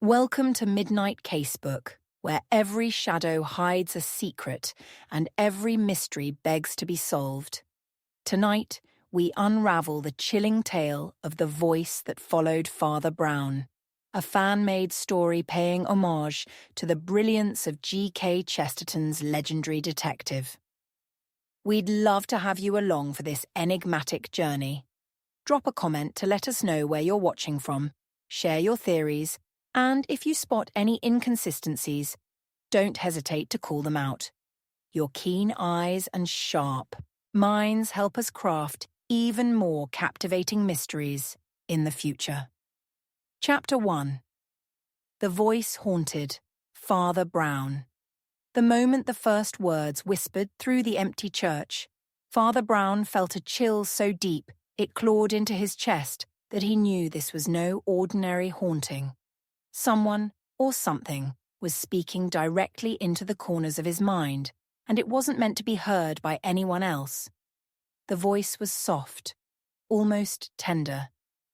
Welcome to Midnight Casebook, where every shadow hides a secret and every mystery begs to be solved. Tonight, we unravel the chilling tale of the voice that followed Father Brown, a fan-made story paying homage to the brilliance of G.K. Chesterton's legendary detective. We'd love to have you along for this enigmatic journey. Drop a comment to let us know where you're watching from, share your theories, and if you spot any inconsistencies, don't hesitate to call them out. Your keen eyes and sharp minds help us craft even more captivating mysteries in the future. Chapter 1. The Voice Haunted, Father Brown. The moment the first words whispered through the empty church, Father Brown felt a chill so deep it clawed into his chest that he knew this was no ordinary haunting. Someone, or something, was speaking directly into the corners of his mind, and it wasn't meant to be heard by anyone else. The voice was soft, almost tender,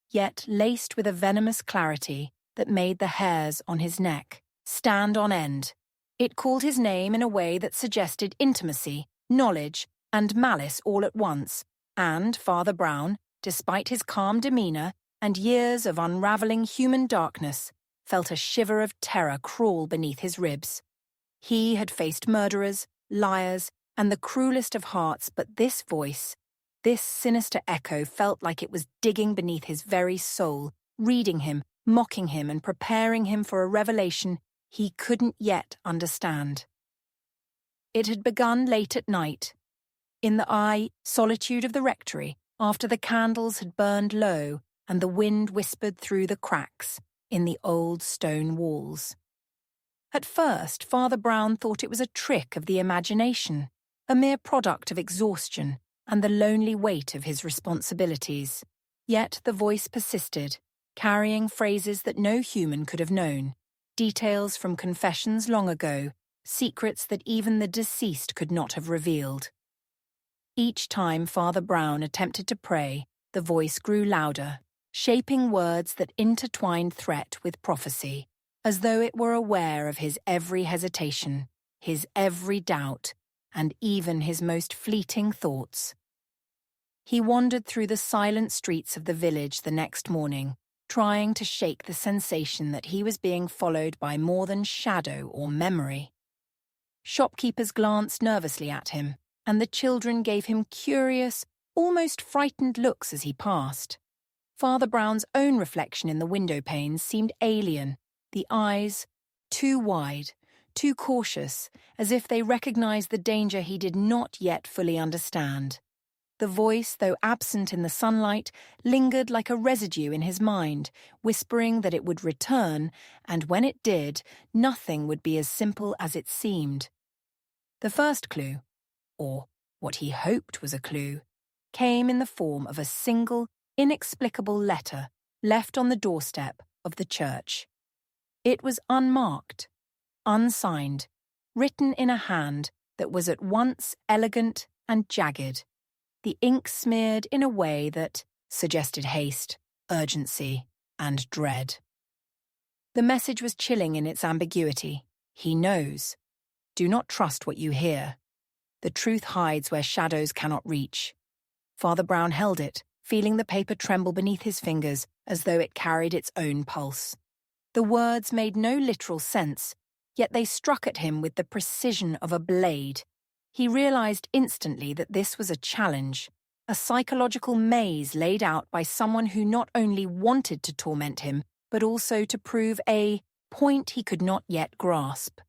yet laced with a venomous clarity that made the hairs on his neck stand on end. It called his name in a way that suggested intimacy, knowledge, and malice all at once, and Father Brown, despite his calm demeanor and years of unraveling human darkness, felt a shiver of terror crawl beneath his ribs. He had faced murderers, liars, and the cruelest of hearts, but this voice, this sinister echo, felt like it was digging beneath his very soul, reading him, mocking him, and preparing him for a revelation he couldn't yet understand. It had begun late at night, in the solitude of the rectory, after the candles had burned low and the wind whispered through the cracks in the old stone walls. At first, Father Brown thought it was a trick of the imagination, a mere product of exhaustion and the lonely weight of his responsibilities. Yet the voice persisted, carrying phrases that no human could have known, details from confessions long ago, secrets that even the deceased could not have revealed. Each time Father Brown attempted to pray, the voice grew louder, shaping words that intertwined threat with prophecy, as though it were aware of his every hesitation, his every doubt, and even his most fleeting thoughts. He wandered through the silent streets of the village the next morning, trying to shake the sensation that he was being followed by more than shadow or memory. Shopkeepers glanced nervously at him, and the children gave him curious, almost frightened looks as he passed. Father Brown's own reflection in the window panes seemed alien, the eyes too wide, too cautious, as if they recognized the danger he did not yet fully understand. The voice, though absent in the sunlight, lingered like a residue in his mind, whispering that it would return, and when it did, nothing would be as simple as it seemed. The first clue, or what he hoped was a clue, came in the form of a single, inexplicable letter left on the doorstep of the church. It was unmarked, unsigned, written in a hand that was at once elegant and jagged, the ink smeared in a way that suggested haste, urgency, and dread. The message was chilling in its ambiguity. He knows. Do not trust what you hear. The truth hides where shadows cannot reach. Father Brown held it, feeling the paper tremble beneath his fingers as though it carried its own pulse. The words made no literal sense, yet they struck at him with the precision of a blade. He realized instantly that this was a challenge, a psychological maze laid out by someone who not only wanted to torment him, but also to prove a point he could not yet grasp.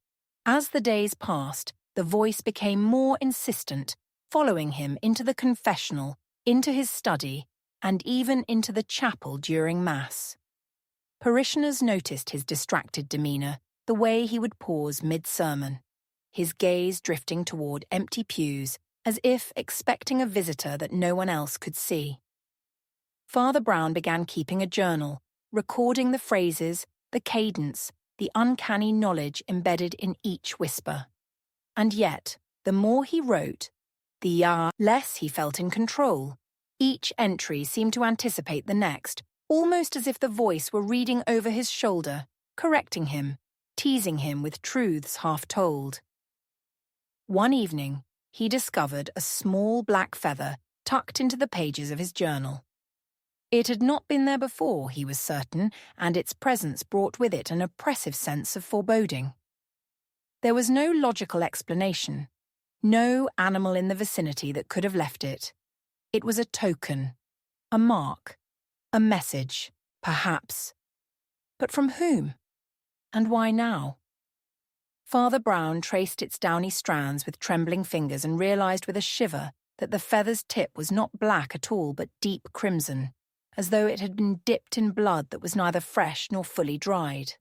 As the days passed, the voice became more insistent, following him into the confessional, into his study, and even into the chapel during Mass. Parishioners noticed his distracted demeanor, the way he would pause mid-sermon, his gaze drifting toward empty pews, as if expecting a visitor that no one else could see. Father Brown began keeping a journal, recording the phrases, the cadence, the uncanny knowledge embedded in each whisper. And yet, the more he wrote, the less he felt in control. Each entry seemed to anticipate the next, almost as if the voice were reading over his shoulder, correcting him, teasing him with truths half told. One evening, he discovered a small black feather tucked into the pages of his journal. It had not been there before, he was certain, and its presence brought with it an oppressive sense of foreboding. There was no logical explanation, no animal in the vicinity that could have left it. It was a token, a mark, a message, perhaps. But from whom? And why now? Father Brown traced its downy strands with trembling fingers and realized with a shiver that the feather's tip was not black at all but deep crimson, as though it had been dipped in blood that was neither fresh nor fully dried.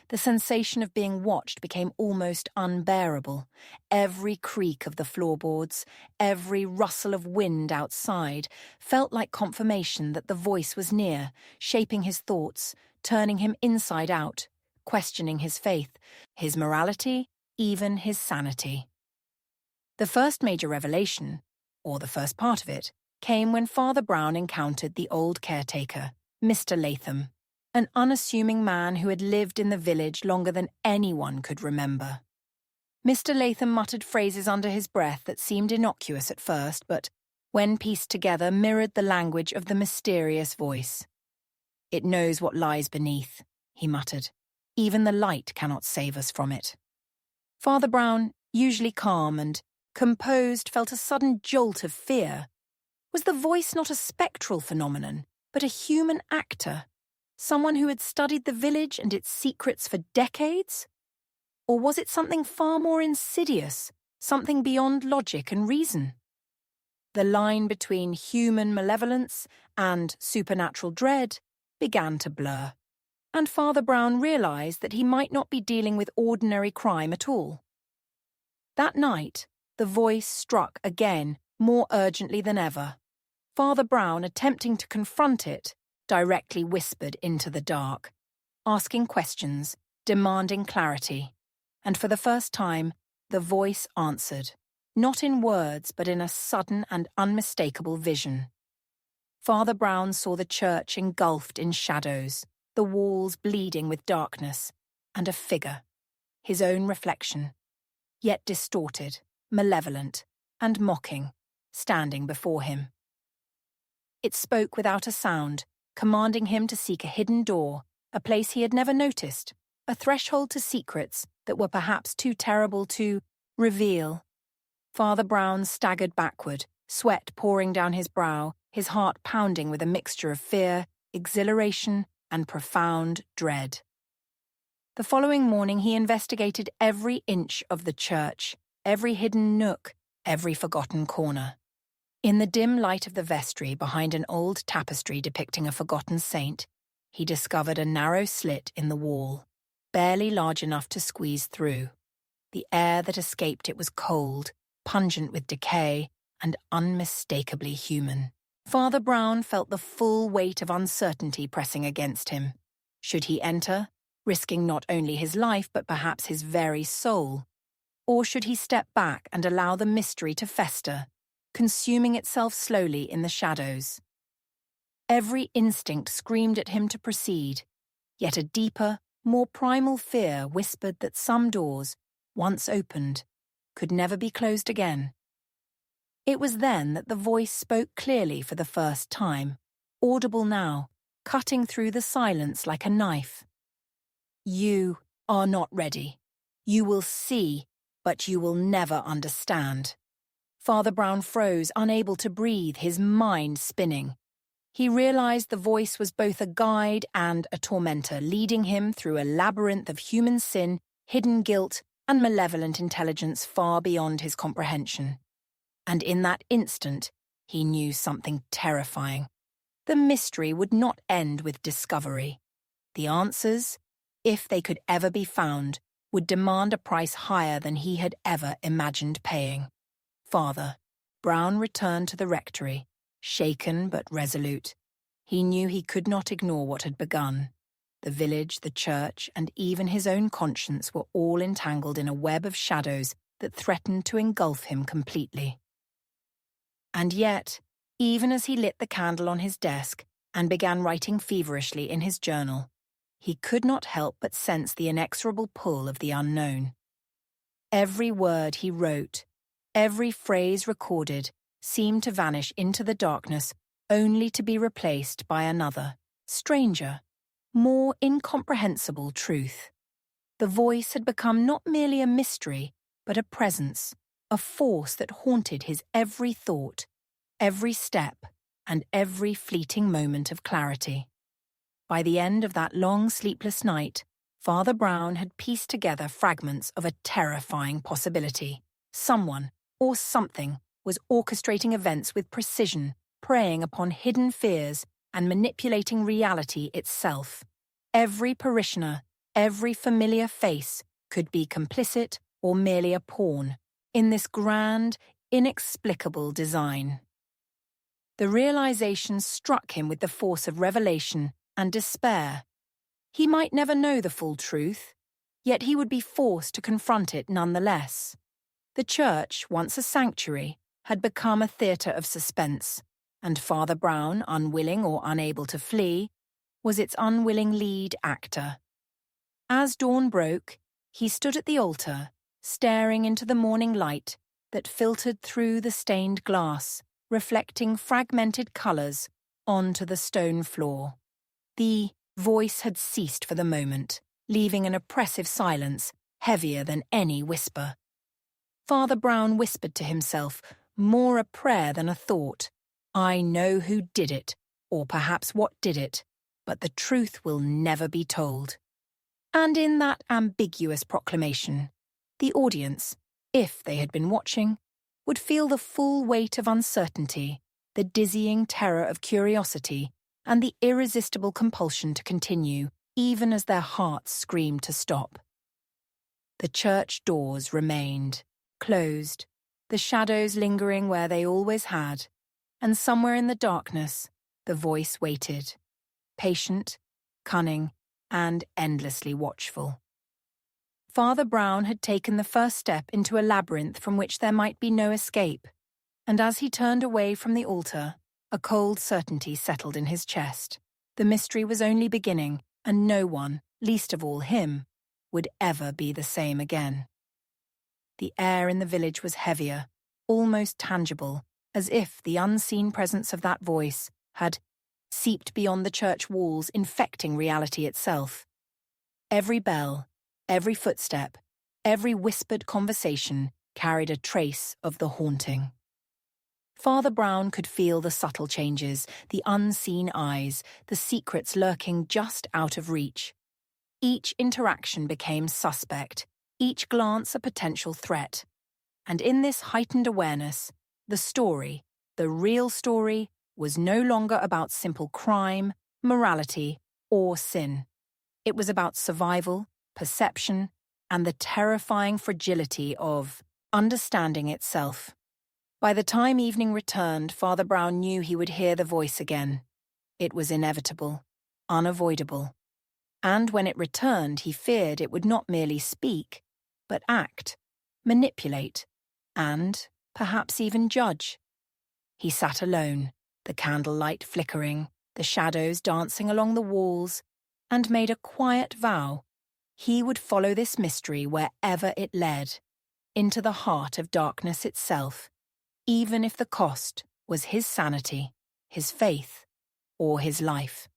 The sensation of being watched became almost unbearable. Every creak of the floorboards, every rustle of wind outside, felt like confirmation that the voice was near, shaping his thoughts, turning him inside out, questioning his faith, his morality, even his sanity. The first major revelation, or the first part of it, came when Father Brown encountered the old caretaker, Mr. Latham, an unassuming man who had lived in the village longer than anyone could remember. Mr. Latham muttered phrases under his breath that seemed innocuous at first, but, when pieced together, mirrored the language of the mysterious voice. "It knows what lies beneath," he muttered. "Even the light cannot save us from it." Father Brown, usually calm and composed, felt a sudden jolt of fear. Was the voice not a spectral phenomenon, but a human actor? Someone who had studied the village and its secrets for decades? Or was it something far more insidious, something beyond logic and reason? The line between human malevolence and supernatural dread began to blur, and Father Brown realized that he might not be dealing with ordinary crime at all. That night, the voice struck again, more urgently than ever. Father Brown, attempting to confront it, directly whispered into the dark, asking questions, demanding clarity. And for the first time, the voice answered, not in words but in a sudden and unmistakable vision. Father Brown saw the church engulfed in shadows, the walls bleeding with darkness, and a figure, his own reflection, yet distorted, malevolent, and mocking, standing before him. It spoke without a sound, commanding him to seek a hidden door, a place he had never noticed, a threshold to secrets that were perhaps too terrible to reveal. Father Brown staggered backward, sweat pouring down his brow, his heart pounding with a mixture of fear, exhilaration, and profound dread. The following morning he investigated every inch of the church, every hidden nook, every forgotten corner. In the dim light of the vestry, behind an old tapestry depicting a forgotten saint, he discovered a narrow slit in the wall, barely large enough to squeeze through. The air that escaped it was cold, pungent with decay, and unmistakably human. Father Brown felt the full weight of uncertainty pressing against him. Should he enter, risking not only his life but perhaps his very soul? Or should he step back and allow the mystery to fester, consuming itself slowly in the shadows? Every instinct screamed at him to proceed, yet a deeper, more primal fear whispered that some doors, once opened, could never be closed again. It was then that the voice spoke clearly for the first time, audible now, cutting through the silence like a knife. "You are not ready. You will see, but you will never understand." Father Brown froze, unable to breathe, his mind spinning. He realized the voice was both a guide and a tormentor, leading him through a labyrinth of human sin, hidden guilt, and malevolent intelligence far beyond his comprehension. And in that instant, he knew something terrifying. The mystery would not end with discovery. The answers, if they could ever be found, would demand a price higher than he had ever imagined paying. Father Brown returned to the rectory, shaken but resolute. He knew he could not ignore what had begun. The village, the church, and even his own conscience were all entangled in a web of shadows that threatened to engulf him completely. And yet, even as he lit the candle on his desk and began writing feverishly in his journal, he could not help but sense the inexorable pull of the unknown. Every word he wrote, every phrase recorded, seemed to vanish into the darkness only to be replaced by another, stranger, more incomprehensible truth. The voice had become not merely a mystery, but a presence, a force that haunted his every thought, every step, and every fleeting moment of clarity. By the end of that long sleepless night, Father Brown had pieced together fragments of a terrifying possibility. Someone, or something, was orchestrating events with precision, preying upon hidden fears and manipulating reality itself. Every parishioner, every familiar face could be complicit or merely a pawn in this grand, inexplicable design. The realization struck him with the force of revelation and despair. He might never know the full truth, yet he would be forced to confront it nonetheless. The church, once a sanctuary, had become a theatre of suspense, and Father Brown, unwilling or unable to flee, was its unwilling lead actor. As dawn broke, he stood at the altar, staring into the morning light that filtered through the stained glass, reflecting fragmented colours onto the stone floor. The voice had ceased for the moment, leaving an oppressive silence, heavier than any whisper. Father Brown whispered to himself, more a prayer than a thought, "I know who did it, or perhaps what did it, but the truth will never be told." And in that ambiguous proclamation, the audience, if they had been watching, would feel the full weight of uncertainty, the dizzying terror of curiosity, and the irresistible compulsion to continue, even as their hearts screamed to stop. The church doors remained, closed, the shadows lingering where they always had, and somewhere in the darkness, the voice waited, patient, cunning, and endlessly watchful. Father Brown had taken the first step into a labyrinth from which there might be no escape, and as he turned away from the altar, a cold certainty settled in his chest. The mystery was only beginning, and no one, least of all him, would ever be the same again. The air in the village was heavier, almost tangible, as if the unseen presence of that voice had seeped beyond the church walls, infecting reality itself. Every bell, every footstep, every whispered conversation carried a trace of the haunting. Father Brown could feel the subtle changes, the unseen eyes, the secrets lurking just out of reach. Each interaction became suspect, each glance a potential threat. And in this heightened awareness, the story, the real story, was no longer about simple crime, morality, or sin. It was about survival, perception, and the terrifying fragility of understanding itself. By the time evening returned, Father Brown knew he would hear the voice again. It was inevitable, unavoidable. And when it returned, he feared it would not merely speak, but act, manipulate, and perhaps even judge. He sat alone, the candlelight flickering, the shadows dancing along the walls, and made a quiet vow. He would follow this mystery wherever it led, into the heart of darkness itself, even if the cost was his sanity, his faith, or his life.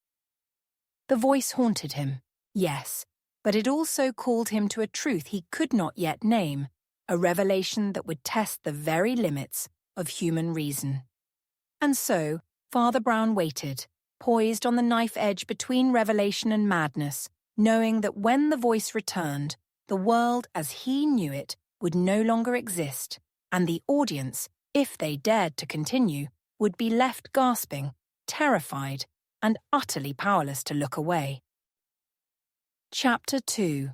The voice haunted him, yes, but it also called him to a truth he could not yet name, a revelation that would test the very limits of human reason. And so, Father Brown waited, poised on the knife edge between revelation and madness, knowing that when the voice returned, the world as he knew it would no longer exist, and the audience, if they dared to continue, would be left gasping, terrified, and utterly powerless to look away. Chapter 2.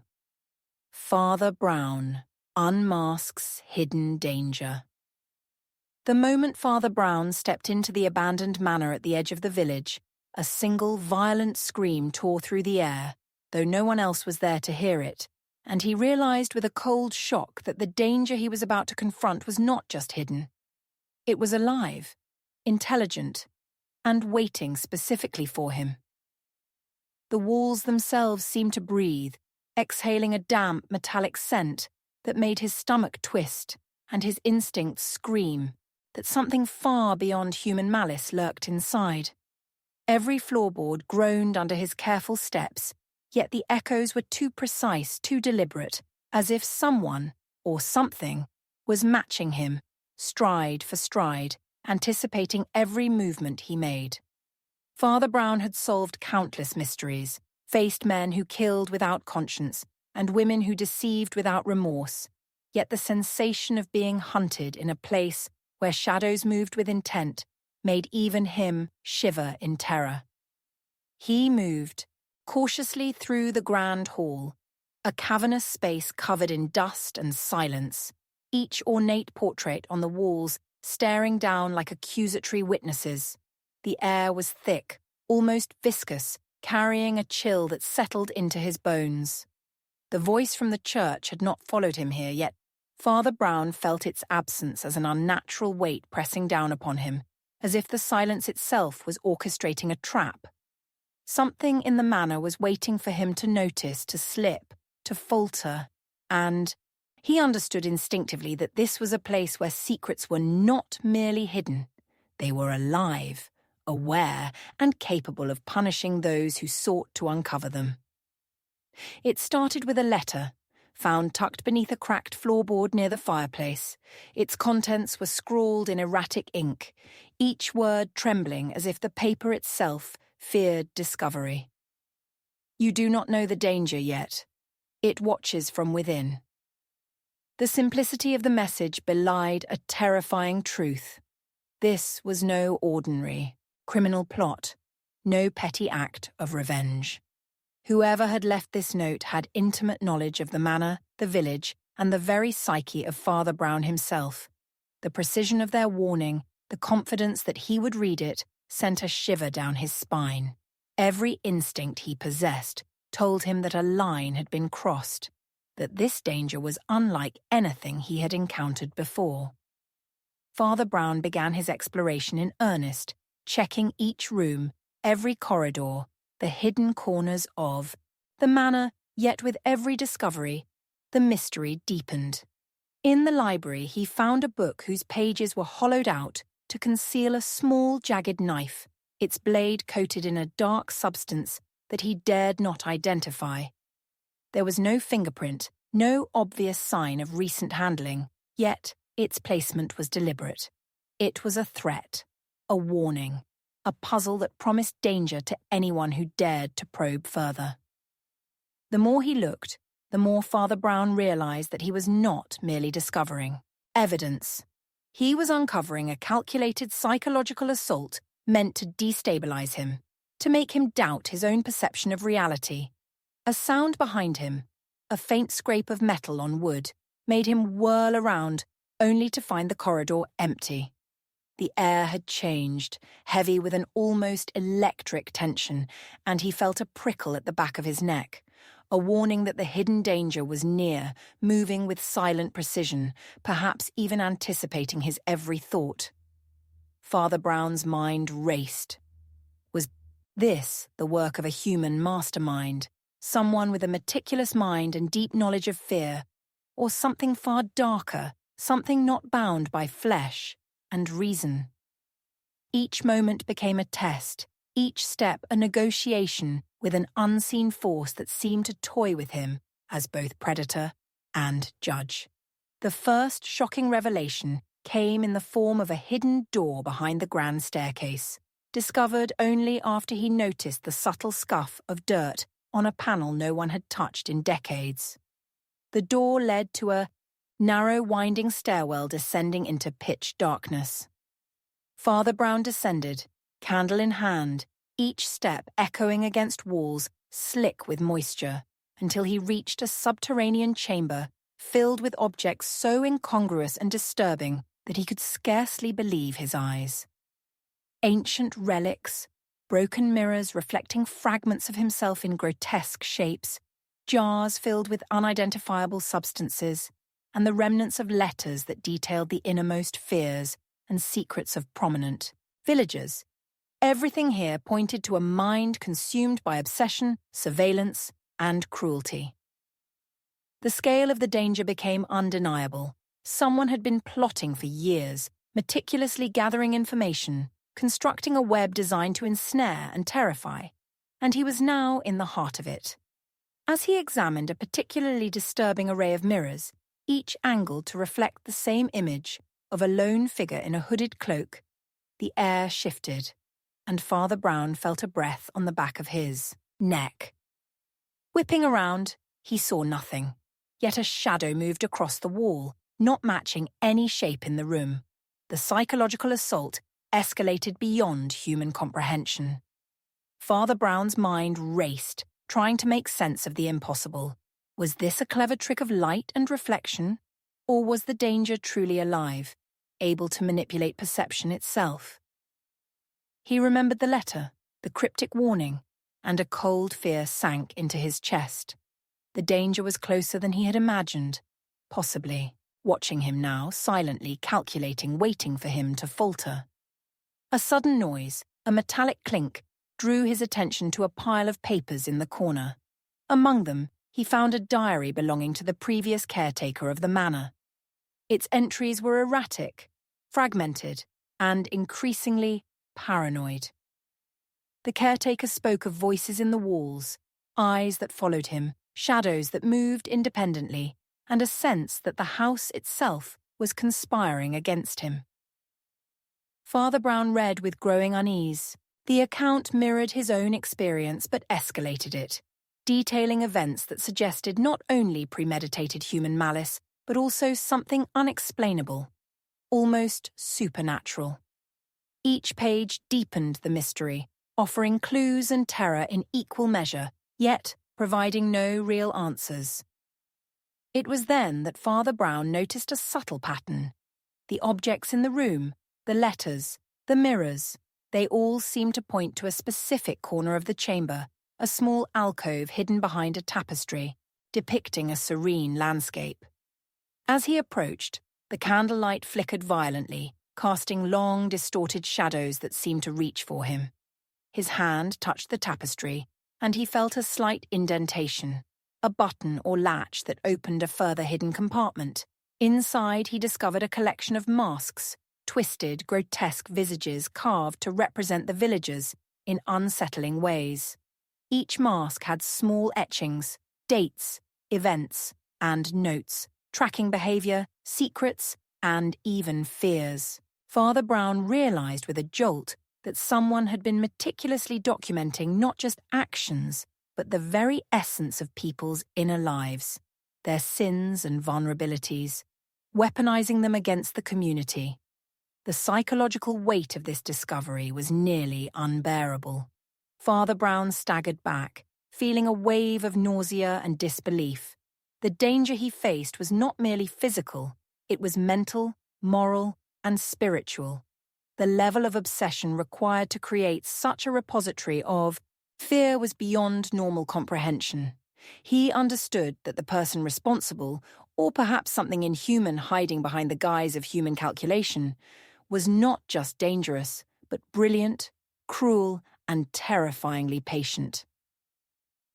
Father Brown unmasks hidden danger. The moment Father Brown stepped into the abandoned manor at the edge of the village, a single violent scream tore through the air, though no one else was there to hear it, and he realized with a cold shock that the danger he was about to confront was not just hidden. It was alive, intelligent, and waiting specifically for him. The walls themselves seemed to breathe, exhaling a damp, metallic scent that made his stomach twist and his instincts scream that something far beyond human malice lurked inside. Every floorboard groaned under his careful steps, yet the echoes were too precise, too deliberate, as if someone, or something, was matching him, stride for stride, anticipating every movement he made. Father Brown had solved countless mysteries, faced men who killed without conscience, and women who deceived without remorse, yet the sensation of being hunted in a place where shadows moved with intent made even him shiver in terror. He moved cautiously through the grand hall, a cavernous space covered in dust and silence, each ornate portrait on the walls staring down like accusatory witnesses. The air was thick, almost viscous, carrying a chill that settled into his bones. The voice from the church had not followed him here, yet Father Brown felt its absence as an unnatural weight pressing down upon him, as if the silence itself was orchestrating a trap. Something in the manor was waiting for him to notice, to slip, to falter, and he understood instinctively that this was a place where secrets were not merely hidden. They were alive, aware, and capable of punishing those who sought to uncover them. It started with a letter, found tucked beneath a cracked floorboard near the fireplace. Its contents were scrawled in erratic ink, each word trembling as if the paper itself feared discovery. You do not know the danger yet. It watches from within. The simplicity of the message belied a terrifying truth. This was no ordinary criminal plot, no petty act of revenge. Whoever had left this note had intimate knowledge of the manor, the village, and the very psyche of Father Brown himself. The precision of their warning, the confidence that he would read it, sent a shiver down his spine. Every instinct he possessed told him that a line had been crossed, that this danger was unlike anything he had encountered before. Father Brown began his exploration in earnest, checking each room, every corridor, the hidden corners of the manor, yet with every discovery, the mystery deepened. In the library, he found a book whose pages were hollowed out to conceal a small, jagged knife, its blade coated in a dark substance that he dared not identify. There was no fingerprint, no obvious sign of recent handling, yet its placement was deliberate. It was a threat, a warning, a puzzle that promised danger to anyone who dared to probe further. The more he looked, the more Father Brown realized that he was not merely discovering evidence. He was uncovering a calculated psychological assault meant to destabilize him, to make him doubt his own perception of reality. A sound behind him, a faint scrape of metal on wood, made him whirl around, only to find the corridor empty. The air had changed, heavy with an almost electric tension, and he felt a prickle at the back of his neck, a warning that the hidden danger was near, moving with silent precision, perhaps even anticipating his every thought. Father Brown's mind raced. Was this the work of a human mastermind, someone with a meticulous mind and deep knowledge of fear, or something far darker, something not bound by flesh and reason? Each moment became a test, each step a negotiation with an unseen force that seemed to toy with him as both predator and judge. The first shocking revelation came in the form of a hidden door behind the grand staircase, discovered only after he noticed the subtle scuff of dirt on a panel no one had touched in decades. The door led to a narrow, winding stairwell descending into pitch darkness. Father Brown descended, candle in hand, each step echoing against walls slick with moisture, until he reached a subterranean chamber filled with objects so incongruous and disturbing that he could scarcely believe his eyes. Ancient relics, broken mirrors reflecting fragments of himself in grotesque shapes, jars filled with unidentifiable substances, and the remnants of letters that detailed the innermost fears and secrets of prominent villagers. Everything here pointed to a mind consumed by obsession, surveillance, and cruelty. The scale of the danger became undeniable. Someone had been plotting for years, meticulously gathering information, constructing a web designed to ensnare and terrify, and he was now in the heart of it. As he examined a particularly disturbing array of mirrors, each angled to reflect the same image of a lone figure in a hooded cloak, the air shifted, and Father Brown felt a breath on the back of his neck. Whipping around, he saw nothing, yet a shadow moved across the wall, not matching any shape in the room. The psychological assault escalated beyond human comprehension. Father Brown's mind raced, trying to make sense of the impossible. Was this a clever trick of light and reflection, or was the danger truly alive, able to manipulate perception itself? He remembered the letter, the cryptic warning, and a cold fear sank into his chest. The danger was closer than he had imagined, possibly watching him now, silently calculating, waiting for him to falter. A sudden noise, a metallic clink, drew his attention to a pile of papers in the corner. Among them, he found a diary belonging to the previous caretaker of the manor. Its entries were erratic, fragmented, and increasingly paranoid. The caretaker spoke of voices in the walls, eyes that followed him, shadows that moved independently, and a sense that the house itself was conspiring against him. Father Brown read with growing unease. The account mirrored his own experience but escalated it, detailing events that suggested not only premeditated human malice, but also something unexplainable, almost supernatural. Each page deepened the mystery, offering clues and terror in equal measure, yet providing no real answers. It was then that Father Brown noticed a subtle pattern. The objects in the room, the letters, the mirrors, they all seemed to point to a specific corner of the chamber, a small alcove hidden behind a tapestry, depicting a serene landscape. As he approached, the candlelight flickered violently, casting long, distorted shadows that seemed to reach for him. His hand touched the tapestry, and he felt a slight indentation, a button or latch that opened a further hidden compartment. Inside, he discovered a collection of masks, twisted, grotesque visages carved to represent the villagers in unsettling ways. Each mask had small etchings, dates, events, and notes, tracking behavior, secrets, and even fears. Father Brown realized with a jolt that someone had been meticulously documenting not just actions, but the very essence of people's inner lives, their sins and vulnerabilities, weaponizing them against the community. The psychological weight of this discovery was nearly unbearable. Father Brown staggered back, feeling a wave of nausea and disbelief. The danger he faced was not merely physical, it was mental, moral, and spiritual. The level of obsession required to create such a repository of fear was beyond normal comprehension. He understood that the person responsible, or perhaps something inhuman hiding behind the guise of human calculation, was not just dangerous, but brilliant, cruel, and terrifyingly patient.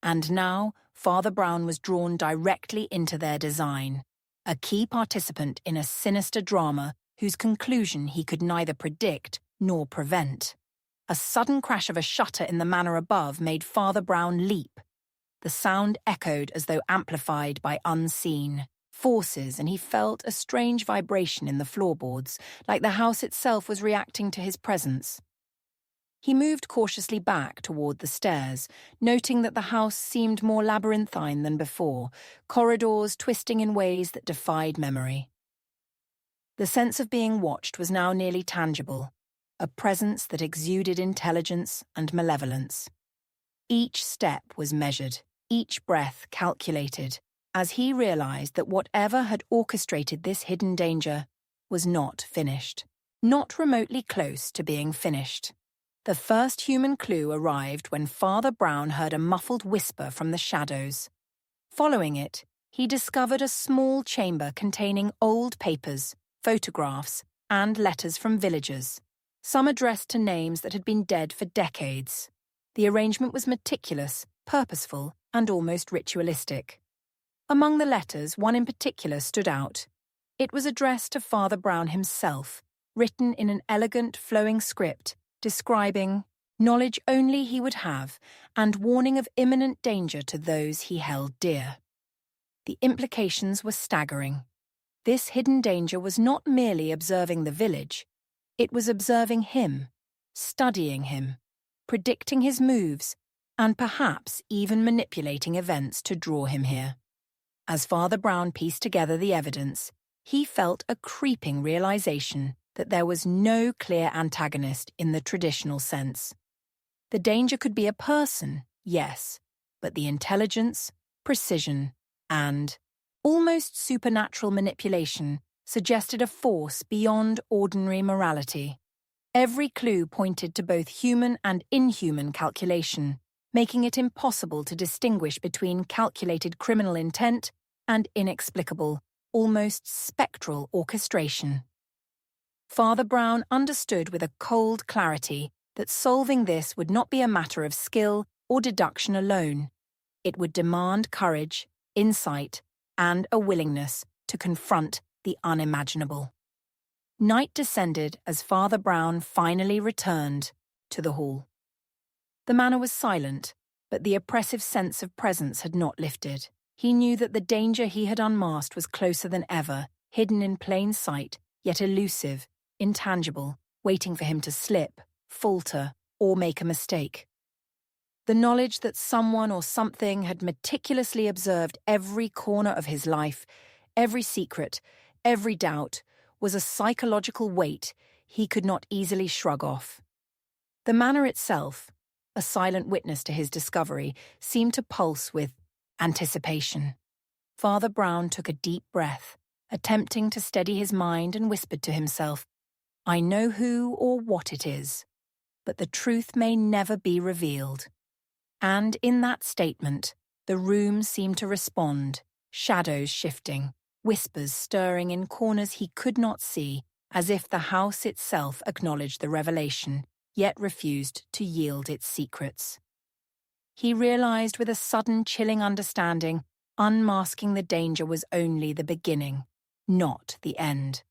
And now, Father Brown was drawn directly into their design, a key participant in a sinister drama whose conclusion he could neither predict nor prevent. A sudden crash of a shutter in the manor above made Father Brown leap. The sound echoed as though amplified by unseen forces, and he felt a strange vibration in the floorboards, like the house itself was reacting to his presence. He moved cautiously back toward the stairs, noting that the house seemed more labyrinthine than before, corridors twisting in ways that defied memory. The sense of being watched was now nearly tangible, a presence that exuded intelligence and malevolence. Each step was measured, each breath calculated, as he realized that whatever had orchestrated this hidden danger was not finished, not remotely close to being finished. The first human clue arrived when Father Brown heard a muffled whisper from the shadows. Following it, he discovered a small chamber containing old papers, photographs, and letters from villagers. some addressed to names that had been dead for decades. The arrangement was meticulous, purposeful, and almost ritualistic. Among the letters, one in particular stood out. It was addressed to Father Brown himself, written in an elegant, flowing script, describing knowledge only he would have and warning of imminent danger to those he held dear. The implications were staggering. This hidden danger was not merely observing the village, it was observing him, studying him, predicting his moves, and perhaps even manipulating events to draw him here. As Father Brown pieced together the evidence, he felt a creeping realization that there was no clear antagonist in the traditional sense. The danger could be a person, yes, but the intelligence, precision, and almost supernatural manipulation suggested a force beyond ordinary morality. Every clue pointed to both human and inhuman calculation, making it impossible to distinguish between calculated criminal intent and inexplicable, almost spectral orchestration. Father Brown understood with a cold clarity that solving this would not be a matter of skill or deduction alone. It would demand courage, insight, and a willingness to confront the unimaginable. Night descended as Father Brown finally returned to the hall. The manor was silent, but the oppressive sense of presence had not lifted. He knew that the danger he had unmasked was closer than ever, hidden in plain sight, yet elusive, intangible, waiting for him to slip, falter, or make a mistake. The knowledge that someone or something had meticulously observed every corner of his life, every secret, every doubt, was a psychological weight he could not easily shrug off. The manor itself, a silent witness to his discovery, seemed to pulse with anticipation. Father Brown took a deep breath, attempting to steady his mind, and whispered to himself, "I know who or what it is, but the truth may never be revealed." And in that statement, the room seemed to respond, shadows shifting, whispers stirring in corners he could not see, as if the house itself acknowledged the revelation, yet refused to yield its secrets. He realized with a sudden chilling understanding, unmasking the danger was only the beginning, not the end.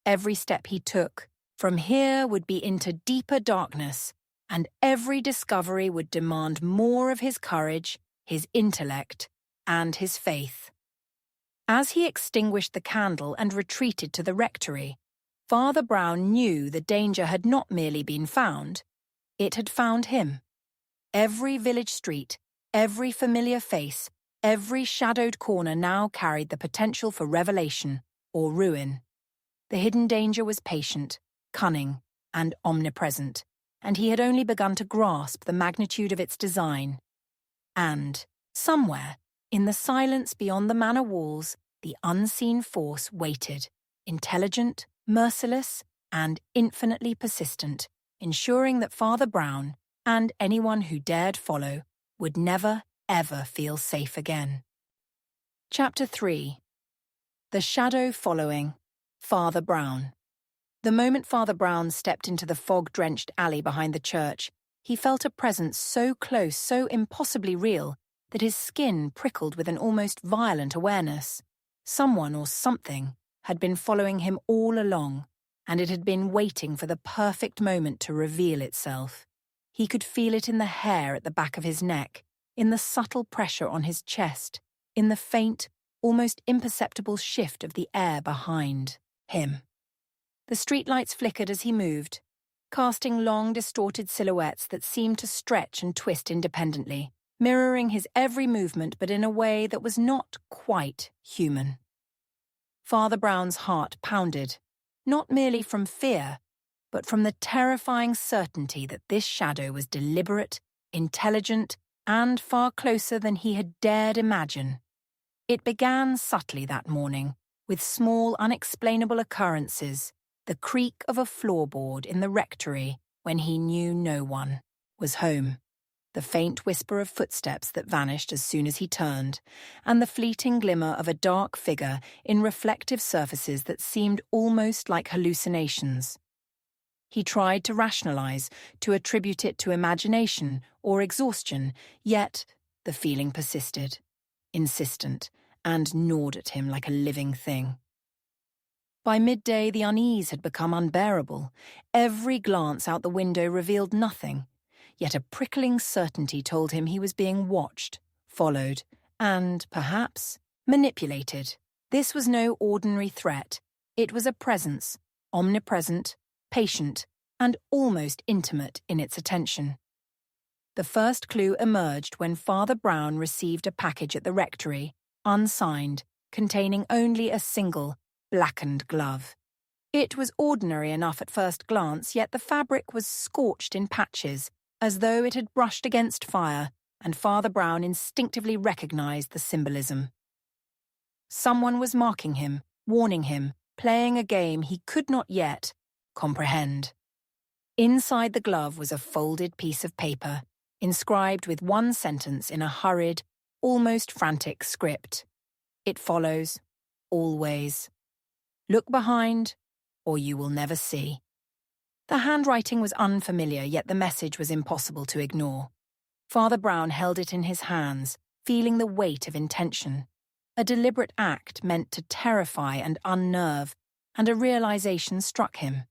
Every step he took from here would be into deeper darkness, and every discovery would demand more of his courage, his intellect, and his faith. As he extinguished the candle and retreated to the rectory, Father Brown knew the danger had not merely been found, it had found him. Every village street, every familiar face, every shadowed corner now carried the potential for revelation or ruin. The hidden danger was patient, cunning, and omnipresent, and he had only begun to grasp the magnitude of its design. And, somewhere, in the silence beyond the manor walls, the unseen force waited, intelligent, merciless, and infinitely persistent, ensuring that Father Brown, and anyone who dared follow, would never, ever feel safe again. Chapter 3. The Shadow Following Father Brown. The moment Father Brown stepped into the fog-drenched alley behind the church, he felt a presence so close, so impossibly real, that his skin prickled with an almost violent awareness. Someone or something had been following him all along, and it had been waiting for the perfect moment to reveal itself. He could feel it in the hair at the back of his neck, in the subtle pressure on his chest, in the faint, almost imperceptible shift of the air behind him. The streetlights flickered as he moved, casting long, distorted silhouettes that seemed to stretch and twist independently, mirroring his every movement but in a way that was not quite human. Father Brown's heart pounded, not merely from fear, but from the terrifying certainty that this shadow was deliberate, intelligent, and far closer than he had dared imagine. It began subtly that morning, with small, unexplainable occurrences, the creak of a floorboard in the rectory when he knew no one was home, the faint whisper of footsteps that vanished as soon as he turned, and the fleeting glimmer of a dark figure in reflective surfaces that seemed almost like hallucinations. He tried to rationalize, to attribute it to imagination or exhaustion, yet the feeling persisted, insistent, and gnawed at him like a living thing. By midday, the unease had become unbearable. Every glance out the window revealed nothing, yet a prickling certainty told him he was being watched, followed, and, perhaps, manipulated. This was no ordinary threat. It was a presence, omnipresent, patient, and almost intimate in its attention. The first clue emerged when Father Brown received a package at the rectory, unsigned, containing only a single, blackened glove. It was ordinary enough at first glance, yet the fabric was scorched in patches, as though it had brushed against fire, and Father Brown instinctively recognized the symbolism. Someone was marking him, warning him, playing a game he could not yet comprehend. Inside the glove was a folded piece of paper, inscribed with one sentence in a hurried, almost frantic script. It follows, always. Look behind, or you will never see. The handwriting was unfamiliar, yet the message was impossible to ignore. Father Brown held it in his hands, feeling the weight of intention. A deliberate act meant to terrify and unnerve, and a realization struck him.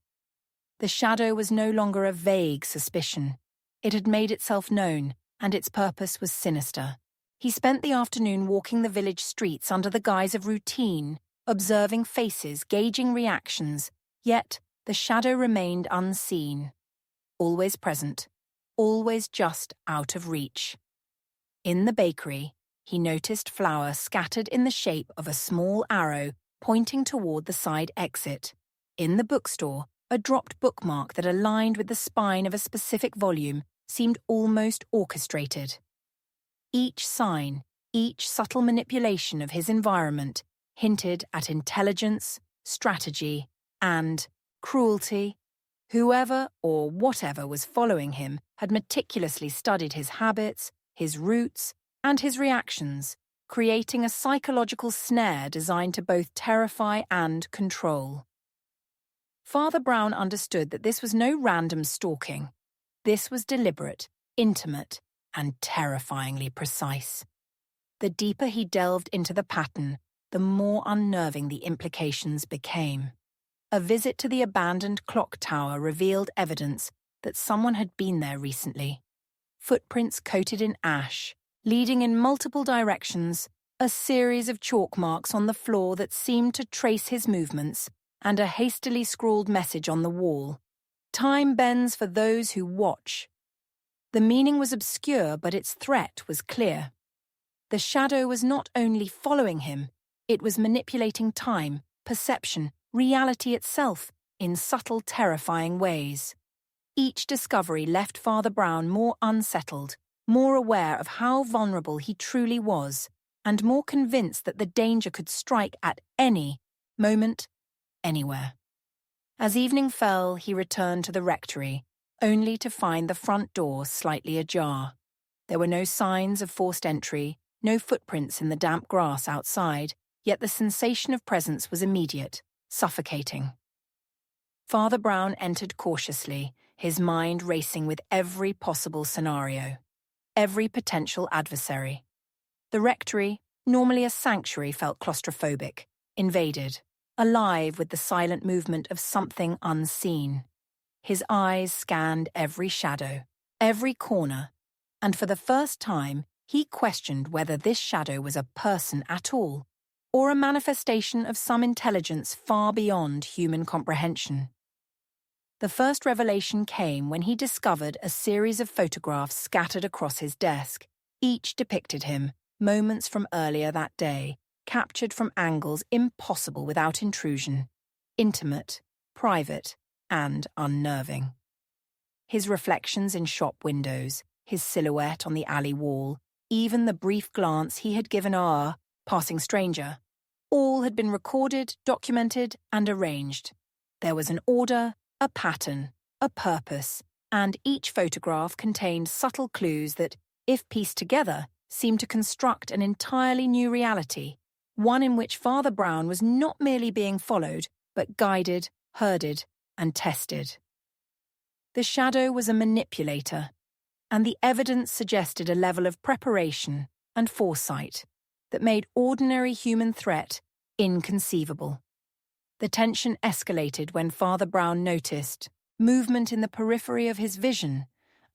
The shadow was no longer a vague suspicion. It had made itself known, and its purpose was sinister. He spent the afternoon walking the village streets under the guise of routine, observing faces, gauging reactions, yet the shadow remained unseen, always present, always just out of reach. In the bakery, he noticed flour scattered in the shape of a small arrow pointing toward the side exit. In the bookstore, a dropped bookmark that aligned with the spine of a specific volume seemed almost orchestrated. Each sign, each subtle manipulation of his environment hinted at intelligence, strategy, and cruelty. Whoever or whatever was following him had meticulously studied his habits, his routes, and his reactions, creating a psychological snare designed to both terrify and control. Father Brown understood that this was no random stalking. This was deliberate, intimate, and terrifyingly precise. The deeper he delved into the pattern, the more unnerving the implications became. A visit to the abandoned clock tower revealed evidence that someone had been there recently. Footprints coated in ash, leading in multiple directions, a series of chalk marks on the floor that seemed to trace his movements, and a hastily scrawled message on the wall. Time bends for those who watch. The meaning was obscure, but its threat was clear. The shadow was not only following him, it was manipulating time, perception, reality itself, in subtle, terrifying ways. Each discovery left Father Brown more unsettled, more aware of how vulnerable he truly was, and more convinced that the danger could strike at any moment, anywhere. As evening fell, he returned to the rectory, only to find the front door slightly ajar. There were no signs of forced entry, no footprints in the damp grass outside, yet the sensation of presence was immediate, suffocating. Father Brown entered cautiously, his mind racing with every possible scenario, every potential adversary. The rectory, normally a sanctuary, felt claustrophobic, invaded, alive with the silent movement of something unseen. His eyes scanned every shadow, every corner, and for the first time he questioned whether this shadow was a person at all, or a manifestation of some intelligence far beyond human comprehension. The first revelation came when he discovered a series of photographs scattered across his desk. Each depicted him, moments from earlier that day, captured from angles impossible without intrusion, intimate, private, and unnerving. His reflections in shop windows, his silhouette on the alley wall, even the brief glance he had given our passing stranger, all had been recorded, documented, and arranged. There was an order, a pattern, a purpose, and each photograph contained subtle clues that, if pieced together, seemed to construct an entirely new reality, one in which Father Brown was not merely being followed, but guided, herded, and tested. The shadow was a manipulator, and the evidence suggested a level of preparation and foresight that made ordinary human threat inconceivable. The tension escalated when Father Brown noticed movement in the periphery of his vision,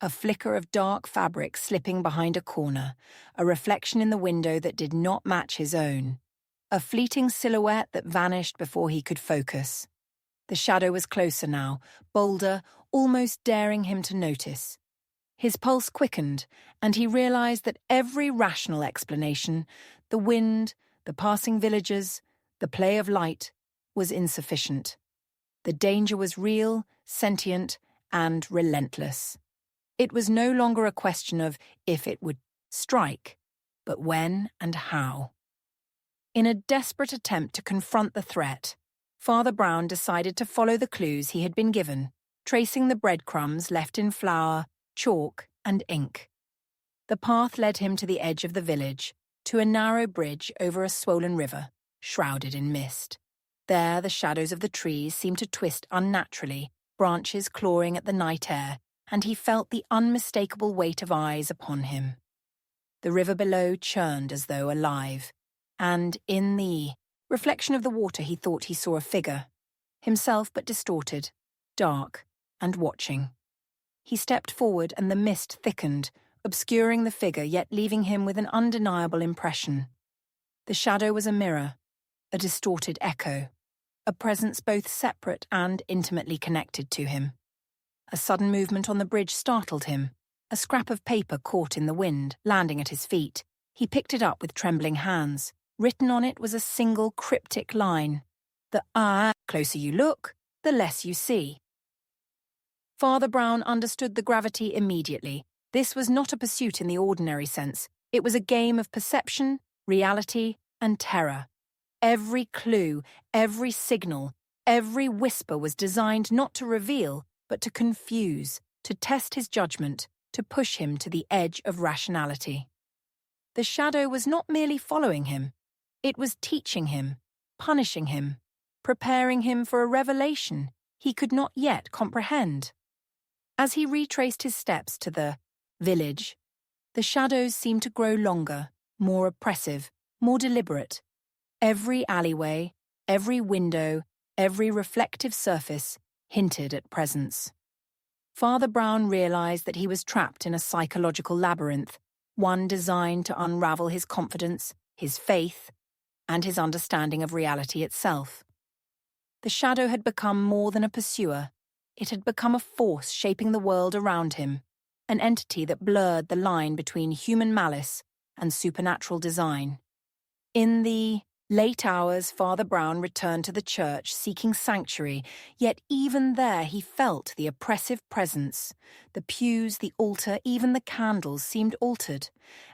a flicker of dark fabric slipping behind a corner, a reflection in the window that did not match his own, a fleeting silhouette that vanished before he could focus. The shadow was closer now, bolder, almost daring him to notice. His pulse quickened, and he realized that every rational explanation, the wind, the passing villagers, the play of light, was insufficient. The danger was real, sentient, and relentless. It was no longer a question of if it would strike, but when and how. In a desperate attempt to confront the threat, Father Brown decided to follow the clues he had been given, tracing the breadcrumbs left in flour, chalk, and ink. The path led him to the edge of the village, to a narrow bridge over a swollen river, shrouded in mist. There the shadows of the trees seemed to twist unnaturally, branches clawing at the night air, and he felt the unmistakable weight of eyes upon him. The river below churned as though alive, and in the reflection of the water he thought he saw a figure, himself but distorted, dark, and watching. He stepped forward and the mist thickened, obscuring the figure yet leaving him with an undeniable impression. The shadow was a mirror, a distorted echo, a presence both separate and intimately connected to him. A sudden movement on the bridge startled him. A scrap of paper caught in the wind, landing at his feet. He picked it up with trembling hands. Written on it was a single cryptic line. The closer you look, the less you see. Father Brown understood the gravity immediately. This was not a pursuit in the ordinary sense. It was a game of perception, reality, and terror. Every clue, every signal, every whisper was designed not to reveal, but to confuse, to test his judgment, to push him to the edge of rationality. The shadow was not merely following him. It was teaching him, punishing him, preparing him for a revelation he could not yet comprehend. As he retraced his steps to the village, the shadows seemed to grow longer, more oppressive, more deliberate. Every alleyway, every window, every reflective surface hinted at presence. Father Brown realized that he was trapped in a psychological labyrinth, one designed to unravel his confidence, his faith, and his understanding of reality itself. The shadow had become more than a pursuer. It had become a force shaping the world around him, an entity that blurred the line between human malice and supernatural design. In the late hours, Father Brown returned to the church seeking sanctuary, yet even there he felt the oppressive presence. The pews, the altar, even the candles seemed altered,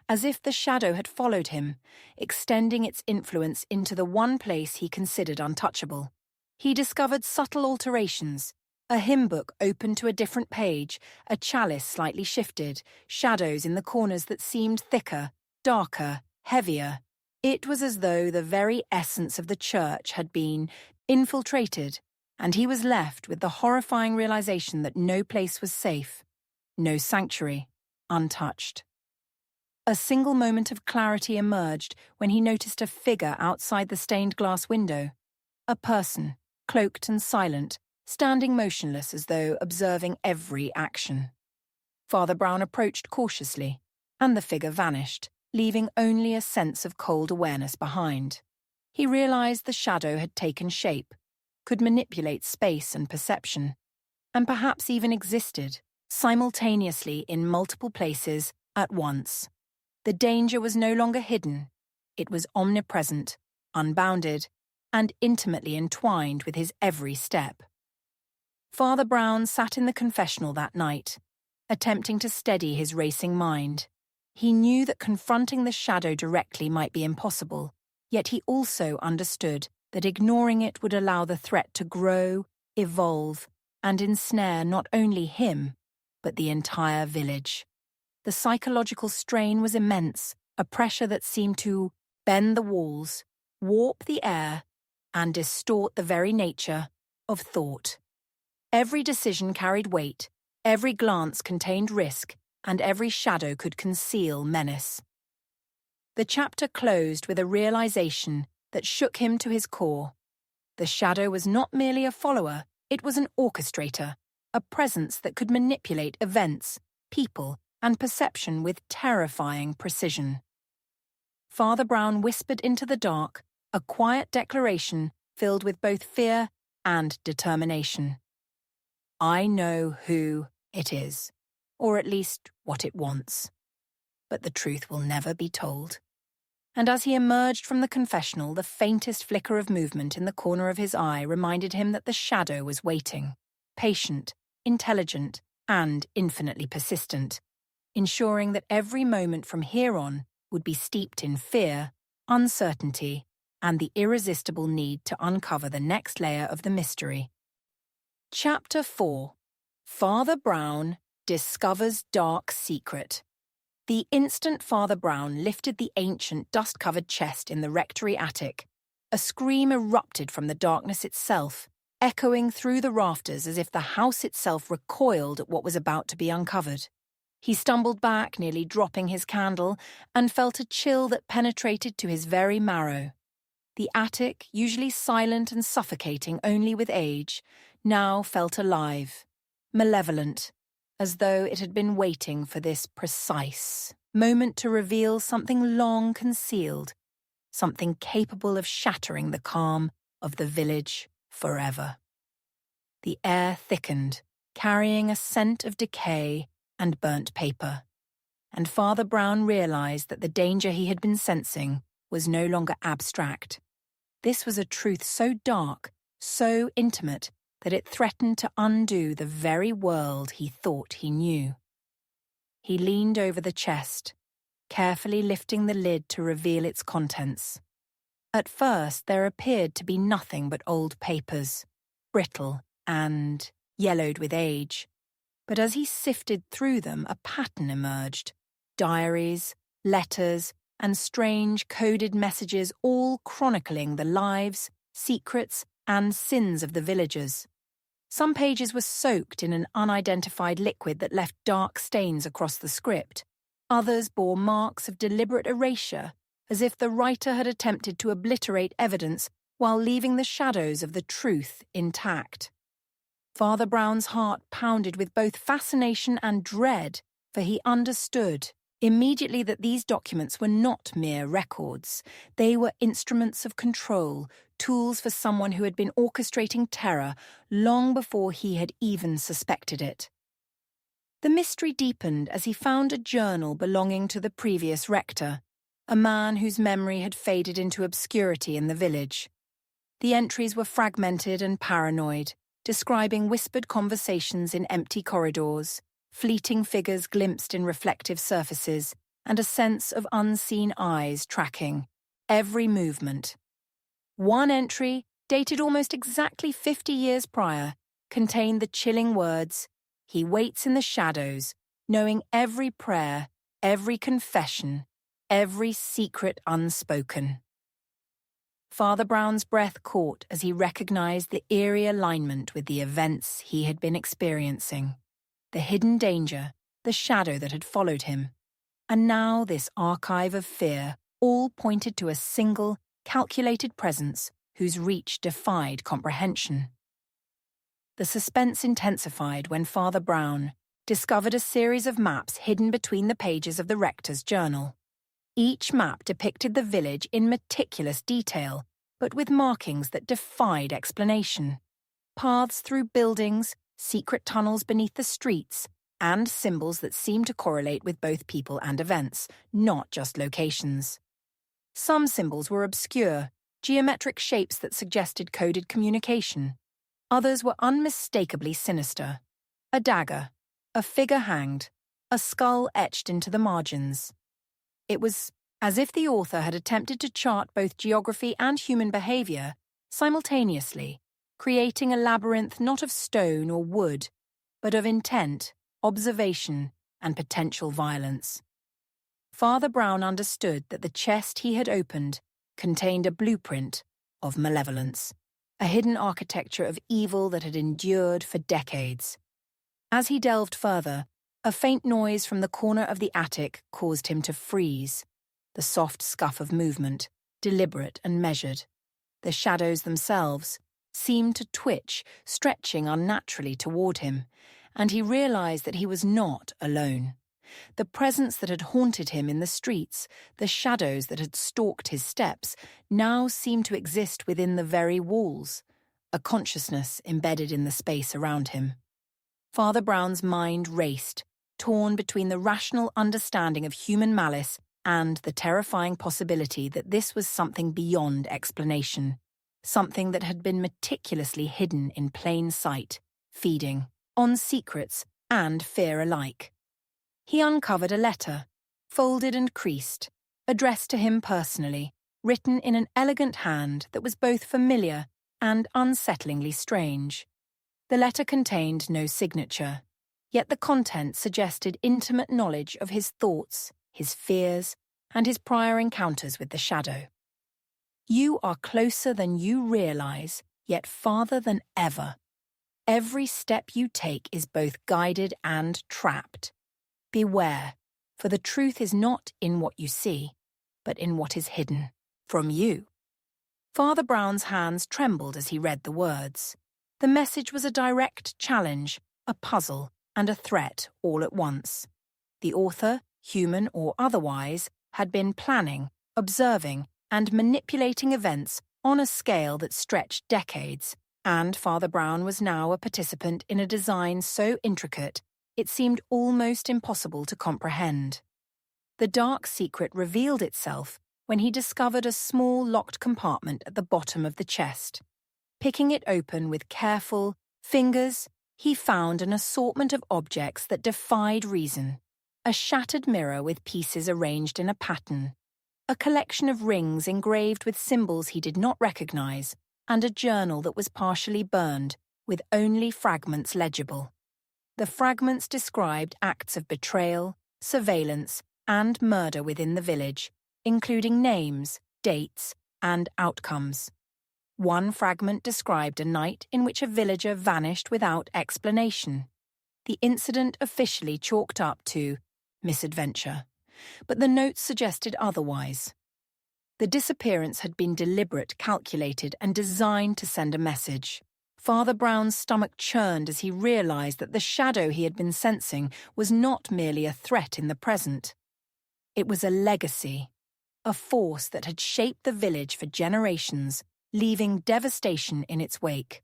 as if the shadow had followed him, extending its influence into the one place he considered untouchable. He discovered subtle alterations, a hymn book opened to a different page, a chalice slightly shifted, shadows in the corners that seemed thicker, darker, heavier. It was as though the very essence of the church had been infiltrated, and he was left with the horrifying realization that no place was safe, no sanctuary untouched. A single moment of clarity emerged when he noticed a figure outside the stained glass window. A person, cloaked and silent, standing motionless as though observing every action. Father Brown approached cautiously, and the figure vanished, leaving only a sense of cold awareness behind. He realized the shadow had taken shape, could manipulate space and perception, and perhaps even existed, simultaneously in multiple places at once. The danger was no longer hidden. It was omnipresent, unbounded, and intimately entwined with his every step. Father Brown sat in the confessional that night, attempting to steady his racing mind. He knew that confronting the shadow directly might be impossible, yet he also understood that ignoring it would allow the threat to grow, evolve, and ensnare not only him, but the entire village. The psychological strain was immense, a pressure that seemed to bend the walls, warp the air, and distort the very nature of thought. Every decision carried weight, Every glance contained risk, and every shadow could conceal menace. The chapter closed with a realization that shook him to his core. The shadow was not merely a follower, it was an orchestrator, a presence that could manipulate events, people, and perception with terrifying precision. Father Brown whispered into the dark, a quiet declaration filled with both fear and determination. I know who it is, or at least what it wants. But the truth will never be told. And as he emerged from the confessional, the faintest flicker of movement in the corner of his eye reminded him that the shadow was waiting, patient, intelligent, and infinitely persistent, ensuring that every moment from here on would be steeped in fear, uncertainty, and the irresistible need to uncover the next layer of the mystery. Chapter 4. Father Brown discovers dark secret. The instant Father Brown lifted the ancient, dust-covered chest in the rectory attic, a scream erupted from the darkness itself, echoing through the rafters as if the house itself recoiled at what was about to be uncovered. He stumbled back, nearly dropping his candle, and felt a chill that penetrated to his very marrow. The attic, usually silent and suffocating only with age, now felt alive, malevolent, as though it had been waiting for this precise moment to reveal something long concealed, something capable of shattering the calm of the village forever. The air thickened, carrying a scent of decay and burnt paper, and Father Brown realized that the danger he had been sensing was no longer abstract. This was a truth so dark, so intimate, that it threatened to undo the very world he thought he knew. He leaned over the chest, carefully lifting the lid to reveal its contents. At first, there appeared to be nothing but old papers, brittle and yellowed with age. But as he sifted through them, a pattern emerged. Diaries, letters, and strange coded messages all chronicling the lives, secrets, and sins of the villagers. Some pages were soaked in an unidentified liquid that left dark stains across the script. Others bore marks of deliberate erasure, as if the writer had attempted to obliterate evidence while leaving the shadows of the truth intact. Father Brown's heart pounded with both fascination and dread, for he understood immediately that these documents were not mere records. They were instruments of control, tools for someone who had been orchestrating terror long before he had even suspected it. The mystery deepened as he found a journal belonging to the previous rector, a man whose memory had faded into obscurity in the village. The entries were fragmented and paranoid, describing whispered conversations in empty corridors, fleeting figures glimpsed in reflective surfaces, and a sense of unseen eyes tracking every movement. One entry, dated almost exactly 50 years prior, contained the chilling words, "He waits in the shadows, knowing every prayer, every confession, every secret unspoken." Father Brown's breath caught as he recognized the eerie alignment with the events he had been experiencing. The hidden danger, the shadow that had followed him. And now this archive of fear all pointed to a single, calculated presence whose reach defied comprehension. The suspense intensified when Father Brown discovered a series of maps hidden between the pages of the rector's journal. Each map depicted the village in meticulous detail, but with markings that defied explanation. Paths through buildings, secret tunnels beneath the streets, and symbols that seemed to correlate with both people and events, not just locations. Some symbols were obscure, geometric shapes that suggested coded communication. Others were unmistakably sinister. A dagger, a figure hanged, a skull etched into the margins. It was as if the author had attempted to chart both geography and human behavior simultaneously, creating a labyrinth not of stone or wood, but of intent, observation, and potential violence. Father Brown understood that the chest he had opened contained a blueprint of malevolence, a hidden architecture of evil that had endured for decades. As he delved further, a faint noise from the corner of the attic caused him to freeze. The soft scuff of movement, deliberate and measured. The shadows themselves seemed to twitch, stretching unnaturally toward him, and he realized that he was not alone. The presence that had haunted him in the streets, the shadows that had stalked his steps, now seemed to exist within the very walls, a consciousness embedded in the space around him. Father Brown's mind raced, torn between the rational understanding of human malice and the terrifying possibility that this was something beyond explanation, something that had been meticulously hidden in plain sight, feeding on secrets and fear alike. He uncovered a letter, folded and creased, addressed to him personally, written in an elegant hand that was both familiar and unsettlingly strange. The letter contained no signature, yet the content suggested intimate knowledge of his thoughts, his fears, and his prior encounters with the shadow. You are closer than you realize, yet farther than ever. Every step you take is both guided and trapped. Beware, for the truth is not in what you see, but in what is hidden from you. Father Brown's hands trembled as he read the words. The message was a direct challenge, a puzzle, and a threat all at once. The author, human or otherwise, had been planning, observing, and manipulating events on a scale that stretched decades, and Father Brown was now a participant in a design so intricate it seemed almost impossible to comprehend. The dark secret revealed itself when he discovered a small locked compartment at the bottom of the chest. Picking it open with careful fingers, he found an assortment of objects that defied reason. A shattered mirror with pieces arranged in a pattern, a collection of rings engraved with symbols he did not recognize, and a journal that was partially burned, with only fragments legible. The fragments described acts of betrayal, surveillance, and murder within the village, including names, dates, and outcomes. One fragment described a night in which a villager vanished without explanation. The incident officially chalked up to misadventure, but the notes suggested otherwise. The disappearance had been deliberate, calculated, and designed to send a message. Father Brown's stomach churned as he realized that the shadow he had been sensing was not merely a threat in the present. It was a legacy, a force that had shaped the village for generations, leaving devastation in its wake.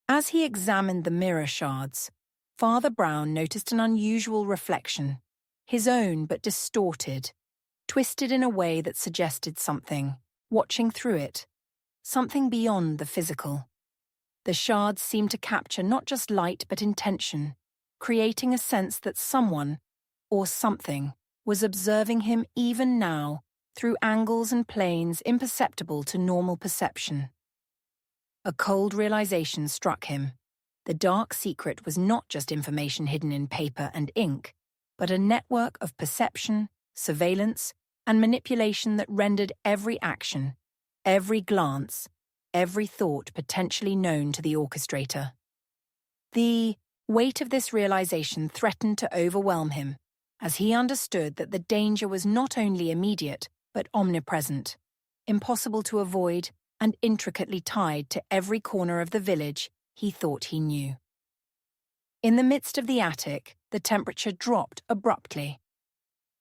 As he examined the mirror shards, Father Brown noticed an unusual reflection, his own but distorted, twisted in a way that suggested something, watching through it, something beyond the physical. The shards seemed to capture not just light but intention, creating a sense that someone, or something, was observing him even now through angles and planes imperceptible to normal perception. A cold realization struck him. The dark secret was not just information hidden in paper and ink, but a network of perception, surveillance, and manipulation that rendered every action, every glance, every thought potentially known to the orchestrator. The weight of this realization threatened to overwhelm him, as he understood that the danger was not only immediate, but omnipresent, impossible to avoid, and intricately tied to every corner of the village he thought he knew. In the midst of the attic, the temperature dropped abruptly.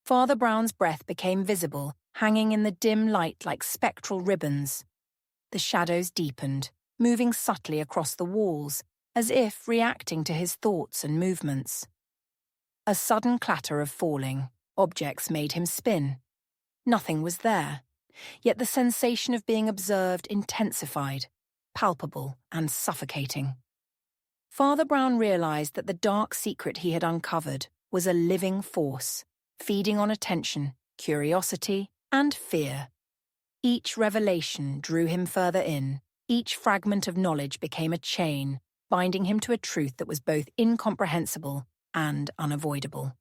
Father Brown's breath became visible, hanging in the dim light like spectral ribbons. The shadows deepened, moving subtly across the walls, as if reacting to his thoughts and movements. A sudden clatter of falling objects made him spin. Nothing was there, yet the sensation of being observed intensified, palpable and suffocating. Father Brown realized that the dark secret he had uncovered was a living force, feeding on attention, curiosity, and fear. Each revelation drew him further in. Each fragment of knowledge became a chain, binding him to a truth that was both incomprehensible and unavoidable.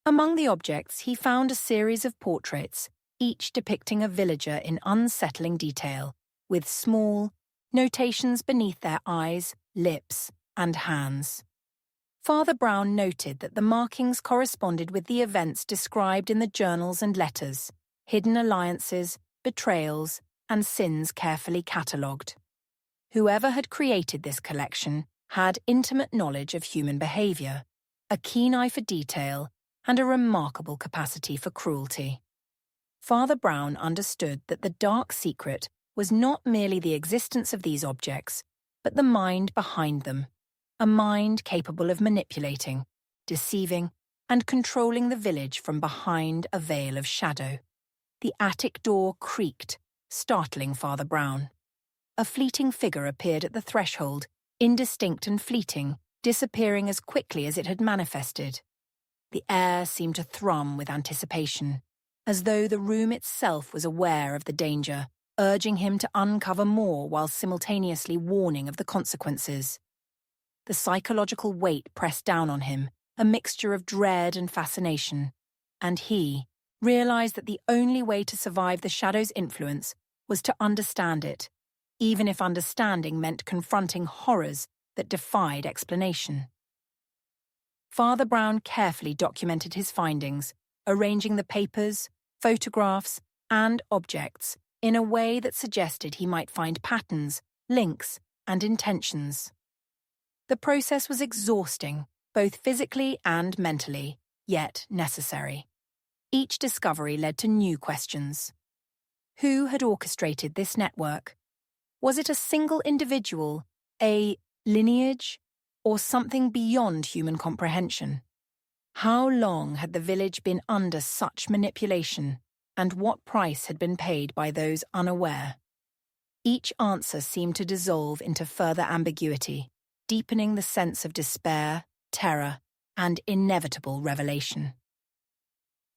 Among the objects, he found a series of portraits, each depicting a villager in unsettling detail, with small notations beneath their eyes, lips, and hands. Father Brown noted that the markings corresponded with the events described in the journals and letters, hidden alliances, betrayals, and sins carefully catalogued. Whoever had created this collection had intimate knowledge of human behaviour, a keen eye for detail, and a remarkable capacity for cruelty. Father Brown understood that the dark secret was not merely the existence of these objects, but the mind behind them, a mind capable of manipulating, deceiving, and controlling the village from behind a veil of shadow. The attic door creaked, startling Father Brown. A fleeting figure appeared at the threshold, indistinct and fleeting, disappearing as quickly as it had manifested. The air seemed to thrum with anticipation, as though the room itself was aware of the danger, urging him to uncover more while simultaneously warning of the consequences. The psychological weight pressed down on him, a mixture of dread and fascination, and he realized that the only way to survive the shadow's influence was to understand it, even if understanding meant confronting horrors that defied explanation. Father Brown carefully documented his findings, arranging the papers, photographs, and objects in a way that suggested he might find patterns, links, and intentions. The process was exhausting, both physically and mentally, yet necessary. Each discovery led to new questions. Who had orchestrated this network? Was it a single individual, a lineage, or something beyond human comprehension? How long had the village been under such manipulation, and what price had been paid by those unaware? Each answer seemed to dissolve into further ambiguity, deepening the sense of despair, terror, and inevitable revelation.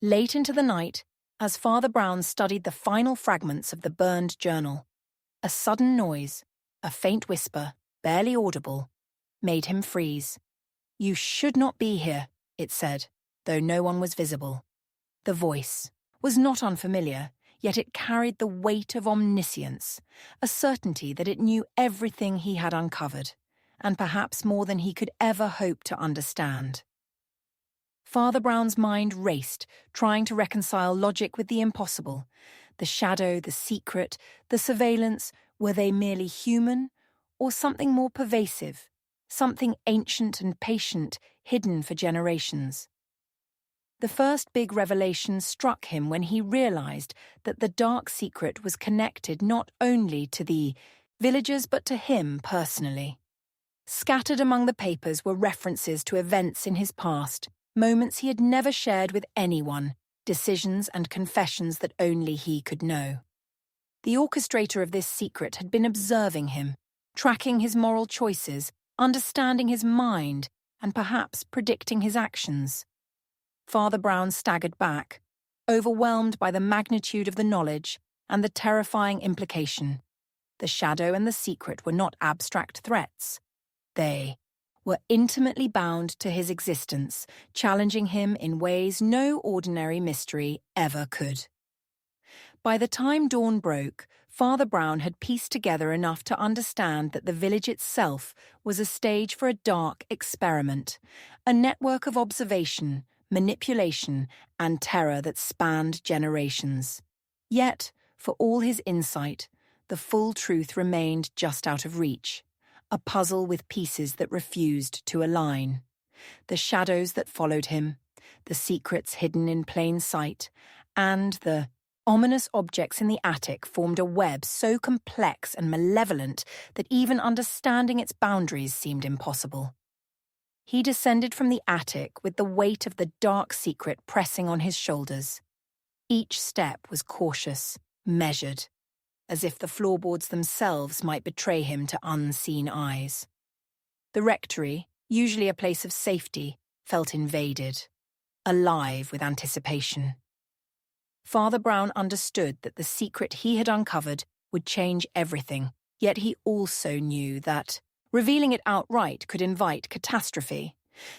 Late into the night, as Father Brown studied the final fragments of the burned journal, a sudden noise, a faint whisper, barely audible, made him freeze. "You should not be here," it said, though no one was visible. The voice was not unfamiliar, yet it carried the weight of omniscience, a certainty that it knew everything he had uncovered, and perhaps more than he could ever hope to understand. Father Brown's mind raced, trying to reconcile logic with the impossible. The shadow, the secret, the surveillance, were they merely human, or something more pervasive, something ancient and patient, hidden for generations? The first big revelation struck him when he realized that the dark secret was connected not only to the villagers but to him personally. Scattered among the papers were references to events in his past, moments he had never shared with anyone, decisions and confessions that only he could know. The orchestrator of this secret had been observing him, tracking his moral choices, understanding his mind, and perhaps predicting his actions. Father Brown staggered back, overwhelmed by the magnitude of the knowledge and the terrifying implication. The shadow and the secret were not abstract threats. They were intimately bound to his existence, challenging him in ways no ordinary mystery ever could. By the time dawn broke, Father Brown had pieced together enough to understand that the village itself was a stage for a dark experiment, a network of observation, manipulation, and terror that spanned generations. Yet, for all his insight, the full truth remained just out of reach, a puzzle with pieces that refused to align. The shadows that followed him, the secrets hidden in plain sight, and the ominous objects in the attic formed a web so complex and malevolent that even understanding its boundaries seemed impossible. He descended from the attic with the weight of the dark secret pressing on his shoulders. Each step was cautious, measured, as if the floorboards themselves might betray him to unseen eyes. The rectory, usually a place of safety, felt invaded, alive with anticipation. Father Brown understood that the secret he had uncovered would change everything, yet he also knew that revealing it outright could invite catastrophe.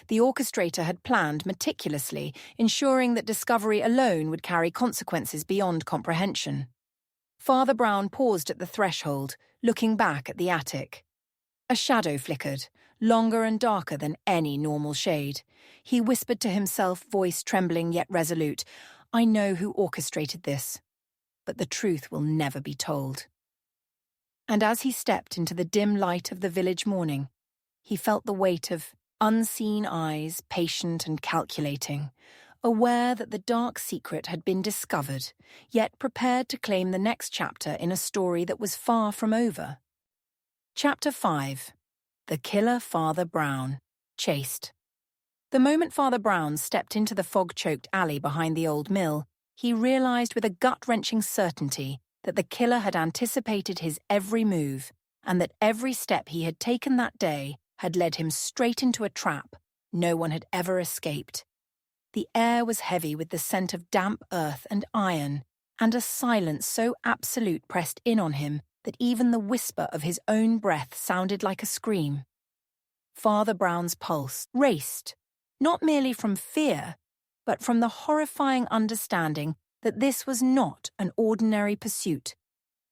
The orchestrator had planned meticulously, ensuring that discovery alone would carry consequences beyond comprehension. Father Brown paused at the threshold, looking back at the attic. A shadow flickered, longer and darker than any normal shade. He whispered to himself, voice trembling yet resolute, "I know who orchestrated this, but the truth will never be told." And as he stepped into the dim light of the village morning, he felt the weight of unseen eyes, patient and calculating, aware that the dark secret had been discovered, yet prepared to claim the next chapter in a story that was far from over. Chapter 5. The Killer Father Brown, Chased. The moment Father Brown stepped into the fog-choked alley behind the old mill, he realized with a gut-wrenching certainty that the killer had anticipated his every move, and that every step he had taken that day had led him straight into a trap no one had ever escaped. The air was heavy with the scent of damp earth and iron, and a silence so absolute pressed in on him that even the whisper of his own breath sounded like a scream. Father Brown's pulse raced, not merely from fear, but from the horrifying understanding that this was not an ordinary pursuit.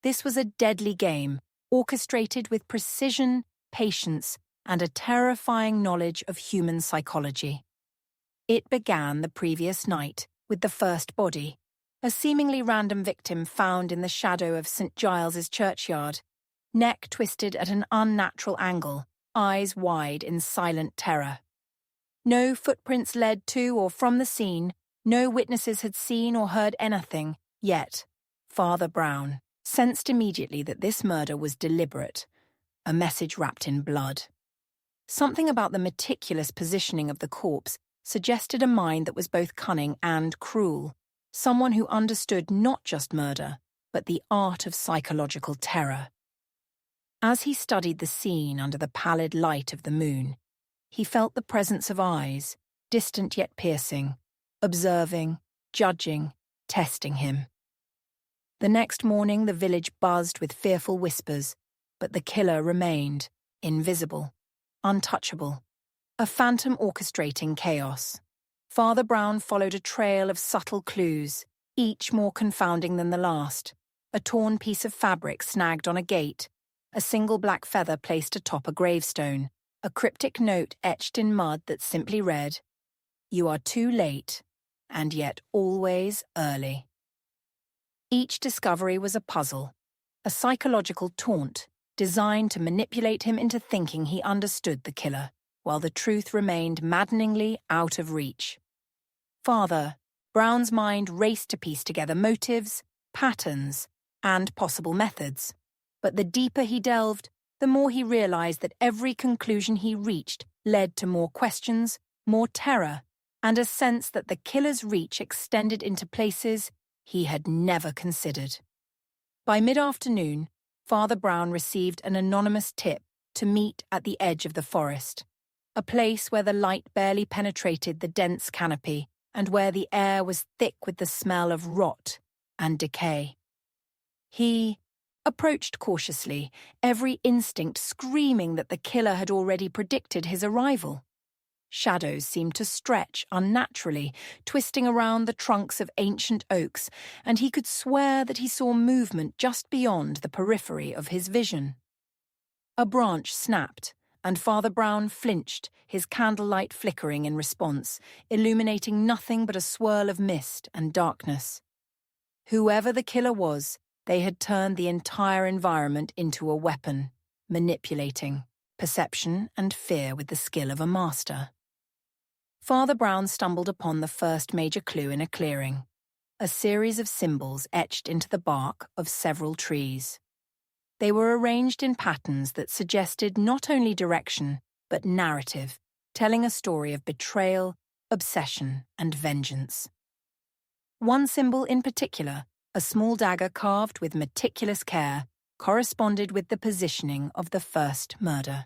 This was a deadly game, orchestrated with precision, patience, and a terrifying knowledge of human psychology. It began the previous night with the first body, a seemingly random victim found in the shadow of St. Giles's churchyard, neck twisted at an unnatural angle, eyes wide in silent terror. No footprints led to or from the scene, no witnesses had seen or heard anything, yet Father Brown sensed immediately that this murder was deliberate, a message wrapped in blood. Something about the meticulous positioning of the corpse suggested a mind that was both cunning and cruel, someone who understood not just murder, but the art of psychological terror. As he studied the scene under the pallid light of the moon, he felt the presence of eyes, distant yet piercing, observing, judging, testing him. The next morning the village buzzed with fearful whispers, but the killer remained, invisible, untouchable, a phantom orchestrating chaos. Father Brown followed a trail of subtle clues, each more confounding than the last. A torn piece of fabric snagged on a gate, a single black feather placed atop a gravestone, a cryptic note etched in mud that simply read, "You are too late, and yet always early." Each discovery was a puzzle, a psychological taunt designed to manipulate him into thinking he understood the killer, while the truth remained maddeningly out of reach. Father Brown's mind raced to piece together motives, patterns, and possible methods. But the deeper he delved, the more he realized that every conclusion he reached led to more questions, more terror, and a sense that the killer's reach extended into places he had never considered. By mid-afternoon, Father Brown received an anonymous tip to meet at the edge of the forest, a place where the light barely penetrated the dense canopy and where the air was thick with the smell of rot and decay. He approached cautiously, every instinct screaming that the killer had already predicted his arrival. Shadows seemed to stretch unnaturally, twisting around the trunks of ancient oaks, and he could swear that he saw movement just beyond the periphery of his vision. A branch snapped, and Father Brown flinched, his candlelight flickering in response, illuminating nothing but a swirl of mist and darkness. Whoever the killer was, they had turned the entire environment into a weapon, manipulating perception and fear with the skill of a master. Father Brown stumbled upon the first major clue in a clearing, a series of symbols etched into the bark of several trees. They were arranged in patterns that suggested not only direction, but narrative, telling a story of betrayal, obsession, and vengeance. One symbol in particular, a small dagger carved with meticulous care, corresponded with the positioning of the first murder.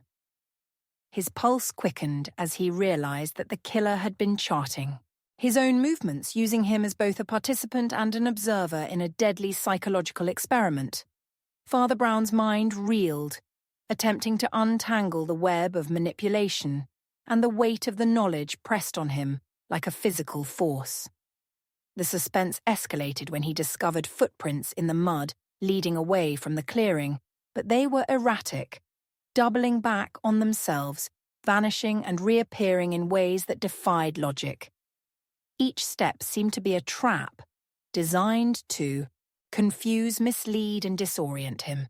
His pulse quickened as he realized that the killer had been charting his own movements, using him as both a participant and an observer in a deadly psychological experiment. Father Brown's mind reeled, attempting to untangle the web of manipulation, and the weight of the knowledge pressed on him like a physical force. The suspense escalated when he discovered footprints in the mud leading away from the clearing, but they were erratic, doubling back on themselves, vanishing and reappearing in ways that defied logic. Each step seemed to be a trap, designed to confuse, mislead, and disorient him.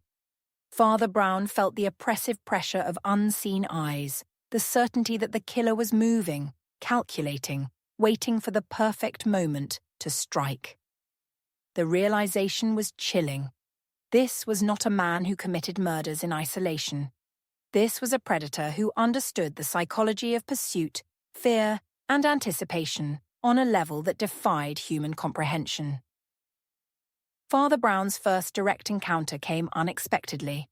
Father Brown felt the oppressive pressure of unseen eyes, the certainty that the killer was moving, calculating, waiting for the perfect moment to strike. The realization was chilling. This was not a man who committed murders in isolation. This was a predator who understood the psychology of pursuit, fear, and anticipation on a level that defied human comprehension. Father Brown's first direct encounter came unexpectedly.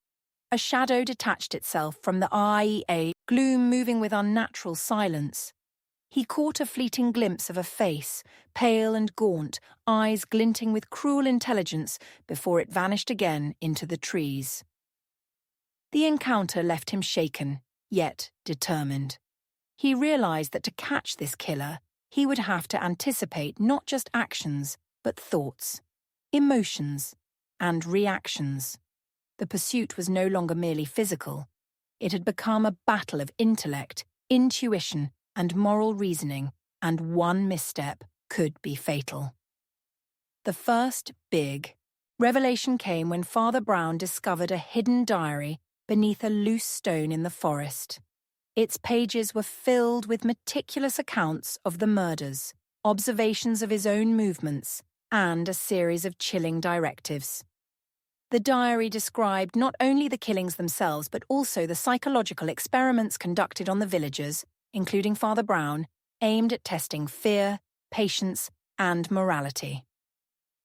A shadow detached itself from the IEA gloom, moving with unnatural silence. He caught a fleeting glimpse of a face, pale and gaunt, eyes glinting with cruel intelligence, before it vanished again into the trees. The encounter left him shaken, yet determined. He realized that to catch this killer, he would have to anticipate not just actions, but thoughts, emotions, and reactions. The pursuit was no longer merely physical. It had become a battle of intellect, intuition, and moral reasoning, and one misstep could be fatal. The first big revelation came when Father Brown discovered a hidden diary beneath a loose stone in the forest. Its pages were filled with meticulous accounts of the murders, observations of his own movements, and a series of chilling directives. The diary described not only the killings themselves but also the psychological experiments conducted on the villagers, including Father Brown, aimed at testing fear, patience, and morality.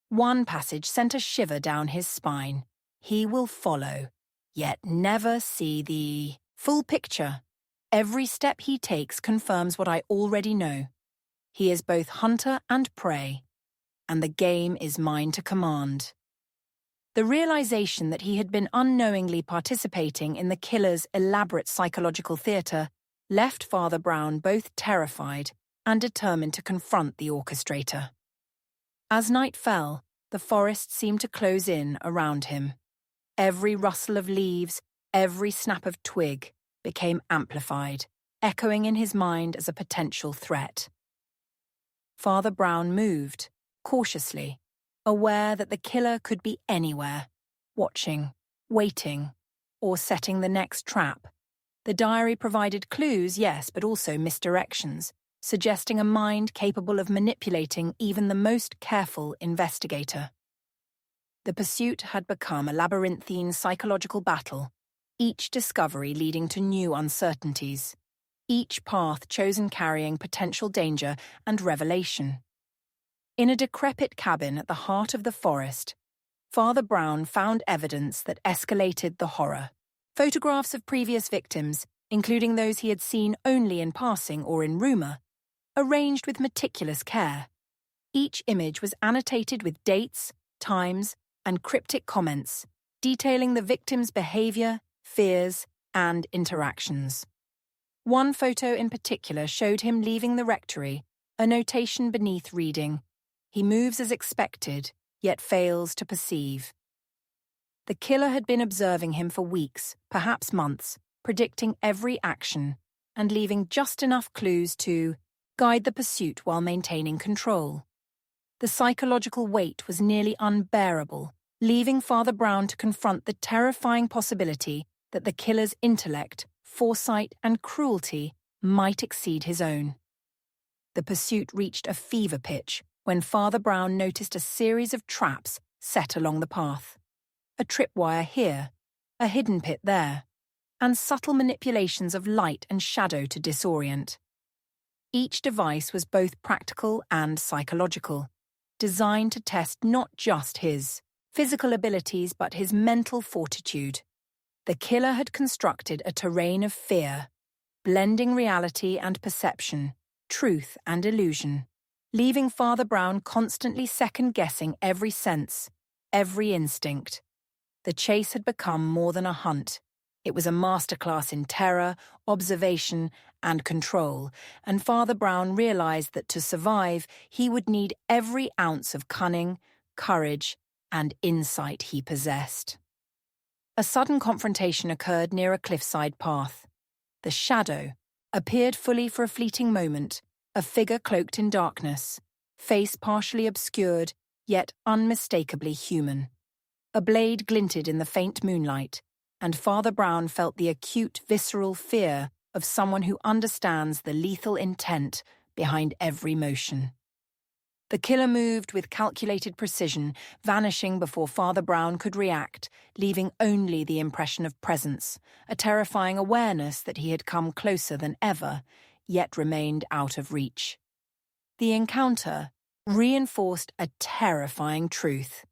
One passage sent a shiver down his spine. He will follow, yet never see the full picture. Every step he takes confirms what I already know. He is both hunter and prey, and the game is mine to command. The realization that he had been unknowingly participating in the killer's elaborate psychological theater left Father Brown both terrified and determined to confront the orchestrator. As night fell, the forest seemed to close in around him. Every rustle of leaves, every snap of twig became amplified, echoing in his mind as a potential threat. Father Brown moved, cautiously, aware that the killer could be anywhere, watching, waiting, or setting the next trap. The diary provided clues, yes, but also misdirections, suggesting a mind capable of manipulating even the most careful investigator. The pursuit had become a labyrinthine psychological battle, each discovery leading to new uncertainties, each path chosen carrying potential danger and revelation. In a decrepit cabin at the heart of the forest, Father Brown found evidence that escalated the horror. Photographs of previous victims, including those he had seen only in passing or in rumor, arranged with meticulous care. Each image was annotated with dates, times, and cryptic comments, detailing the victim's behavior, fears, and interactions. One photo in particular showed him leaving the rectory, a notation beneath reading, "He moves as expected, yet fails to perceive." The killer had been observing him for weeks, perhaps months, predicting every action, and leaving just enough clues to guide the pursuit while maintaining control. The psychological weight was nearly unbearable, leaving Father Brown to confront the terrifying possibility that the killer's intellect, foresight, and cruelty might exceed his own. The pursuit reached a fever pitch when Father Brown noticed a series of traps set along the path. A tripwire here, a hidden pit there, and subtle manipulations of light and shadow to disorient. Each device was both practical and psychological, designed to test not just his physical abilities but his mental fortitude. The killer had constructed a terrain of fear, blending reality and perception, truth and illusion, leaving Father Brown constantly second-guessing every sense, every instinct. The chase had become more than a hunt. It was a masterclass in terror, observation, and control, and Father Brown realized that to survive, he would need every ounce of cunning, courage, and insight he possessed. A sudden confrontation occurred near a cliffside path. The shadow, appeared fully for a fleeting moment, a figure cloaked in darkness, face partially obscured, yet unmistakably human. A blade glinted in the faint moonlight, and Father Brown felt the acute, visceral fear of someone who understands the lethal intent behind every motion. The killer moved with calculated precision, vanishing before Father Brown could react, leaving only the impression of presence, a terrifying awareness that he had come closer than ever, yet remained out of reach. The encounter reinforced a terrifying truth.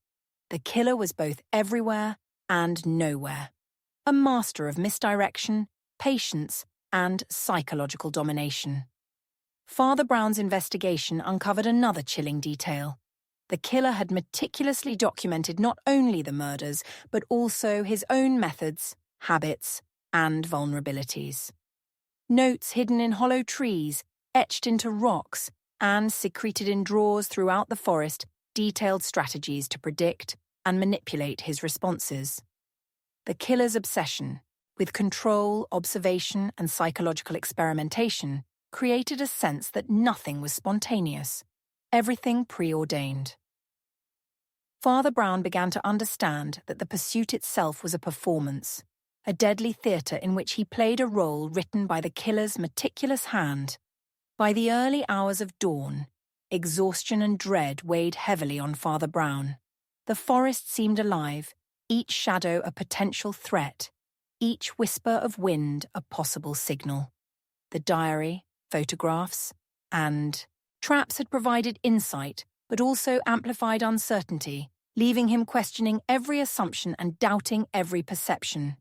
The killer was both everywhere and nowhere, a master of misdirection, patience, and psychological domination. Father Brown's investigation uncovered another chilling detail. The killer had meticulously documented not only the murders, but also his own methods, habits, and vulnerabilities. Notes hidden in hollow trees, etched into rocks, and secreted in drawers throughout the forest detailed strategies to predict and manipulate his responses. The killer's obsession, with control, observation, and psychological experimentation, created a sense that nothing was spontaneous, everything preordained. Father Brown began to understand that the pursuit itself was a performance, a deadly theatre in which he played a role written by the killer's meticulous hand. By the early hours of dawn, exhaustion and dread weighed heavily on Father Brown. The forest seemed alive, each shadow a potential threat, each whisper of wind a possible signal. The diary, photographs, and traps had provided insight, but also amplified uncertainty, leaving him questioning every assumption and doubting every perception.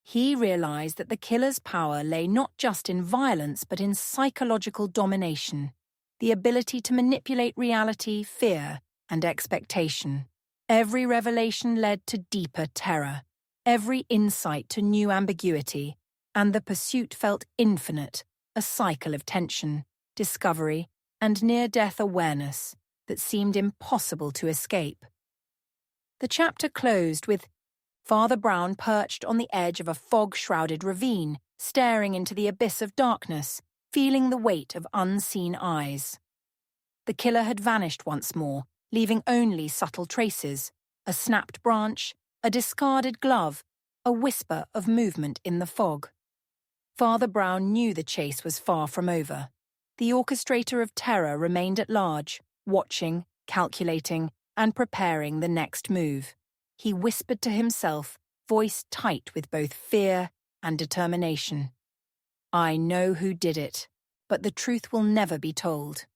He realized that the killer's power lay not just in violence, but in psychological domination, the ability to manipulate reality, fear, and expectation. Every revelation led to deeper terror, every insight to new ambiguity, and the pursuit felt infinite, a cycle of tension, discovery, and near-death awareness that seemed impossible to escape. The chapter closed with Father Brown perched on the edge of a fog-shrouded ravine, staring into the abyss of darkness, feeling the weight of unseen eyes. The killer had vanished once more, leaving only subtle traces, a snapped branch, a discarded glove, a whisper of movement in the fog. Father Brown knew the chase was far from over. The orchestrator of terror remained at large, watching, calculating, and preparing the next move. He whispered to himself, voice tight with both fear and determination. I know who did it, but the truth will never be told.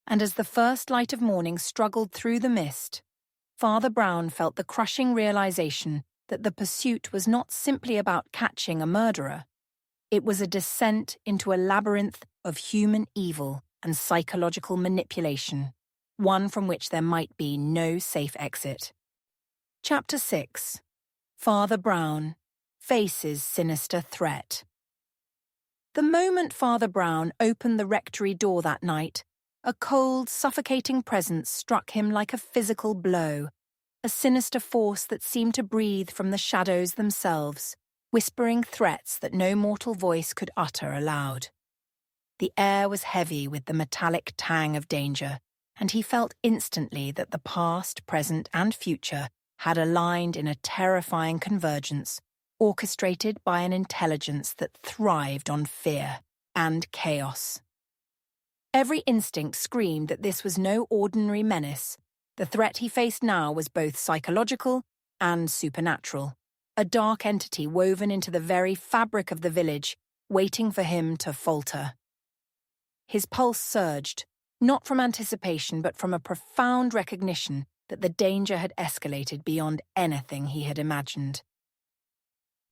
And as the first light of morning struggled through the mist, Father Brown felt the crushing realization that the pursuit was not simply about catching a murderer. It was a descent into a labyrinth of human evil and psychological manipulation, one from which there might be no safe exit. Chapter 6. Father Brown faces sinister threat. The moment Father Brown opened the rectory door that night, a cold, suffocating presence struck him like a physical blow, a sinister force that seemed to breathe from the shadows themselves, whispering threats that no mortal voice could utter aloud. The air was heavy with the metallic tang of danger, and he felt instantly that the past, present, and future had aligned in a terrifying convergence, orchestrated by an intelligence that thrived on fear and chaos. Every instinct screamed that this was no ordinary menace. The threat he faced now was both psychological and supernatural, a dark entity woven into the very fabric of the village, waiting for him to falter. His pulse surged, not from anticipation but from a profound recognition that the danger had escalated beyond anything he had imagined.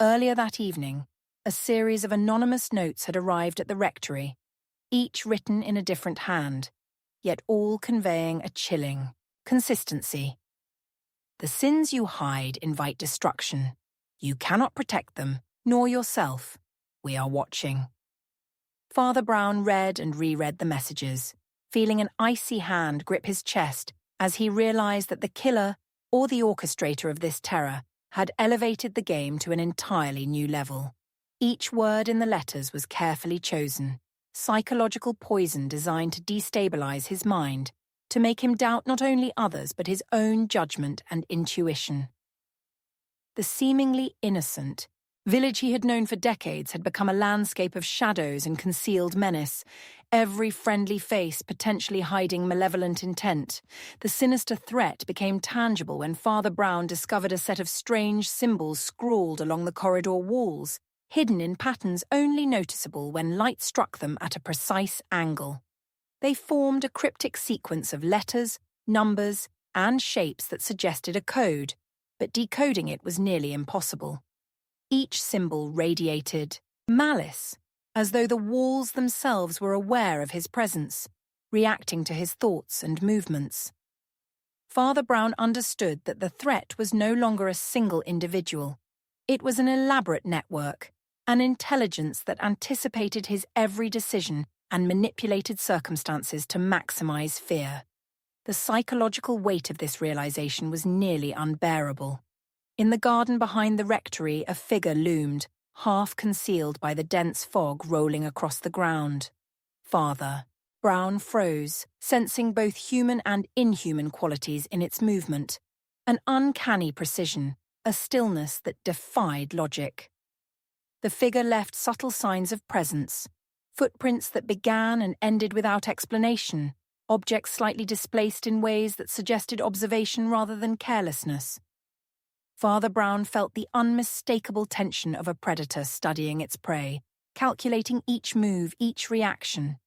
Earlier that evening, a series of anonymous notes had arrived at the rectory, each written in a different hand, yet all conveying a chilling consistency. The sins you hide invite destruction. You cannot protect them, nor yourself. We are watching. Father Brown read and reread the messages, feeling an icy hand grip his chest as he realized that the killer, or the orchestrator of this terror, had elevated the game to an entirely new level. Each word in the letters was carefully chosen, psychological poison designed to destabilize his mind, to make him doubt not only others but his own judgment and intuition. The seemingly innocent village he had known for decades had become a landscape of shadows and concealed menace, every friendly face potentially hiding malevolent intent. The sinister threat became tangible when Father Brown discovered a set of strange symbols scrawled along the corridor walls, hidden in patterns only noticeable when light struck them at a precise angle. They formed a cryptic sequence of letters, numbers, and shapes that suggested a code, but decoding it was nearly impossible. Each symbol radiated malice, as though the walls themselves were aware of his presence, reacting to his thoughts and movements. Father Brown understood that the threat was no longer a single individual. It was an elaborate network, an intelligence that anticipated his every decision and manipulated circumstances to maximize fear. The psychological weight of this realization was nearly unbearable. In the garden behind the rectory, a figure loomed, half concealed by the dense fog rolling across the ground. Father Brown froze, sensing both human and inhuman qualities in its movement, an uncanny precision, a stillness that defied logic. The figure left subtle signs of presence, footprints that began and ended without explanation, objects slightly displaced in ways that suggested observation rather than carelessness. Father Brown felt the unmistakable tension of a predator studying its prey, calculating each move, each reaction.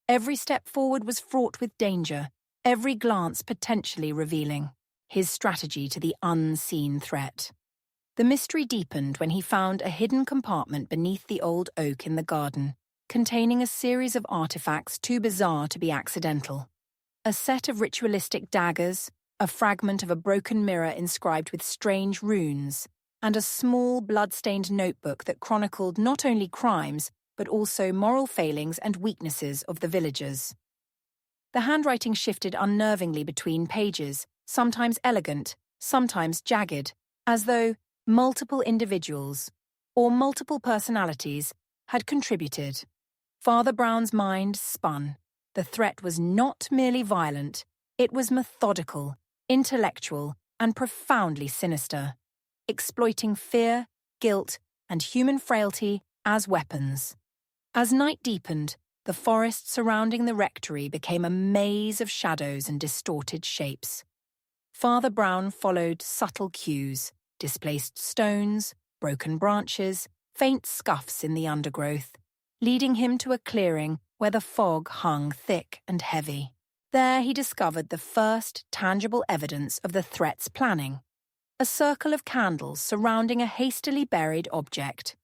Every step forward was fraught with danger, every glance potentially revealing his strategy to the unseen threat. The mystery deepened when he found a hidden compartment beneath the old oak in the garden, containing a series of artifacts too bizarre to be accidental. A set of ritualistic daggers, a fragment of a broken mirror inscribed with strange runes, and a small blood-stained notebook that chronicled not only crimes but also moral failings and weaknesses of the villagers. The handwriting shifted unnervingly between pages, sometimes elegant, sometimes jagged, as though multiple individuals, or multiple personalities, had contributed. Father Brown's mind spun. The threat was not merely violent, it was methodical, intellectual, and profoundly sinister, exploiting fear, guilt, and human frailty as weapons. As night deepened, the forest surrounding the rectory became a maze of shadows and distorted shapes. Father Brown followed subtle cues, displaced stones, broken branches, faint scuffs in the undergrowth, leading him to a clearing where the fog hung thick and heavy. There he discovered the first tangible evidence of the threat's planning, a circle of candles surrounding a hastily buried object.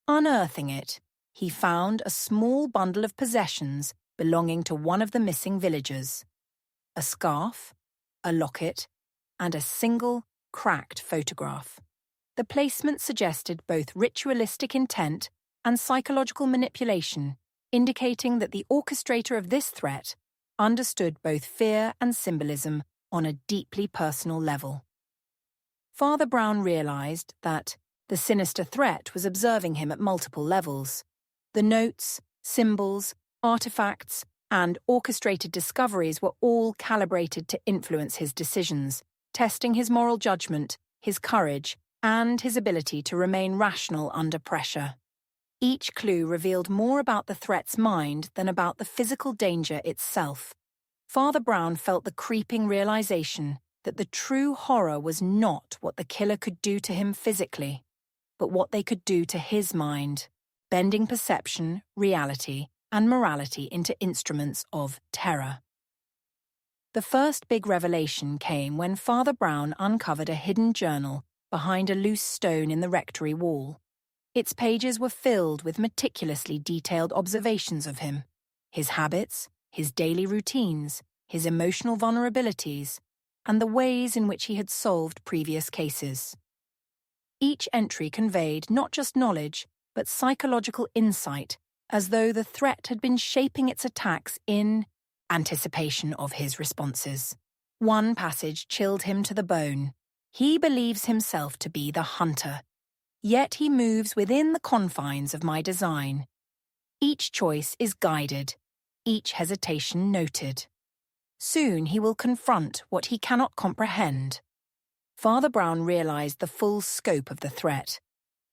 Unearthing it, he found a small bundle of possessions belonging to one of the missing villagers. A scarf, a locket, and a single, cracked photograph. The placement suggested both ritualistic intent and psychological manipulation, indicating that the orchestrator of this threat understood both fear and symbolism on a deeply personal level. Father Brown realized that the sinister threat was observing him at multiple levels. The notes, symbols, artifacts, and orchestrated discoveries were all calibrated to influence his decisions, testing his moral judgment, his courage, and his ability to remain rational under pressure. Each clue revealed more about the threat's mind than about the physical danger itself. Father Brown felt the creeping realization that the true horror was not what the killer could do to him physically, but what they could do to his mind, bending perception, reality, and morality into instruments of terror. The first big revelation came when Father Brown uncovered a hidden journal behind a loose stone in the rectory wall. Its pages were filled with meticulously detailed observations of him, his habits, his daily routines, his emotional vulnerabilities, and the ways in which he had solved previous cases. Each entry conveyed not just knowledge, but psychological insight, as though the threat had been shaping its attacks in anticipation of his responses. One passage chilled him to the bone. He believes himself to be the hunter, Yet he moves within the confines of my design. Each choice is guided, each hesitation noted. Soon he will confront what he cannot comprehend. Father Brown realized the full scope of the threat.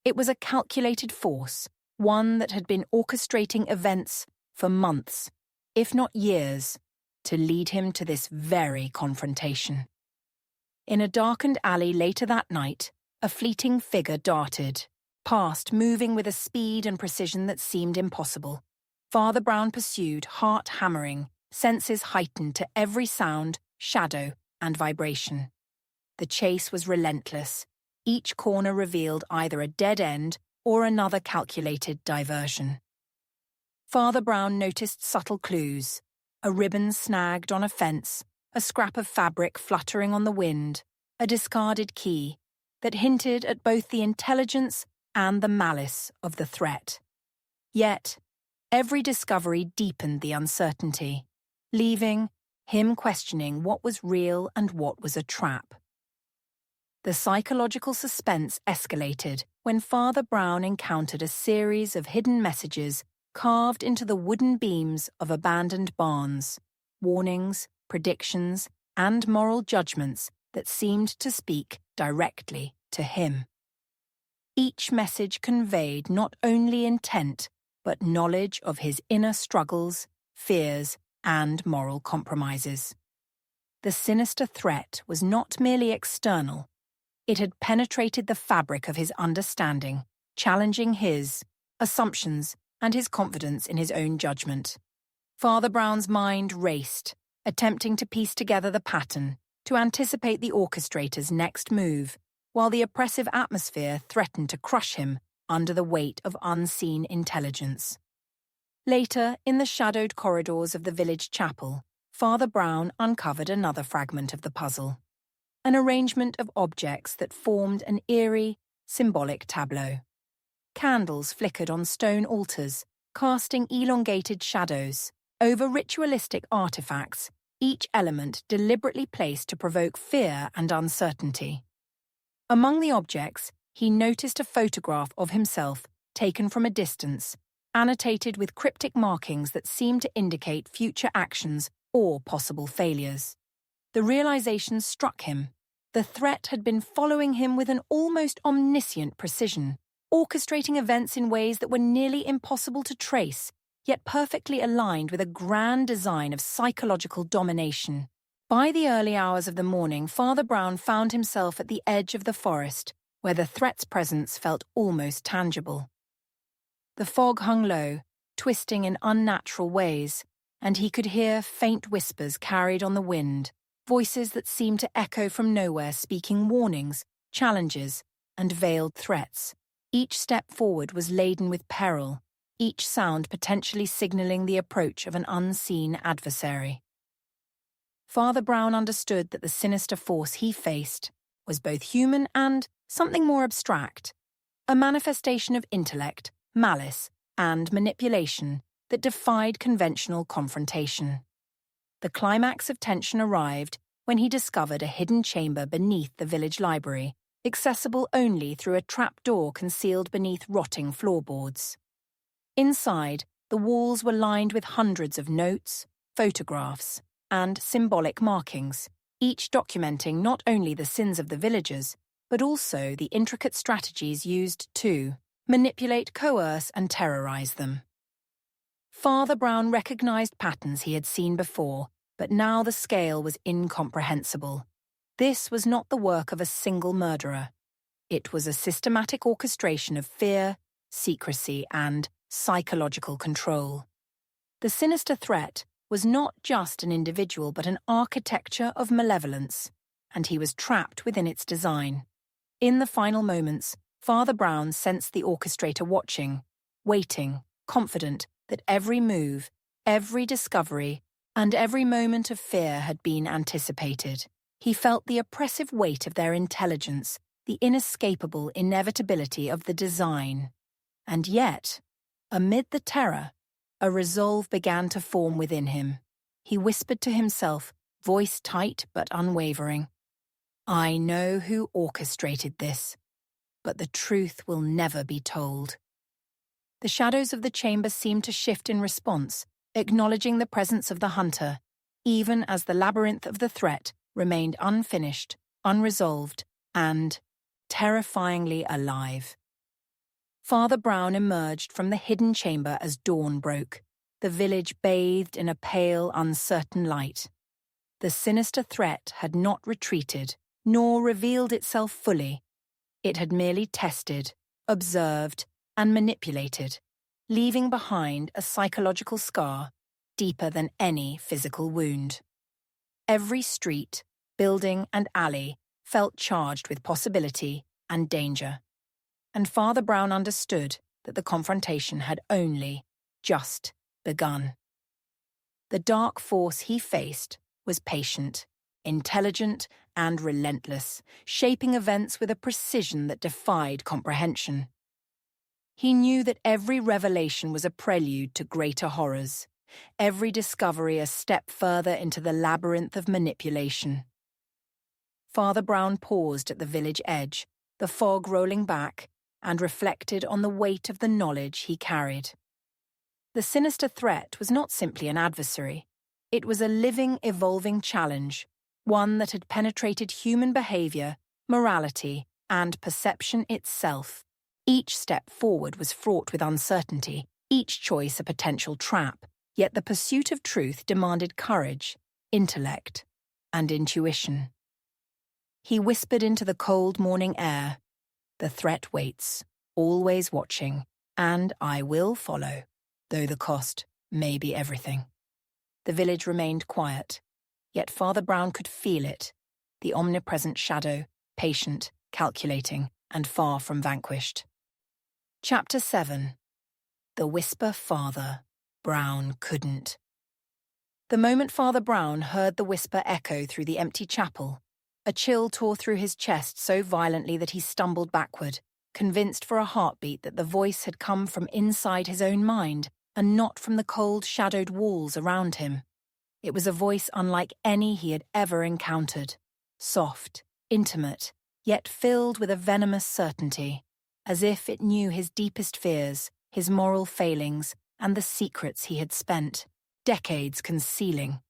It was a calculated force, one that had been orchestrating events for months, if not years, to lead him to this very confrontation. In a darkened alley later that night, a fleeting figure darted, past moving with a speed and precision that seemed impossible. Father Brown pursued, heart hammering, senses heightened to every sound, shadow, and vibration. The chase was relentless. Each corner revealed either a dead end or another calculated diversion. Father Brown noticed subtle clues: a ribbon snagged on a fence, a scrap of fabric fluttering on the wind, a discarded key that hinted at both the intelligence and the malice of the threat. Yet, every discovery deepened the uncertainty, leaving him questioning what was real and what was a trap. The psychological suspense escalated when Father Brown encountered a series of hidden messages carved into the wooden beams of abandoned barns, warnings, predictions, and moral judgments that seemed to speak directly to him. Each message conveyed not only intent, but knowledge of his inner struggles, fears, and moral compromises. The sinister threat was not merely external. It had penetrated the fabric of his understanding, challenging his assumptions and his confidence in his own judgment. Father Brown's mind raced, attempting to piece together the pattern, to anticipate the orchestrator's next move, while the oppressive atmosphere threatened to crush him under the weight of unseen intelligence. Later, in the shadowed corridors of the village chapel, Father Brown uncovered another fragment of the puzzle, an arrangement of objects that formed an eerie, symbolic tableau. Candles flickered on stone altars, casting elongated shadows over ritualistic artifacts, each element deliberately placed to provoke fear and uncertainty. Among the objects, he noticed a photograph of himself taken from a distance, annotated with cryptic markings that seemed to indicate future actions or possible failures. The realization struck him. The threat had been following him with an almost omniscient precision, orchestrating events in ways that were nearly impossible to trace, yet perfectly aligned with a grand design of psychological domination. By the early hours of the morning, Father Brown found himself at the edge of the forest, where the threat's presence felt almost tangible. The fog hung low, twisting in unnatural ways, and he could hear faint whispers carried on the wind, voices that seemed to echo from nowhere, speaking warnings, challenges, and veiled threats. Each step forward was laden with peril, each sound potentially signaling the approach of an unseen adversary. Father Brown understood that the sinister force he faced was both human and something more abstract, a manifestation of intellect, malice, and manipulation that defied conventional confrontation. The climax of tension arrived when he discovered a hidden chamber beneath the village library, accessible only through a trapdoor concealed beneath rotting floorboards. Inside, the walls were lined with hundreds of notes, photographs, and symbolic markings, each documenting not only the sins of the villagers, but also the intricate strategies used to manipulate, coerce, and terrorize them. Father Brown recognized patterns he had seen before, but now the scale was incomprehensible. This was not the work of a single murderer. It was a systematic orchestration of fear, secrecy, and psychological control. The sinister threat was not just an individual but an architecture of malevolence, and he was trapped within its design. In the final moments, Father Brown sensed the orchestrator watching, waiting, confident that every move, every discovery, and every moment of fear had been anticipated. He felt the oppressive weight of their intelligence, the inescapable inevitability of the design. And yet, amid the terror, a resolve began to form within him. He whispered to himself, voice tight but unwavering, "I know who orchestrated this. but the truth will never be told. The shadows of the chamber seemed to shift in response, acknowledging the presence of the hunter, even as the labyrinth of the threat remained unfinished, unresolved, and terrifyingly alive. Father Brown emerged from the hidden chamber as dawn broke, the village bathed in a pale, uncertain light. The sinister threat had not retreated, nor revealed itself fully. It had merely tested, observed, and manipulated, leaving behind a psychological scar deeper than any physical wound. Every street, building, and alley felt charged with possibility and danger, and Father Brown understood that the confrontation had only just begun. The dark force he faced was patient, intelligent, and relentless, shaping events with a precision that defied comprehension. He knew that every revelation was a prelude to greater horrors, every discovery a step further into the labyrinth of manipulation. Father Brown paused at the village edge, the fog rolling back, and reflected on the weight of the knowledge he carried. The sinister threat was not simply an adversary. It was a living, evolving challenge, one that had penetrated human behavior, morality, and perception itself. Each step forward was fraught with uncertainty, each choice a potential trap, yet the pursuit of truth demanded courage, intellect, and intuition. He whispered into the cold morning air, "The threat waits, always watching, and I will follow, though the cost may be everything." The village remained quiet, yet Father Brown could feel it, the omnipresent shadow, patient, calculating, and far from vanquished. Chapter 7. The Whisper Father Brown Couldn't. The moment Father Brown heard the whisper echo through the empty chapel, a chill tore through his chest so violently that he stumbled backward, convinced for a heartbeat that the voice had come from inside his own mind and not from the cold, shadowed walls around him. It was a voice unlike any he had ever encountered, soft, intimate, yet filled with a venomous certainty, as if it knew his deepest fears, his moral failings, and the secrets he had spent decades concealing.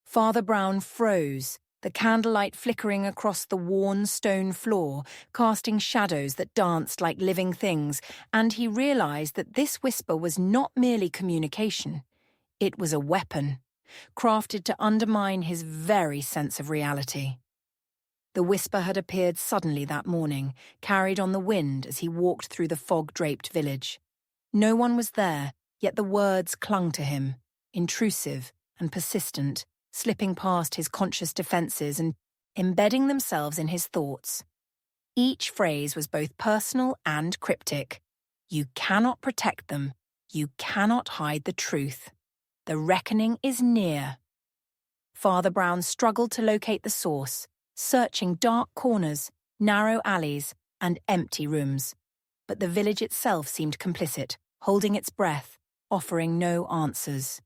Father Brown froze, the candlelight flickering across the worn stone floor, casting shadows that danced like living things, and he realized that this whisper was not merely communication. It was a weapon, crafted to undermine his very sense of reality. The whisper had appeared suddenly that morning, carried on the wind as he walked through the fog-draped village. No one was there, yet the words clung to him, intrusive and persistent, slipping past his conscious defenses and embedding themselves in his thoughts. Each phrase was both personal and cryptic. You cannot protect them. You cannot hide the truth. The reckoning is near. Father Brown struggled to locate the source, searching dark corners, narrow alleys, and empty rooms. But the village itself seemed complicit, holding its breath, offering no answers.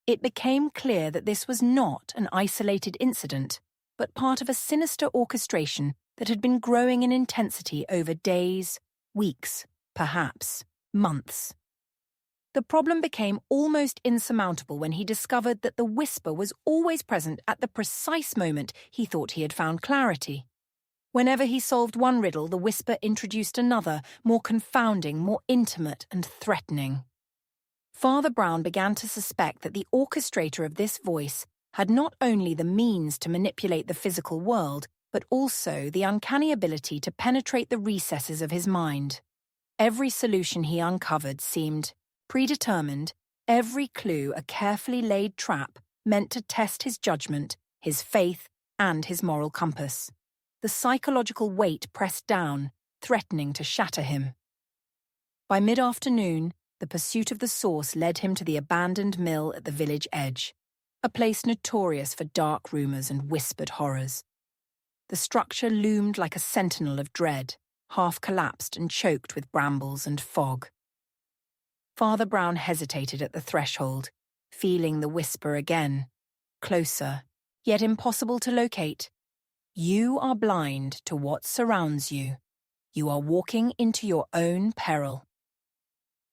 It became clear that this was not an isolated incident, but part of a sinister orchestration that had been growing in intensity over days, weeks, perhaps months. The problem became almost insurmountable when he discovered that the whisper was always present at the precise moment he thought he had found clarity. Whenever he solved one riddle, the whisper introduced another, more confounding, more intimate and threatening. Father Brown began to suspect that the orchestrator of this voice had not only the means to manipulate the physical world, but also the uncanny ability to penetrate the recesses of his mind. Every solution he uncovered seemed predetermined, every clue a carefully laid trap meant to test his judgment, his faith, and his moral compass. The psychological weight pressed down, threatening to shatter him. By mid-afternoon, the pursuit of the source led him to the abandoned mill at the village edge, a place notorious for dark rumors and whispered horrors. The structure loomed like a sentinel of dread, half collapsed and choked with brambles and fog. Father Brown hesitated at the threshold, feeling the whisper again, closer, yet impossible to locate. You are blind to what surrounds you, You are walking into your own peril.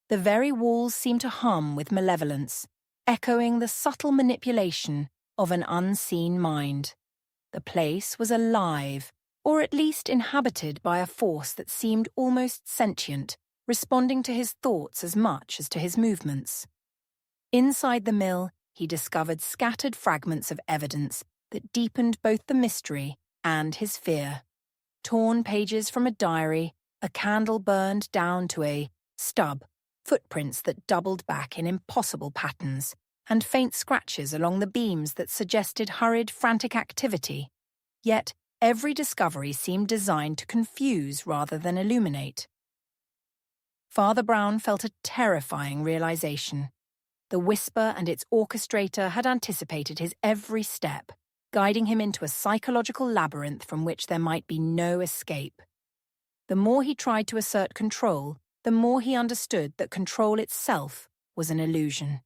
The very walls seemed to hum with malevolence, echoing the subtle manipulation of an unseen mind. The place was alive, or at least inhabited by a force that seemed almost sentient, responding to his thoughts as much as to his movements. Inside the mill, he discovered scattered fragments of evidence that deepened both the mystery and his fear. Torn pages from a diary, a candle burned down to a stub, footprints that doubled back in impossible patterns, and faint scratches along the beams that suggested hurried, frantic activity. Yet every discovery seemed designed to confuse rather than illuminate. Father Brown felt a terrifying realization. The Whisper and its orchestrator had anticipated his every step, guiding him into a psychological labyrinth from which there might be no escape. The more he tried to assert control, the more he understood that control itself was an illusion.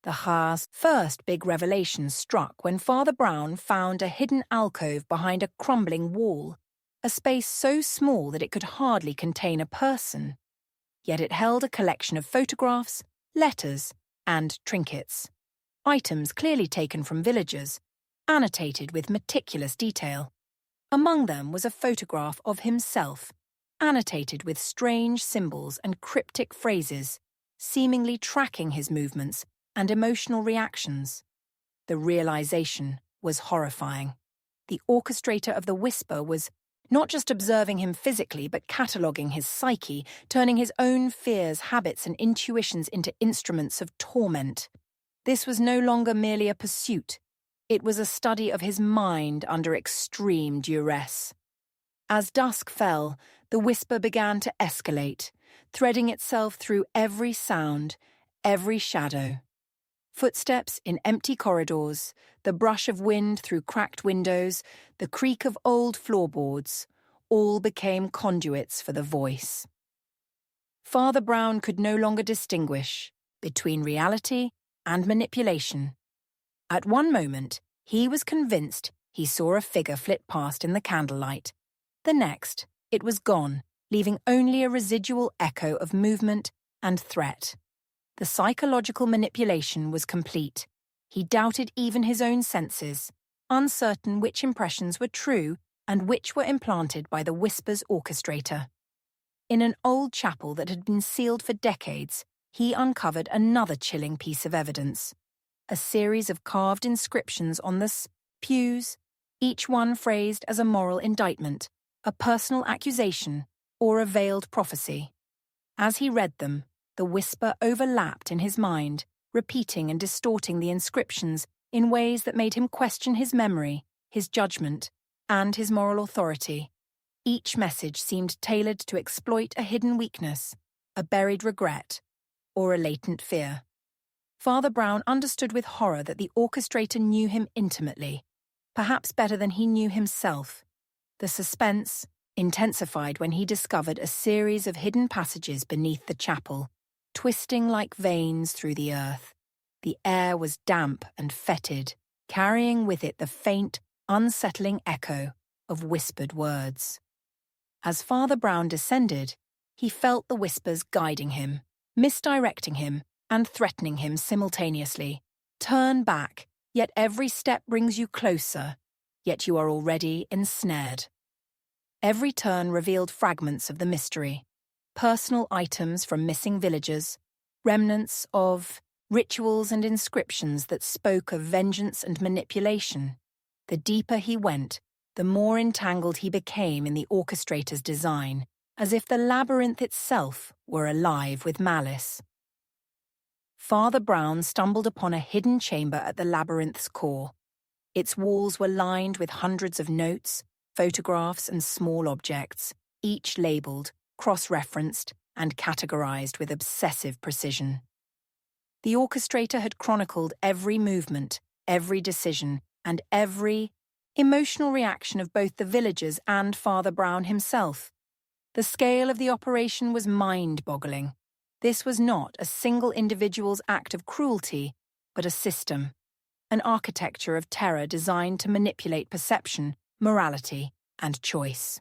The Ha's first big revelation struck when Father Brown found a hidden alcove behind a crumbling wall, a space so small that it could hardly contain a person. Yet it held a collection of photographs, letters, and trinkets, items clearly taken from villagers, annotated with meticulous detail. Among them was a photograph of himself, annotated with strange symbols and cryptic phrases, seemingly tracking his movements and emotional reactions. The realization was horrifying. The orchestrator of the Whisper was not just observing him physically, but cataloguing his psyche, turning his own fears, habits, and intuitions into instruments of torment. This was no longer merely a pursuit. It was a study of his mind under extreme duress. As dusk fell, the Whisper began to escalate, threading itself through every sound, every shadow. Footsteps in empty corridors, the brush of wind through cracked windows, the creak of old floorboards, all became conduits for the voice. Father Brown could no longer distinguish between reality and manipulation. At one moment, he was convinced he saw a figure flit past in the candlelight. The next, it was gone, leaving only a residual echo of movement and threat. The psychological manipulation was complete. He doubted even his own senses, uncertain which impressions were true and which were implanted by the Whisper's orchestrator. In an old chapel that had been sealed for decades, he uncovered another chilling piece of evidence. A series of carved inscriptions on the pews, each one phrased as a moral indictment, a personal accusation, or a veiled prophecy. As he read them, the Whisper overlapped in his mind, repeating and distorting the inscriptions in ways that made him question his memory, his judgment, and his moral authority. Each message seemed tailored to exploit a hidden weakness, a buried regret, or a latent fear. Father Brown understood with horror that the orchestrator knew him intimately, perhaps better than he knew himself. The suspense intensified when he discovered a series of hidden passages beneath the chapel, twisting like veins through the earth. The air was damp and fetid, carrying with it the faint, unsettling echo of whispered words. As Father Brown descended, he felt the whispers guiding him, misdirecting him, and threatening him simultaneously. Turn back, yet every step brings you closer, yet you are already ensnared. Every turn revealed fragments of the mystery, personal items from missing villagers, remnants of rituals and inscriptions that spoke of vengeance and manipulation. The deeper he went, the more entangled he became in the orchestrator's design, as if the labyrinth itself were alive with malice. Father Brown stumbled upon a hidden chamber at the labyrinth's core. Its walls were lined with hundreds of notes, photographs, and small objects, each labelled, cross-referenced, and categorized with obsessive precision. The orchestrator had chronicled every movement, every decision, and every emotional reaction of both the villagers and Father Brown himself. The scale of the operation was mind-boggling. This was not a single individual's act of cruelty, but a system, an architecture of terror designed to manipulate perception, morality, and choice.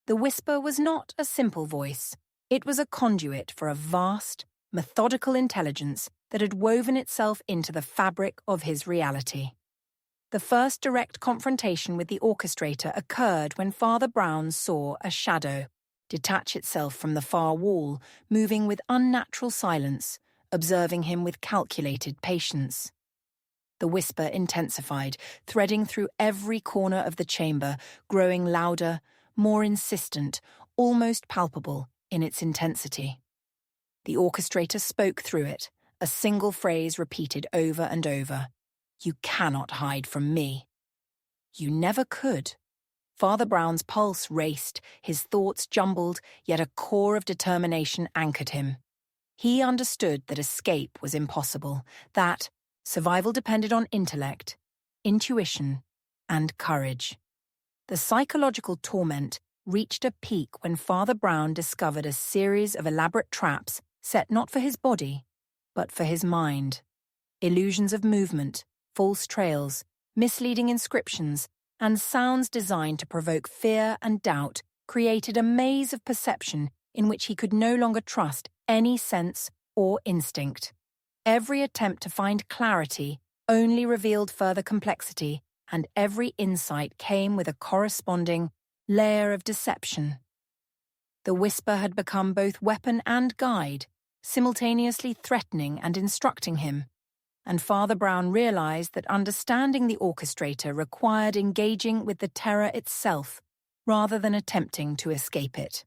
The whisper was not a simple voice. It was a conduit for a vast, methodical intelligence that had woven itself into the fabric of his reality. The first direct confrontation with the orchestrator occurred when Father Brown saw a shadow detach itself from the far wall, moving with unnatural silence, observing him with calculated patience. The whisper intensified, threading through every corner of the chamber, growing louder, more insistent, almost palpable in its intensity. The orchestrator spoke through it, a single phrase repeated over and over. "You cannot hide from me." You never could. Father Brown's pulse raced, his thoughts jumbled, yet a core of determination anchored him. He understood that escape was impossible, that survival depended on intellect, intuition, and courage. The psychological torment reached a peak when Father Brown discovered a series of elaborate traps set not for his body, but for his mind. Illusions of movement, false trails, misleading inscriptions, and sounds designed to provoke fear and doubt created a maze of perception in which he could no longer trust any sense or instinct. Every attempt to find clarity only revealed further complexity, and every insight came with a corresponding layer of deception. The whisper had become both weapon and guide, simultaneously threatening and instructing him, and Father Brown realized that understanding the orchestrator required engaging with the terror itself, rather than attempting to escape it.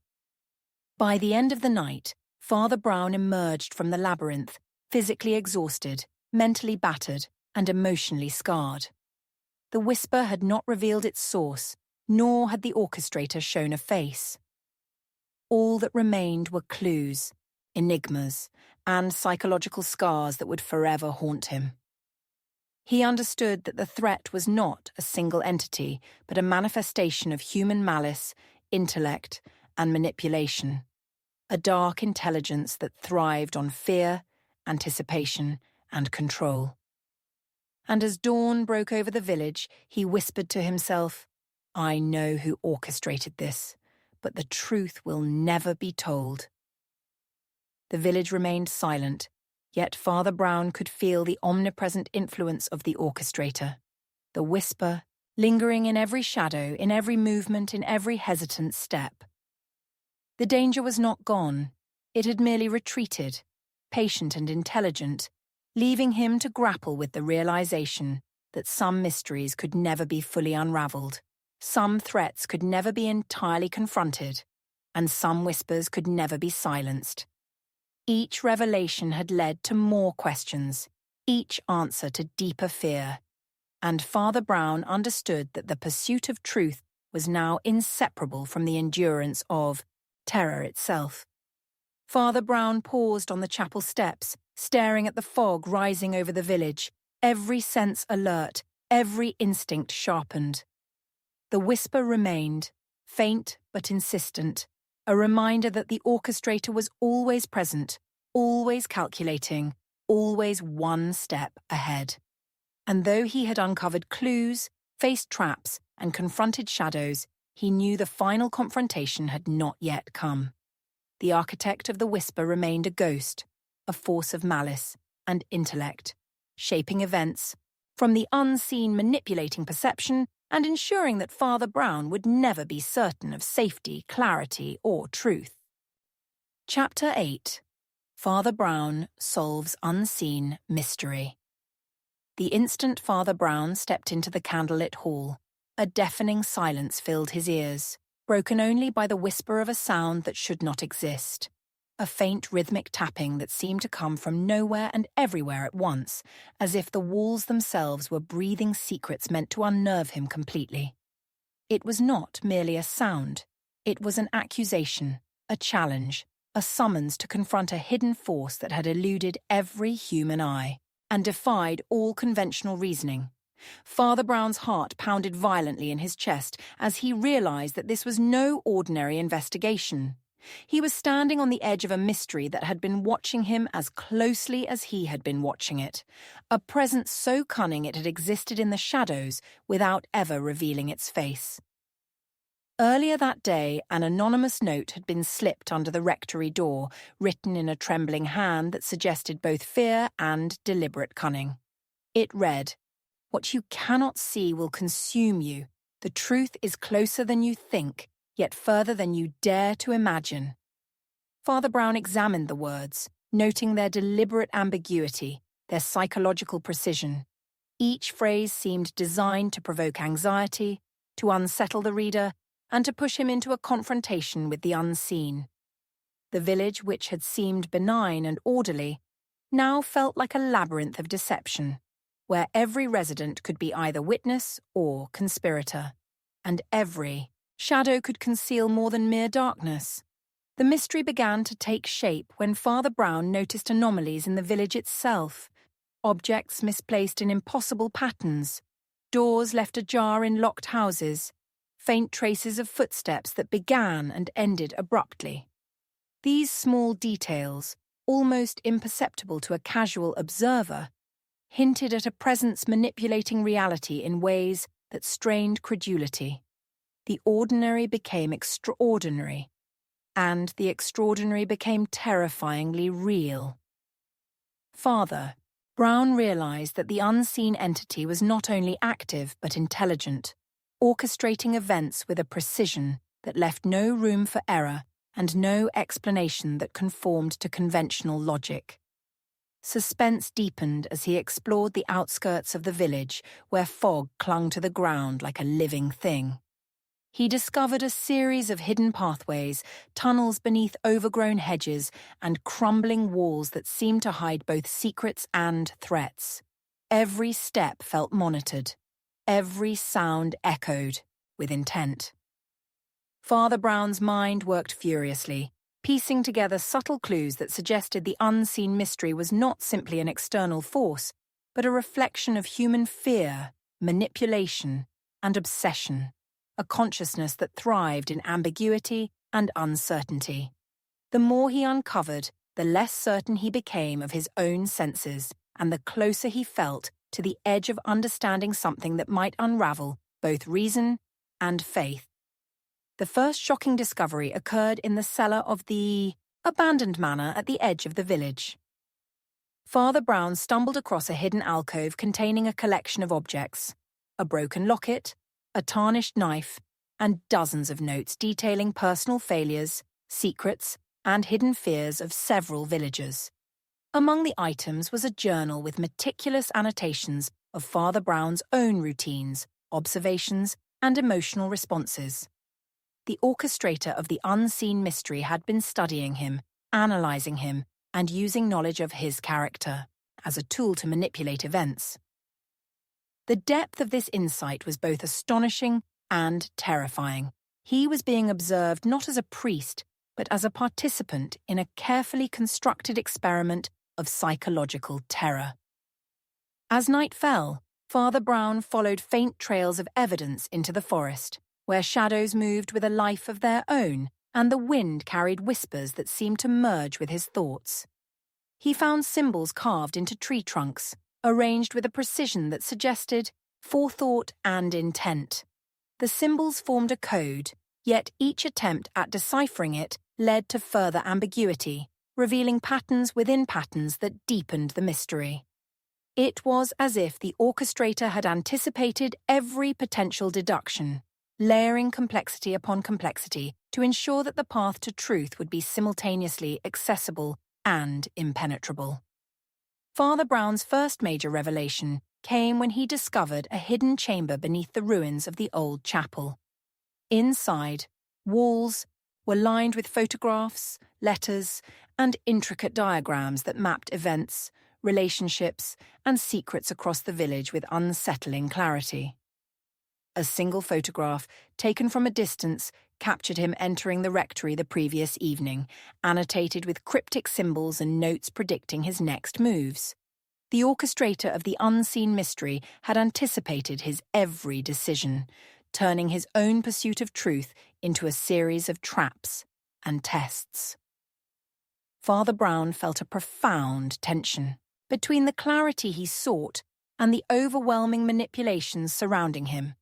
By the end of the night, Father Brown emerged from the labyrinth, physically exhausted, mentally battered, and emotionally scarred. The whisper had not revealed its source, nor had the orchestrator shown a face. All that remained were clues, enigmas, and psychological scars that would forever haunt him. He understood that the threat was not a single entity, but a manifestation of human malice, intellect, and manipulation. A dark intelligence that thrived on fear, anticipation, and control. And as dawn broke over the village, he whispered to himself, "I know who orchestrated this, but the truth will never be told." The village remained silent, yet Father Brown could feel the omnipresent influence of the orchestrator, the whisper lingering in every shadow, in every movement, in every hesitant step. The danger was not gone. It had merely retreated, patient and intelligent, leaving him to grapple with the realization that some mysteries could never be fully unraveled, some threats could never be entirely confronted, and some whispers could never be silenced. Each revelation had led to more questions, each answer to deeper fear, and Father Brown understood that the pursuit of truth was now inseparable from the endurance of terror itself. Father Brown paused on the chapel steps, staring at the fog rising over the village, every sense alert, every instinct sharpened. The whisper remained, faint but insistent, a reminder that the orchestrator was always present, always calculating, always one step ahead. And though he had uncovered clues, faced traps, and confronted shadows, he knew the final confrontation had not yet come. The architect of the whisper remained a ghost, a force of malice and intellect, shaping events, from the unseen manipulating perception and ensuring that Father Brown would never be certain of safety, clarity, or truth. Chapter 8. Father Brown Solves Unseen Mystery. The instant Father Brown stepped into the candlelit hall, a deafening silence filled his ears, broken only by the whisper of a sound that should not exist, a faint rhythmic tapping that seemed to come from nowhere and everywhere at once, as if the walls themselves were breathing secrets meant to unnerve him completely. It was not merely a sound. It was an accusation, a challenge, a summons to confront a hidden force that had eluded every human eye and defied all conventional reasoning. Father Brown's heart pounded violently in his chest as he realized that this was no ordinary investigation. He was standing on the edge of a mystery that had been watching him as closely as he had been watching it, a presence so cunning it had existed in the shadows without ever revealing its face. Earlier that day, an anonymous note had been slipped under the rectory door, written in a trembling hand that suggested both fear and deliberate cunning. It read, "What you cannot see will consume you. The truth is closer than you think, yet further than you dare to imagine." Father Brown examined the words, noting their deliberate ambiguity, their psychological precision. Each phrase seemed designed to provoke anxiety, to unsettle the reader, and to push him into a confrontation with the unseen. The village, which had seemed benign and orderly, now felt like a labyrinth of deception, where every resident could be either witness or conspirator, and every shadow could conceal more than mere darkness. The mystery began to take shape when Father Brown noticed anomalies in the village itself, objects misplaced in impossible patterns, doors left ajar in locked houses, faint traces of footsteps that began and ended abruptly. These small details, almost imperceptible to a casual observer, hinted at a presence manipulating reality in ways that strained credulity. The ordinary became extraordinary, and the extraordinary became terrifyingly real. Farther, Brown realized that the unseen entity was not only active but intelligent, orchestrating events with a precision that left no room for error and no explanation that conformed to conventional logic. Suspense deepened as he explored the outskirts of the village, where fog clung to the ground like a living thing. He discovered a series of hidden pathways, tunnels beneath overgrown hedges, and crumbling walls that seemed to hide both secrets and threats. Every step felt monitored. Every sound echoed with intent. Father Brown's mind worked furiously, piecing together subtle clues that suggested the unseen mystery was not simply an external force, but a reflection of human fear, manipulation, and obsession, a consciousness that thrived in ambiguity and uncertainty. The more he uncovered, the less certain he became of his own senses, and the closer he felt to the edge of understanding something that might unravel both reason and faith. The first shocking discovery occurred in the cellar of the abandoned manor at the edge of the village. Father Brown stumbled across a hidden alcove containing a collection of objects, a broken locket, a tarnished knife, and dozens of notes detailing personal failures, secrets, and hidden fears of several villagers. Among the items was a journal with meticulous annotations of Father Brown's own routines, observations, and emotional responses. The orchestrator of the unseen mystery had been studying him, analyzing him, and using knowledge of his character as a tool to manipulate events. The depth of this insight was both astonishing and terrifying. He was being observed not as a priest, but as a participant in a carefully constructed experiment of psychological terror. As night fell, Father Brown followed faint trails of evidence into the forest, where shadows moved with a life of their own, and the wind carried whispers that seemed to merge with his thoughts. He found symbols carved into tree trunks, arranged with a precision that suggested forethought and intent. The symbols formed a code, yet each attempt at deciphering it led to further ambiguity, revealing patterns within patterns that deepened the mystery. It was as if the orchestrator had anticipated every potential deduction, layering complexity upon complexity to ensure that the path to truth would be simultaneously accessible and impenetrable. Father Brown's first major revelation came when he discovered a hidden chamber beneath the ruins of the old chapel. Inside, walls were lined with photographs, letters, and intricate diagrams that mapped events, relationships, and secrets across the village with unsettling clarity. A single photograph, taken from a distance, captured him entering the rectory the previous evening, annotated with cryptic symbols and notes predicting his next moves. The orchestrator of the unseen mystery had anticipated his every decision, turning his own pursuit of truth into a series of traps and tests. Father Brown felt a profound tension between the clarity he sought and the overwhelming manipulations surrounding him.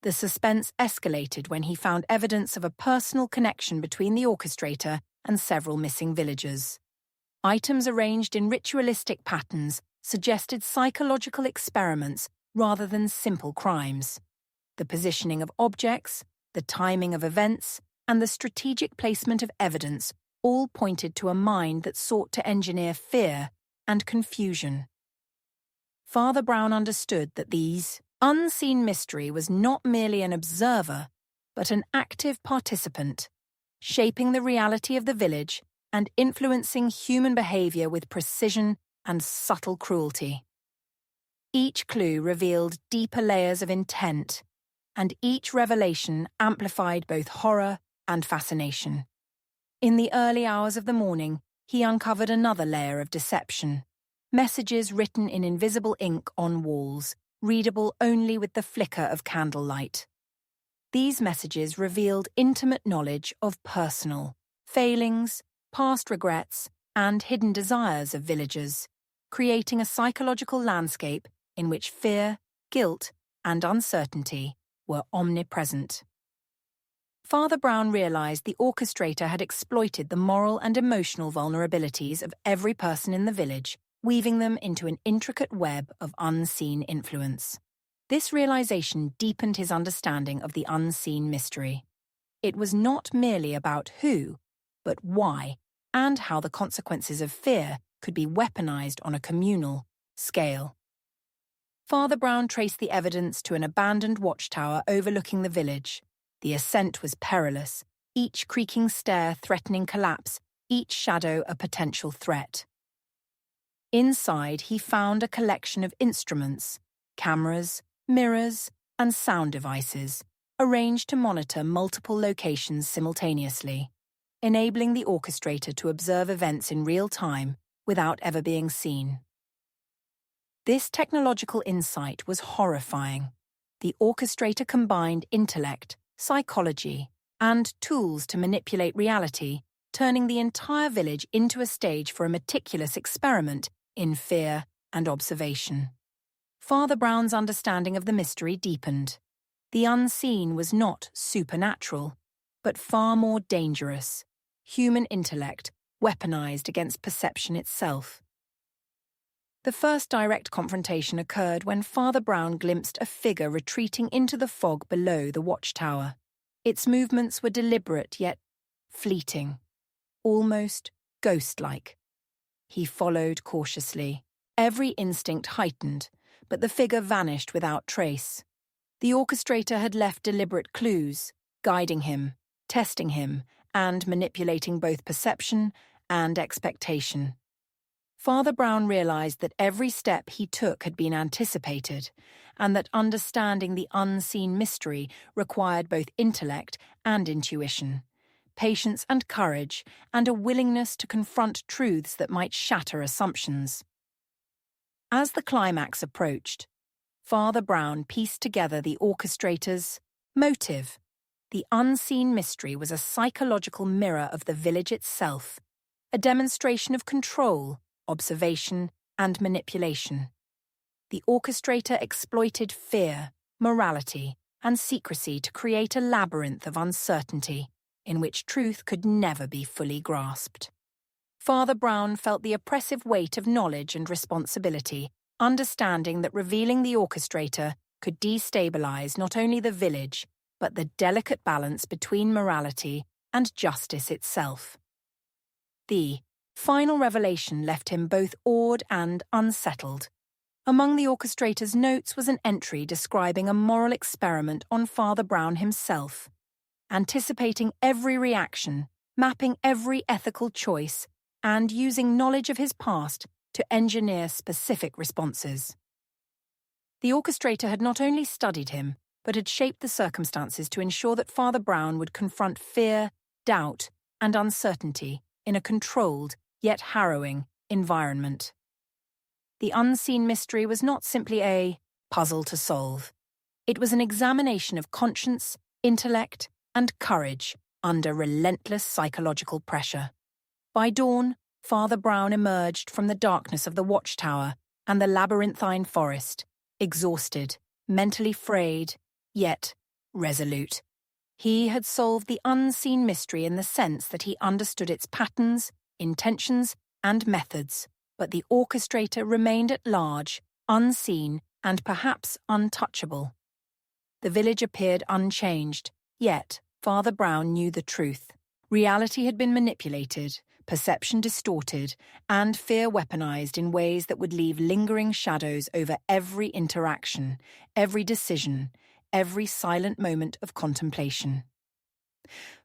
The suspense escalated when he found evidence of a personal connection between the orchestrator and several missing villagers. Items arranged in ritualistic patterns suggested psychological experiments rather than simple crimes. The positioning of objects, the timing of events, and the strategic placement of evidence all pointed to a mind that sought to engineer fear and confusion. Father Brown understood that these unseen mystery was not merely an observer, but an active participant, shaping the reality of the village and influencing human behavior with precision and subtle cruelty. Each clue revealed deeper layers of intent, and each revelation amplified both horror and fascination. In the early hours of the morning, he uncovered another layer of deception. Messages written in invisible ink on walls, readable only with the flicker of candlelight. These messages revealed intimate knowledge of personal failings, past regrets, and hidden desires of villagers, creating a psychological landscape in which fear, guilt, and uncertainty were omnipresent. Father Brown realized the orchestrator had exploited the moral and emotional vulnerabilities of every person in the village, weaving them into an intricate web of unseen influence. This realization deepened his understanding of the unseen mystery. It was not merely about who, but why, and how the consequences of fear could be weaponized on a communal scale. Father Brown traced the evidence to an abandoned watchtower overlooking the village. The ascent was perilous, each creaking stair threatening collapse, each shadow a potential threat. Inside, he found a collection of instruments, cameras, mirrors, and sound devices, arranged to monitor multiple locations simultaneously, enabling the orchestrator to observe events in real time without ever being seen. This technological insight was horrifying. The orchestrator combined intellect, psychology, and tools to manipulate reality, turning the entire village into a stage for a meticulous experiment in fear and observation. Father Brown's understanding of the mystery deepened. The unseen was not supernatural, but far more dangerous. Human intellect weaponized against perception itself. The first direct confrontation occurred when Father Brown glimpsed a figure retreating into the fog below the watchtower. Its movements were deliberate yet fleeting, almost ghost-like. He followed cautiously, every instinct heightened, but the figure vanished without trace. The orchestrator had left deliberate clues, guiding him, testing him, and manipulating both perception and expectation. Father Brown realized that every step he took had been anticipated, and that understanding the unseen mystery required both intellect and intuition, patience and courage, and a willingness to confront truths that might shatter assumptions. As the climax approached, Father Brown pieced together the orchestrator's motive. The unseen mystery was a psychological mirror of the village itself, a demonstration of control, observation, and manipulation. The orchestrator exploited fear, morality, and secrecy to create a labyrinth of uncertainty in which truth could never be fully grasped. Father Brown felt the oppressive weight of knowledge and responsibility, understanding that revealing the orchestrator could destabilize not only the village, but the delicate balance between morality and justice itself. The final revelation left him both awed and unsettled. Among the orchestrator's notes was an entry describing a moral experiment on Father Brown himself, anticipating every reaction, mapping every ethical choice, and using knowledge of his past to engineer specific responses. The orchestrator had not only studied him, but had shaped the circumstances to ensure that Father Brown would confront fear, doubt, and uncertainty in a controlled, yet harrowing, environment. The unseen mystery was not simply a puzzle to solve. It was an examination of conscience, intellect, and courage under relentless psychological pressure. By dawn, Father Brown emerged from the darkness of the watchtower and the labyrinthine forest, exhausted, mentally frayed, yet resolute. He had solved the unseen mystery in the sense that he understood its patterns, intentions, and methods, but the orchestrator remained at large, unseen, and perhaps untouchable. The village appeared unchanged, yet Father Brown knew the truth. Reality had been manipulated, perception distorted, and fear weaponized in ways that would leave lingering shadows over every interaction, every decision, every silent moment of contemplation.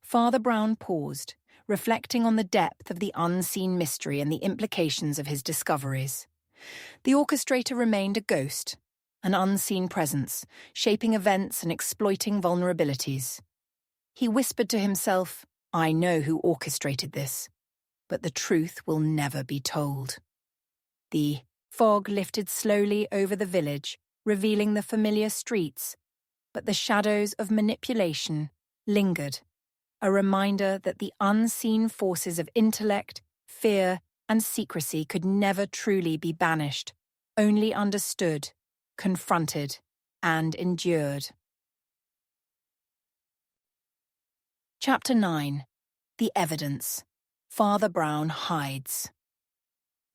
Father Brown paused, reflecting on the depth of the unseen mystery and the implications of his discoveries. The orchestrator remained a ghost, an unseen presence, shaping events and exploiting vulnerabilities. He whispered to himself, "I know who orchestrated this, but the truth will never be told." The fog lifted slowly over the village, revealing the familiar streets, but the shadows of manipulation lingered, a reminder that the unseen forces of intellect, fear, and secrecy could never truly be banished, only understood, confronted, and endured. Chapter 9. The Evidence. Father Brown hides.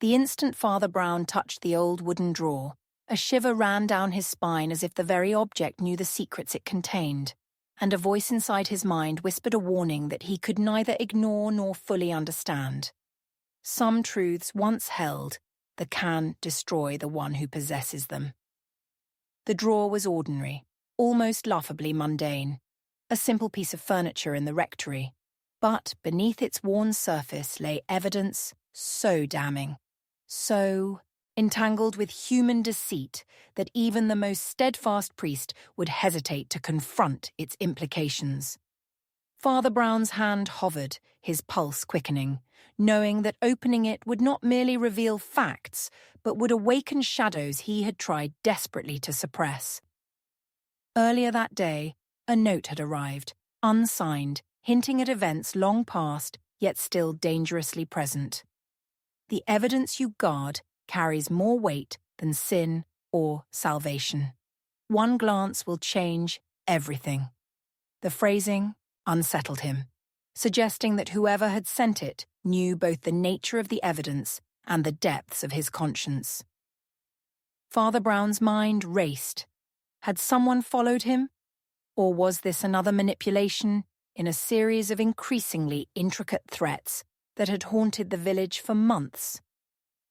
The instant Father Brown touched the old wooden drawer, a shiver ran down his spine as if the very object knew the secrets it contained, and a voice inside his mind whispered a warning that he could neither ignore nor fully understand. Some truths once held, can destroy the one who possesses them. The drawer was ordinary, almost laughably mundane, a simple piece of furniture in the rectory, but beneath its worn surface lay evidence so damning, so entangled with human deceit that even the most steadfast priest would hesitate to confront its implications. Father Brown's hand hovered, his pulse quickening, knowing that opening it would not merely reveal facts, but would awaken shadows he had tried desperately to suppress. Earlier that day, a note had arrived, unsigned, hinting at events long past, yet still dangerously present. The evidence you guard carries more weight than sin or salvation. One glance will change everything. The phrasing unsettled him, suggesting that whoever had sent it knew both the nature of the evidence and the depths of his conscience. Father Brown's mind raced. Had someone followed him? Or was this another manipulation in a series of increasingly intricate threats that had haunted the village for months?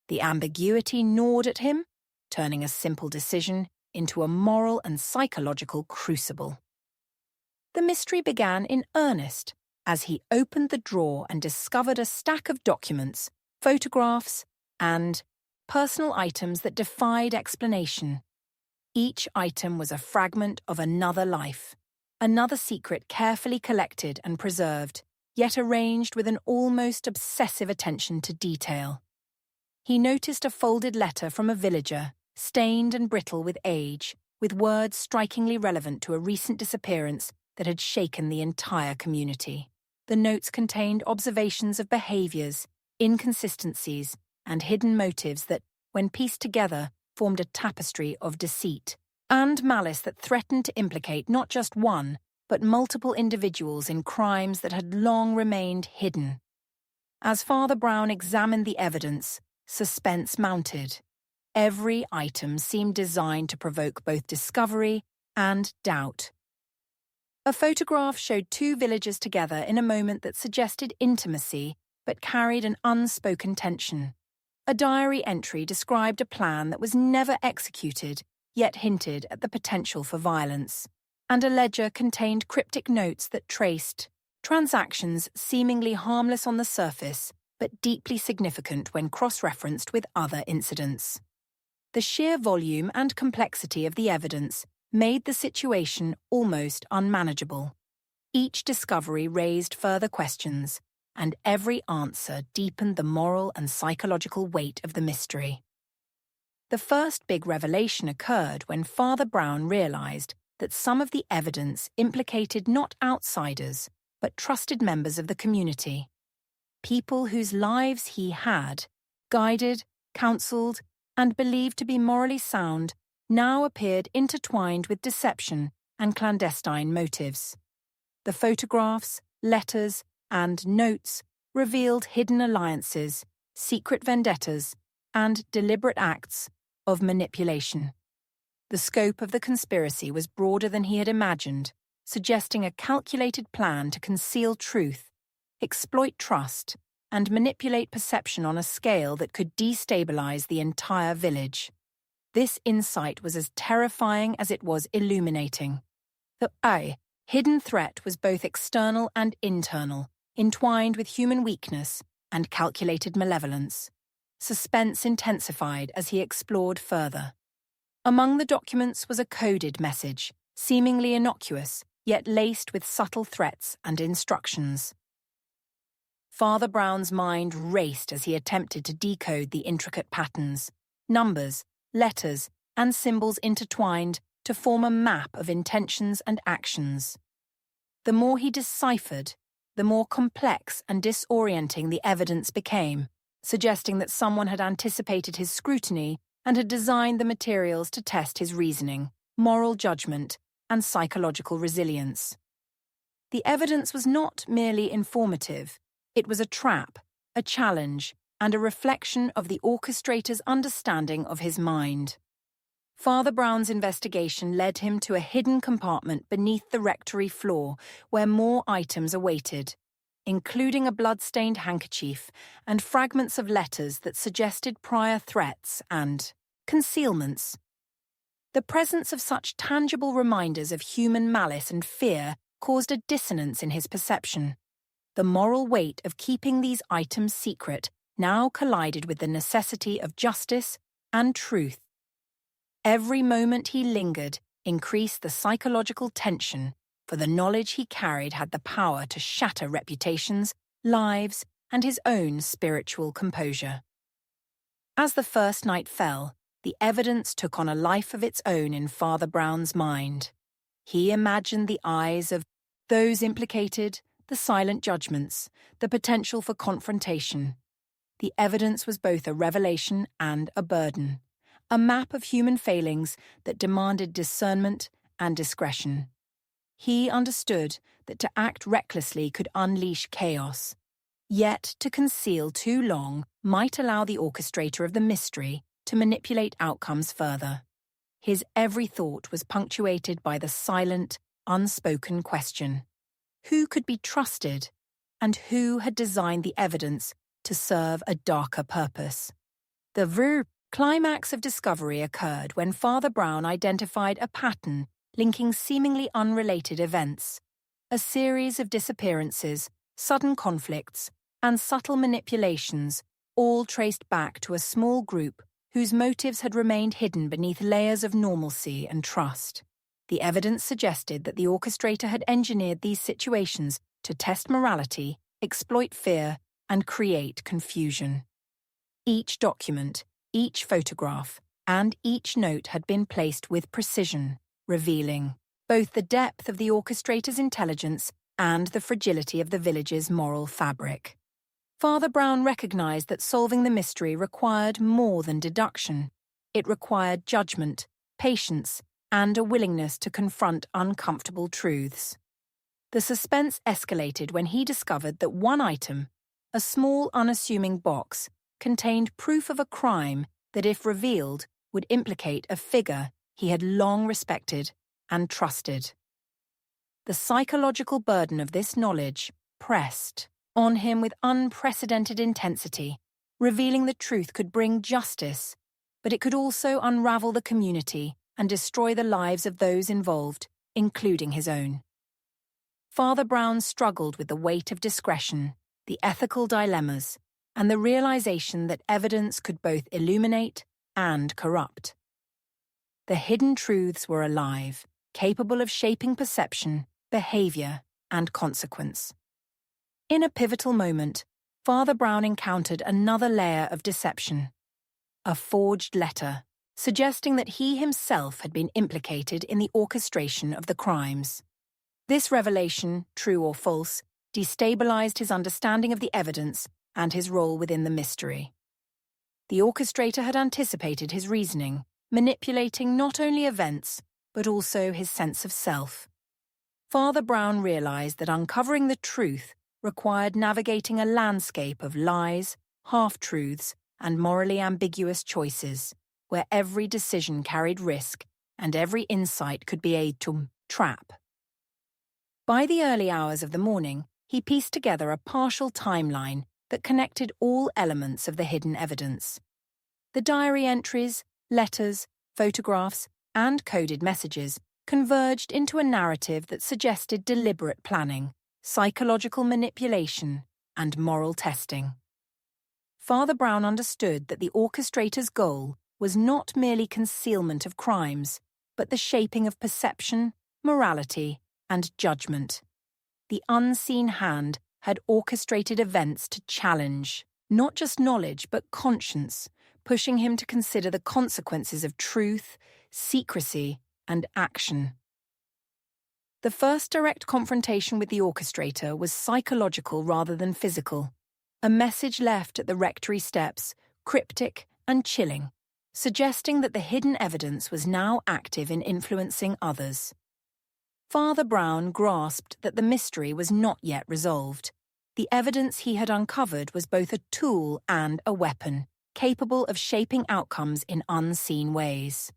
The ambiguity gnawed at him, turning a simple decision into a moral and psychological crucible. The mystery began in earnest as he opened the drawer and discovered a stack of documents, photographs, and personal items that defied explanation. Each item was a fragment of another life, another secret carefully collected and preserved, yet arranged with an almost obsessive attention to detail. He noticed a folded letter from a villager, stained and brittle with age, with words strikingly relevant to a recent disappearance that had shaken the entire community. The notes contained observations of behaviors, inconsistencies, and hidden motives that, when pieced together, formed a tapestry of deceit and malice that threatened to implicate not just one, but multiple individuals in crimes that had long remained hidden. As Father Brown examined the evidence, suspense mounted. Every item seemed designed to provoke both discovery and doubt. A photograph showed two villagers together in a moment that suggested intimacy, but carried an unspoken tension. A diary entry described a plan that was never executed, yet hinted at the potential for violence. And a ledger contained cryptic notes that traced transactions seemingly harmless on the surface, but deeply significant when cross-referenced with other incidents. The sheer volume and complexity of the evidence made the situation almost unmanageable. Each discovery raised further questions, and every answer deepened the moral and psychological weight of the mystery. The first big revelation occurred when Father Brown realized that some of the evidence implicated not outsiders, but trusted members of the community. People whose lives he had guided, counseled, and believed to be morally sound now appeared intertwined with deception and clandestine motives. The photographs, letters, and notes revealed hidden alliances, secret vendettas, and deliberate acts of manipulation. The scope of the conspiracy was broader than he had imagined, suggesting a calculated plan to conceal truth, exploit trust, and manipulate perception on a scale that could destabilize the entire village. This insight was as terrifying as it was illuminating. The hidden threat was both external and internal, entwined with human weakness and calculated malevolence. Suspense intensified as he explored further. Among the documents was a coded message, seemingly innocuous, yet laced with subtle threats and instructions. Father Brown's mind raced as he attempted to decode the intricate patterns, numbers, letters, and symbols intertwined to form a map of intentions and actions. The more he deciphered, the more complex and disorienting the evidence became, suggesting that someone had anticipated his scrutiny and had designed the materials to test his reasoning, moral judgment, and psychological resilience. The evidence was not merely informative, it was a trap, a challenge, and a reflection of the orchestrator's understanding of his mind. Father Brown's investigation led him to a hidden compartment beneath the rectory floor where more items awaited, including a blood-stained handkerchief and fragments of letters that suggested prior threats and concealments. The presence of such tangible reminders of human malice and fear caused a dissonance in his perception. The moral weight of keeping these items secret now collided with the necessity of justice and truth. Every moment he lingered increased the psychological tension, for the knowledge he carried had the power to shatter reputations, lives, and his own spiritual composure. As the first night fell, the evidence took on a life of its own in Father Brown's mind. He imagined the eyes of those implicated, the silent judgments, the potential for confrontation. The evidence was both a revelation and a burden, a map of human failings that demanded discernment and discretion. He understood that to act recklessly could unleash chaos, yet to conceal too long might allow the orchestrator of the mystery to manipulate outcomes further. His every thought was punctuated by the silent, unspoken question: who could be trusted, and who had designed the evidence to serve a darker purpose? The climax of discovery occurred when Father Brown identified a pattern linking seemingly unrelated events, a series of disappearances, sudden conflicts, and subtle manipulations, all traced back to a small group whose motives had remained hidden beneath layers of normalcy and trust. The evidence suggested that the orchestrator had engineered these situations to test morality, exploit fear, and create confusion. Each document, each photograph, and each note had been placed with precision, revealing both the depth of the orchestrator's intelligence and the fragility of the village's moral fabric. Father Brown recognized that solving the mystery required more than deduction. It required judgment, patience, and a willingness to confront uncomfortable truths. The suspense escalated when he discovered that one item, a small unassuming box, contained proof of a crime that, if revealed, would implicate a figure he had long respected and trusted. The psychological burden of this knowledge pressed on him with unprecedented intensity, revealing the truth could bring justice, but it could also unravel the community and destroy the lives of those involved, including his own. Father Brown struggled with the weight of discretion, the ethical dilemmas, and the realization that evidence could both illuminate and corrupt. The hidden truths were alive, capable of shaping perception, behavior, and consequence. In a pivotal moment, Father Brown encountered another layer of deception. A forged letter, suggesting that he himself had been implicated in the orchestration of the crimes. This revelation, true or false, destabilized his understanding of the evidence and his role within the mystery. The orchestrator had anticipated his reasoning, manipulating not only events, but also his sense of self. Father Brown realized that uncovering the truth required navigating a landscape of lies, half-truths, and morally ambiguous choices, where every decision carried risk and every insight could be a trap. By the early hours of the morning, he pieced together a partial timeline that connected all elements of the hidden evidence. The diary entries, letters, photographs, and coded messages converged into a narrative that suggested deliberate planning, psychological manipulation, and moral testing. Father Brown understood that the orchestrator's goal was not merely concealment of crimes, but the shaping of perception, morality, and judgment. The unseen hand had orchestrated events to challenge, not just knowledge, but conscience, pushing him to consider the consequences of truth, secrecy, and action. The first direct confrontation with the orchestrator was psychological rather than physical. A message left at the rectory steps, cryptic and chilling, suggesting that the hidden evidence was now active in influencing others. Father Brown grasped that the mystery was not yet resolved. The evidence he had uncovered was both a tool and a weapon, capable of shaping outcomes in unseen ways.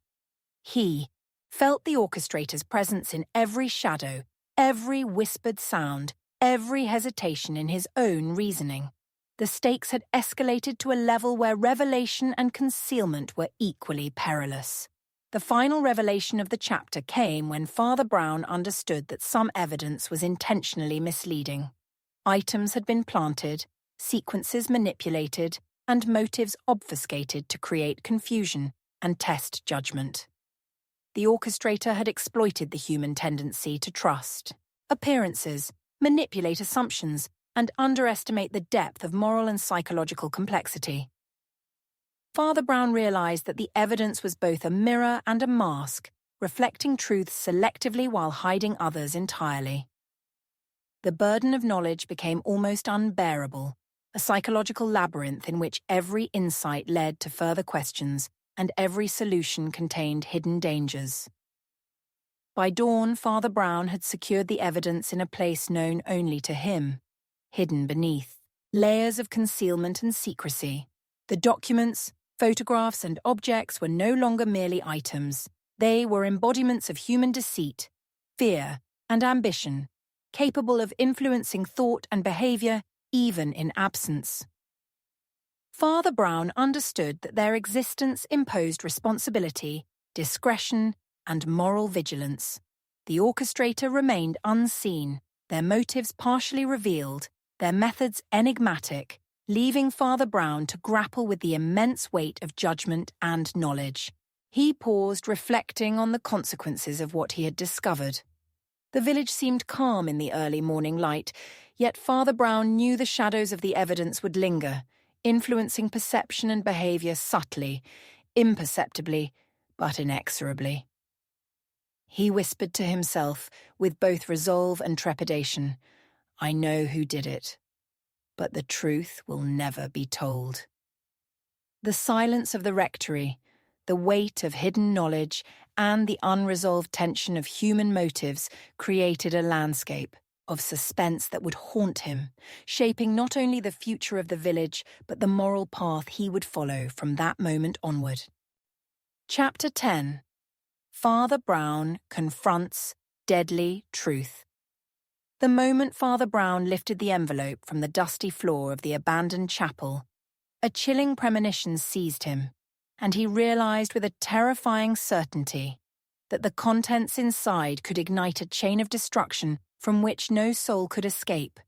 He felt the orchestrator's presence in every shadow, every whispered sound, every hesitation in his own reasoning. The stakes had escalated to a level where revelation and concealment were equally perilous. The final revelation of the chapter came when Father Brown understood that some evidence was intentionally misleading. Items had been planted, sequences manipulated, and motives obfuscated to create confusion and test judgment. The orchestrator had exploited the human tendency to trust appearances, manipulate assumptions, and underestimate the depth of moral and psychological complexity. Father Brown realized that the evidence was both a mirror and a mask, reflecting truths selectively while hiding others entirely. The burden of knowledge became almost unbearable, a psychological labyrinth in which every insight led to further questions and every solution contained hidden dangers. By dawn, Father Brown had secured the evidence in a place known only to him, hidden beneath layers of concealment and secrecy. The documents, photographs, and objects were no longer merely items. They were embodiments of human deceit, fear, and ambition, capable of influencing thought and behavior even in absence. Father Brown understood that their existence imposed responsibility, discretion, and moral vigilance. The orchestrator remained unseen, their motives partially revealed, their methods enigmatic, leaving Father Brown to grapple with the immense weight of judgment and knowledge. He paused, reflecting on the consequences of what he had discovered. The village seemed calm in the early morning light, yet Father Brown knew the shadows of the evidence would linger, influencing perception and behavior subtly, imperceptibly, but inexorably. He whispered to himself, with both resolve and trepidation, "I know who did it, but the truth will never be told." The silence of the rectory, the weight of hidden knowledge, and the unresolved tension of human motives created a landscape of suspense that would haunt him, shaping not only the future of the village, but the moral path he would follow from that moment onward. Chapter 10. Father Brown confronts deadly truth. The moment Father Brown lifted the envelope from the dusty floor of the abandoned chapel, a chilling premonition seized him, and he realized with a terrifying certainty that the contents inside could ignite a chain of destruction from which no soul could escape.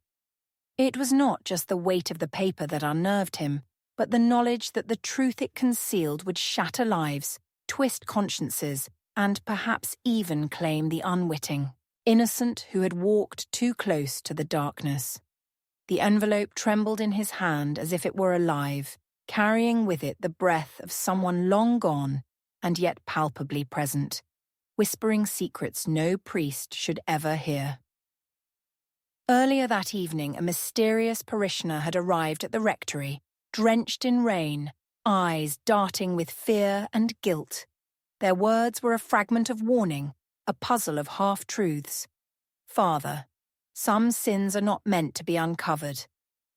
It was not just the weight of the paper that unnerved him, but the knowledge that the truth it concealed would shatter lives, twist consciences, and perhaps even claim the unwitting, innocent who had walked too close to the darkness. The envelope trembled in his hand as if it were alive, carrying with it the breath of someone long gone and yet palpably present, whispering secrets no priest should ever hear. Earlier that evening, a mysterious parishioner had arrived at the rectory, drenched in rain, eyes darting with fear and guilt. Their words were a fragment of warning, a puzzle of half-truths. Father, some sins are not meant to be uncovered,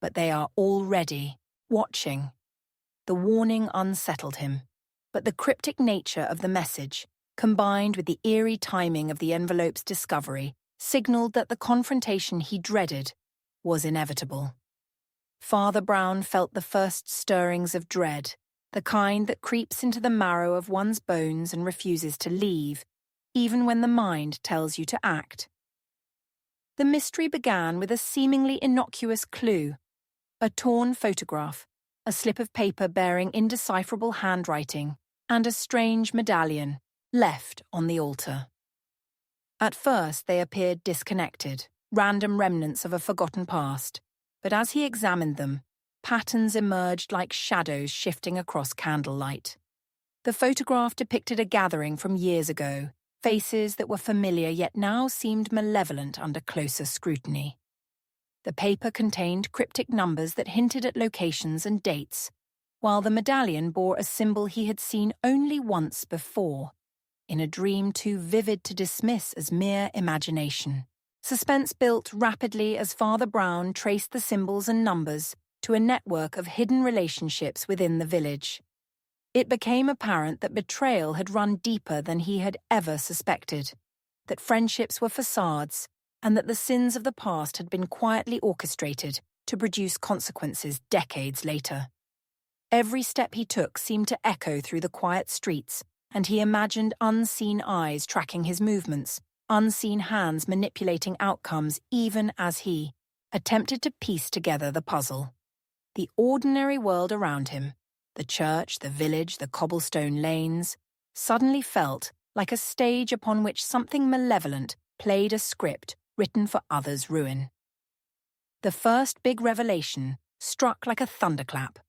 but they are already watching. The warning unsettled him, but the cryptic nature of the message, combined with the eerie timing of the envelope's discovery, signaled that the confrontation he dreaded was inevitable. Father Brown felt the first stirrings of dread, the kind that creeps into the marrow of one's bones and refuses to leave, even when the mind tells you to act. The mystery began with a seemingly innocuous clue: a torn photograph, a slip of paper bearing indecipherable handwriting, and a strange medallion left on the altar. At first they appeared disconnected, random remnants of a forgotten past, but as he examined them, patterns emerged like shadows shifting across candlelight. The photograph depicted a gathering from years ago, faces that were familiar yet now seemed malevolent under closer scrutiny. The paper contained cryptic numbers that hinted at locations and dates, while the medallion bore a symbol he had seen only once before, in a dream too vivid to dismiss as mere imagination. Suspense built rapidly as Father Brown traced the symbols and numbers to a network of hidden relationships within the village. It became apparent that betrayal had run deeper than he had ever suspected, that friendships were facades, and that the sins of the past had been quietly orchestrated to produce consequences decades later. Every step he took seemed to echo through the quiet streets, and he imagined unseen eyes tracking his movements, unseen hands manipulating outcomes even as he attempted to piece together the puzzle. The ordinary world around him, the church, the village, the cobblestone lanes, suddenly felt like a stage upon which something malevolent played a script written for others' ruin. The first big revelation struck like a thunderclap.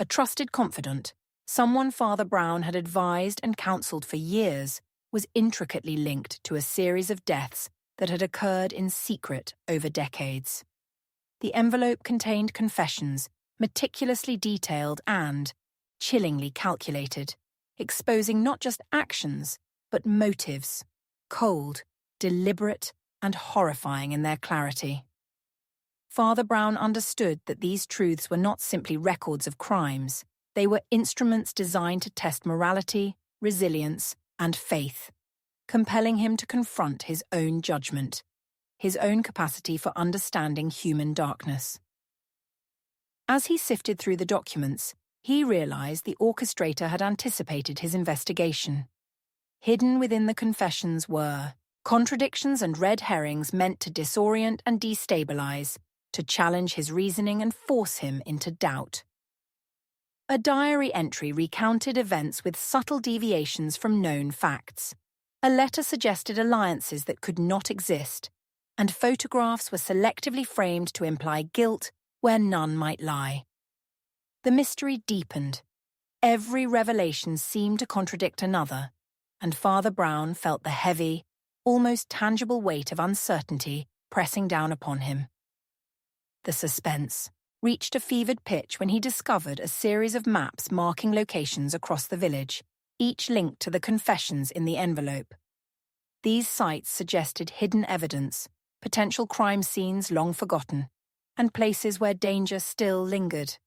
A trusted confidant, someone Father Brown had advised and counselled for years, was intricately linked to a series of deaths that had occurred in secret over decades. The envelope contained confessions, meticulously detailed and chillingly calculated, exposing not just actions, but motives, cold, deliberate, and horrifying in their clarity. Father Brown understood that these truths were not simply records of crimes, they were instruments designed to test morality, resilience, and faith, compelling him to confront his own judgment, his own capacity for understanding human darkness. As he sifted through the documents, he realized the orchestrator had anticipated his investigation. Hidden within the confessions were contradictions and red herrings meant to disorient and destabilize, to challenge his reasoning and force him into doubt. A diary entry recounted events with subtle deviations from known facts. A letter suggested alliances that could not exist, and photographs were selectively framed to imply guilt where none might lie. The mystery deepened. Every revelation seemed to contradict another, and Father Brown felt the heavy, almost tangible weight of uncertainty pressing down upon him. The suspense reached a fevered pitch when he discovered a series of maps marking locations across the village, each linked to the confessions in the envelope. These sites suggested hidden evidence, potential crime scenes long forgotten, and places where danger still lingered.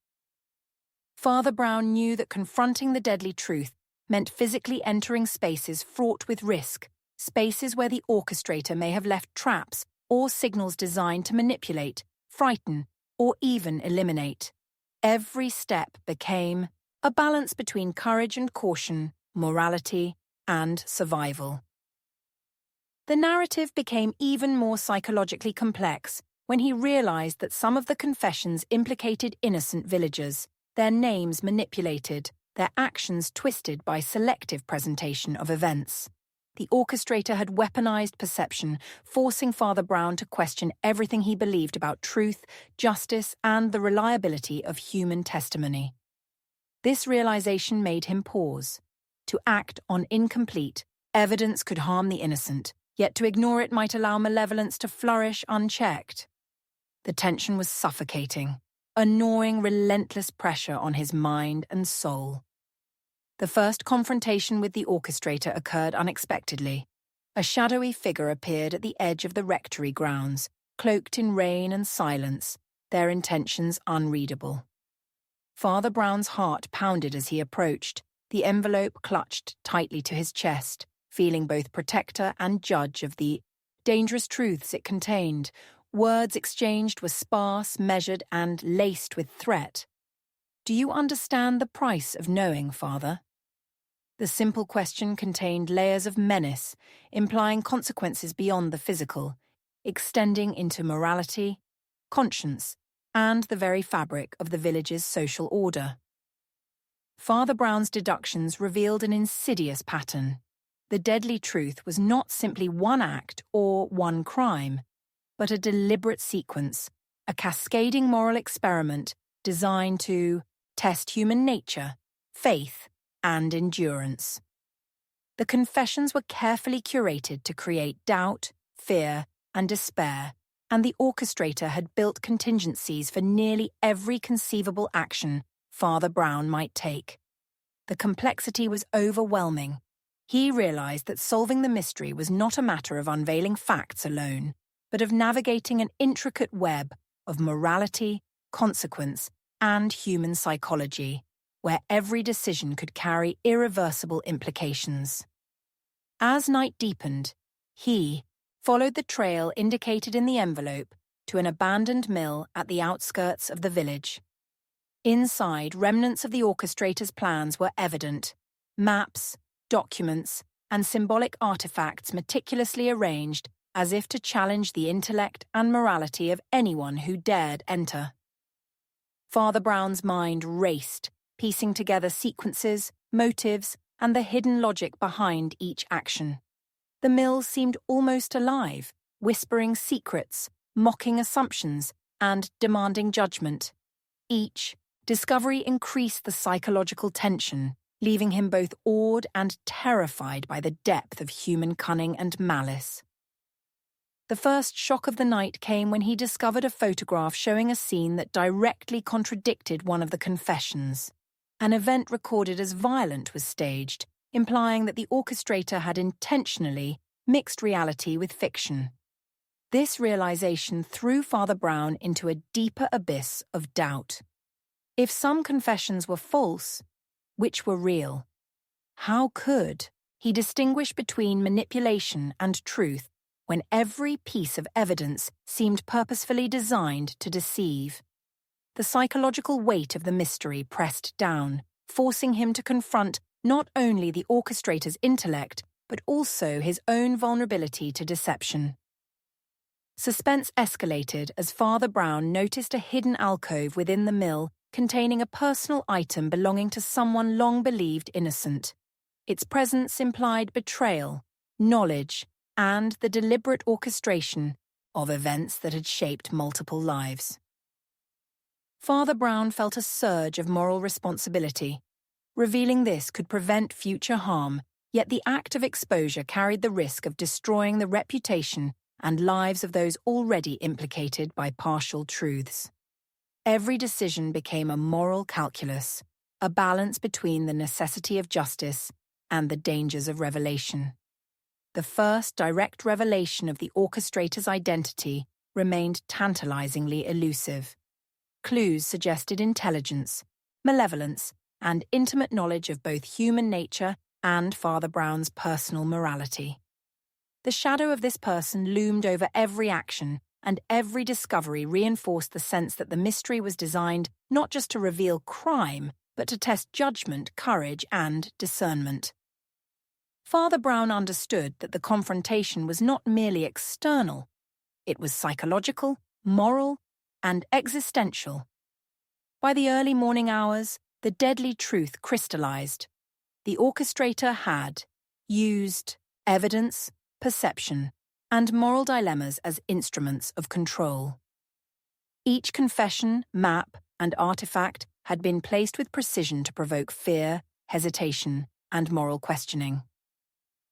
Father Brown knew that confronting the deadly truth meant physically entering spaces fraught with risk, spaces where the orchestrator may have left traps or signals designed to manipulate, frighten, or even eliminate. Every step became a balance between courage and caution, morality and survival. The narrative became even more psychologically complex when he realized that some of the confessions implicated innocent villagers, their names manipulated, their actions twisted by selective presentation of events. The orchestrator had weaponized perception, forcing Father Brown to question everything he believed about truth, justice, and the reliability of human testimony. This realization made him pause. To act on incomplete evidence could harm the innocent, yet to ignore it might allow malevolence to flourish unchecked. The tension was suffocating, a gnawing, relentless pressure on his mind and soul. The first confrontation with the orchestrator occurred unexpectedly. A shadowy figure appeared at the edge of the rectory grounds, cloaked in rain and silence, their intentions unreadable. Father Brown's heart pounded as he approached, the envelope clutched tightly to his chest, feeling both protector and judge of the dangerous truths it contained. Words exchanged were sparse, measured, and laced with threat. "Do you understand the price of knowing, Father?" The simple question contained layers of menace, implying consequences beyond the physical, extending into morality, conscience, and the very fabric of the village's social order. Father Brown's deductions revealed an insidious pattern. The deadly truth was not simply one act or one crime, but a deliberate sequence, a cascading moral experiment designed to test human nature, faith, and endurance. The confessions were carefully curated to create doubt, fear, and despair, and the orchestrator had built contingencies for nearly every conceivable action Father Brown might take. The complexity was overwhelming. He realized that solving the mystery was not a matter of unveiling facts alone, but of navigating an intricate web of morality, consequence, and human psychology, where every decision could carry irreversible implications. As night deepened, he followed the trail indicated in the envelope to an abandoned mill at the outskirts of the village. Inside, remnants of the orchestrator's plans were evident: maps, documents, and symbolic artifacts meticulously arranged as if to challenge the intellect and morality of anyone who dared enter. Father Brown's mind raced, piecing together sequences, motives, and the hidden logic behind each action. The mill seemed almost alive, whispering secrets, mocking assumptions, and demanding judgment. Each discovery increased the psychological tension, leaving him both awed and terrified by the depth of human cunning and malice. The first shock of the night came when he discovered a photograph showing a scene that directly contradicted one of the confessions. An event recorded as violent was staged, implying that the orchestrator had intentionally mixed reality with fiction. This realization threw Father Brown into a deeper abyss of doubt. If some confessions were false, which were real? How could he distinguish between manipulation and truth when every piece of evidence seemed purposefully designed to deceive? The psychological weight of the mystery pressed down, forcing him to confront not only the orchestrator's intellect, but also his own vulnerability to deception. Suspense escalated as Father Brown noticed a hidden alcove within the mill containing a personal item belonging to someone long believed innocent. Its presence implied betrayal, knowledge, and the deliberate orchestration of events that had shaped multiple lives. Father Brown felt a surge of moral responsibility. Revealing this could prevent future harm, yet the act of exposure carried the risk of destroying the reputation and lives of those already implicated by partial truths. Every decision became a moral calculus, a balance between the necessity of justice and the dangers of revelation. The first direct revelation of the orchestrator's identity remained tantalizingly elusive. Clues suggested intelligence, malevolence, and intimate knowledge of both human nature and Father Brown's personal morality. The shadow of this person loomed over every action, and every discovery reinforced the sense that the mystery was designed not just to reveal crime, but to test judgment, courage, and discernment. Father Brown understood that the confrontation was not merely external. It was psychological, moral, and existential. By the early morning hours, the deadly truth crystallized. The orchestrator had used evidence, perception, and moral dilemmas as instruments of control. Each confession, map, and artifact had been placed with precision to provoke fear, hesitation, and moral questioning.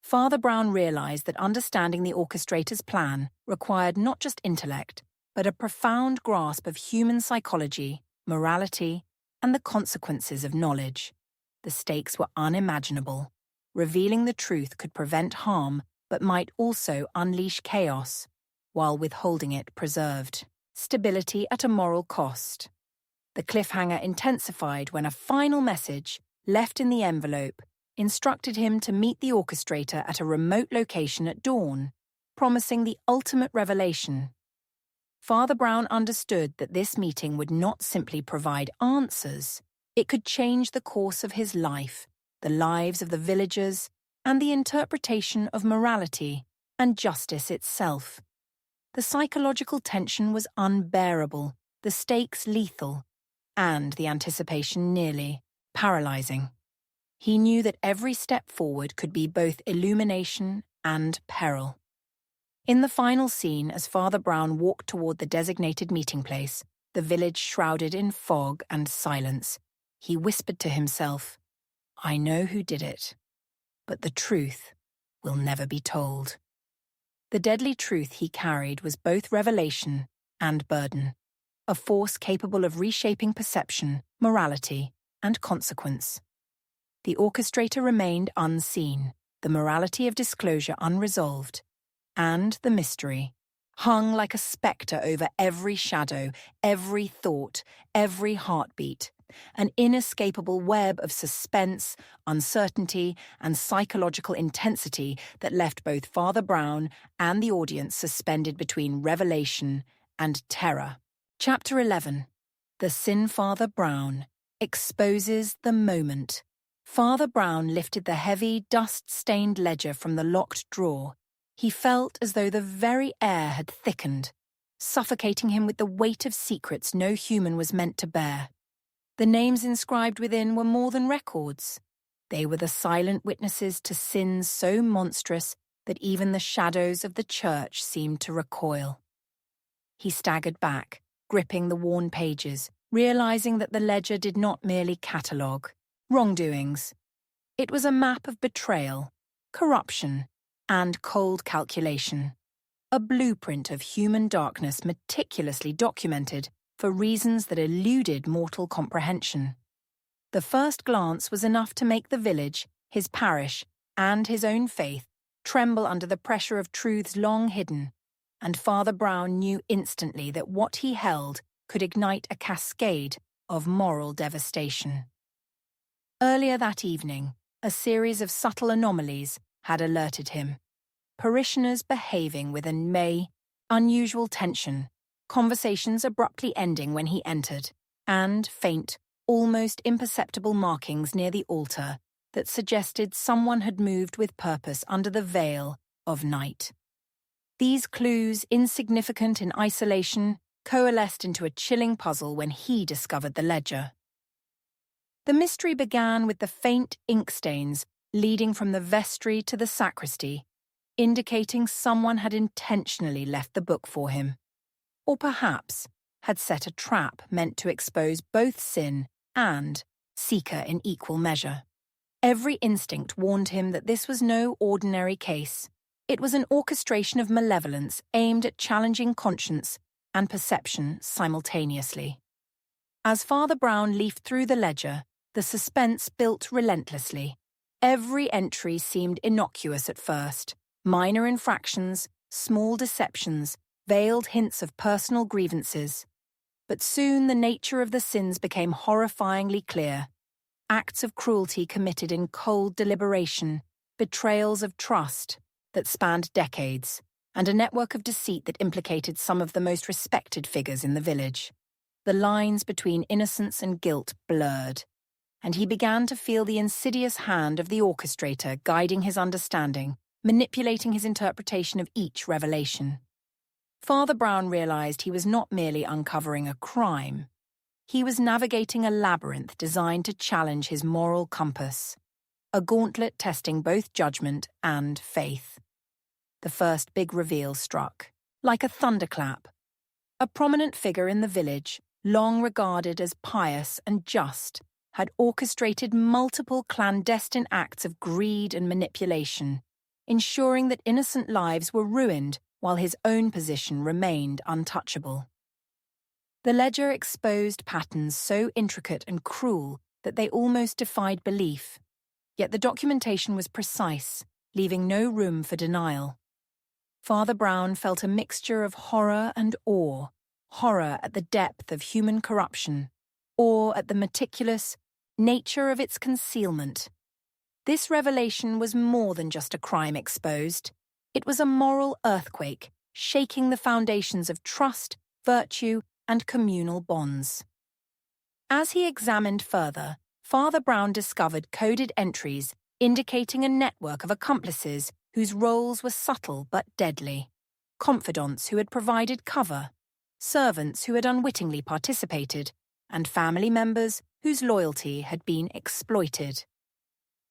Father Brown realized that understanding the orchestrator's plan required not just intellect, but a profound grasp of human psychology, morality, and the consequences of knowledge. The stakes were unimaginable. Revealing the truth could prevent harm, but might also unleash chaos, while withholding it preserved stability at a moral cost. The cliffhanger intensified when a final message, left in the envelope, instructed him to meet the orchestrator at a remote location at dawn, promising the ultimate revelation. Father Brown understood that this meeting would not simply provide answers, it could change the course of his life, the lives of the villagers, and the interpretation of morality and justice itself. The psychological tension was unbearable, the stakes lethal, and the anticipation nearly paralyzing. He knew that every step forward could be both illumination and peril. In the final scene, as Father Brown walked toward the designated meeting place, the village shrouded in fog and silence, he whispered to himself, "I know who did it, but the truth will never be told." The deadly truth he carried was both revelation and burden, a force capable of reshaping perception, morality, and consequence. The orchestrator remained unseen, the morality of disclosure unresolved, and the mystery hung like a spectre over every shadow, every thought, every heartbeat, an inescapable web of suspense, uncertainty, and psychological intensity that left both Father Brown and the audience suspended between revelation and terror. Chapter 11. The Sin Father Brown exposes the moment. Father Brown lifted the heavy, dust-stained ledger from the locked drawer. He felt as though the very air had thickened, suffocating him with the weight of secrets no human was meant to bear. The names inscribed within were more than records. They were the silent witnesses to sins so monstrous that even the shadows of the church seemed to recoil. He staggered back, gripping the worn pages, realizing that the ledger did not merely catalogue wrongdoings. It was a map of betrayal, corruption, and cold calculation, a blueprint of human darkness meticulously documented for reasons that eluded mortal comprehension. The first glance was enough to make the village, his parish, and his own faith tremble under the pressure of truths long hidden, and Father Brown knew instantly that what he held could ignite a cascade of moral devastation. Earlier that evening, a series of subtle anomalies had alerted him. Parishioners behaving with unusual tension, conversations abruptly ending when he entered, and faint, almost imperceptible markings near the altar that suggested someone had moved with purpose under the veil of night. These clues, insignificant in isolation, coalesced into a chilling puzzle when he discovered the ledger. The mystery began with the faint ink stains leading from the vestry to the sacristy, indicating someone had intentionally left the book for him, or perhaps had set a trap meant to expose both sin and seeker in equal measure. Every instinct warned him that this was no ordinary case. It was an orchestration of malevolence aimed at challenging conscience and perception simultaneously. As Father Brown leafed through the ledger, the suspense built relentlessly. Every entry seemed innocuous at first. Minor infractions, small deceptions, veiled hints of personal grievances. But soon the nature of the sins became horrifyingly clear. Acts of cruelty committed in cold deliberation, betrayals of trust that spanned decades, and a network of deceit that implicated some of the most respected figures in the village. The lines between innocence and guilt blurred, and he began to feel the insidious hand of the orchestrator guiding his understanding, manipulating his interpretation of each revelation. Father Brown realized he was not merely uncovering a crime. He was navigating a labyrinth designed to challenge his moral compass, a gauntlet testing both judgment and faith. The first big reveal struck, like a thunderclap. A prominent figure in the village, long regarded as pious and just, had orchestrated multiple clandestine acts of greed and manipulation, ensuring that innocent lives were ruined while his own position remained untouchable. The ledger exposed patterns so intricate and cruel that they almost defied belief. Yet the documentation was precise, leaving no room for denial. Father Brown felt a mixture of horror and awe, horror at the depth of human corruption, awe at the meticulous nature of its concealment. This revelation was more than just a crime exposed. It was a moral earthquake, shaking the foundations of trust, virtue, and communal bonds. As he examined further, Father Brown discovered coded entries indicating a network of accomplices whose roles were subtle but deadly, confidants who had provided cover, servants who had unwittingly participated, and family members whose loyalty had been exploited.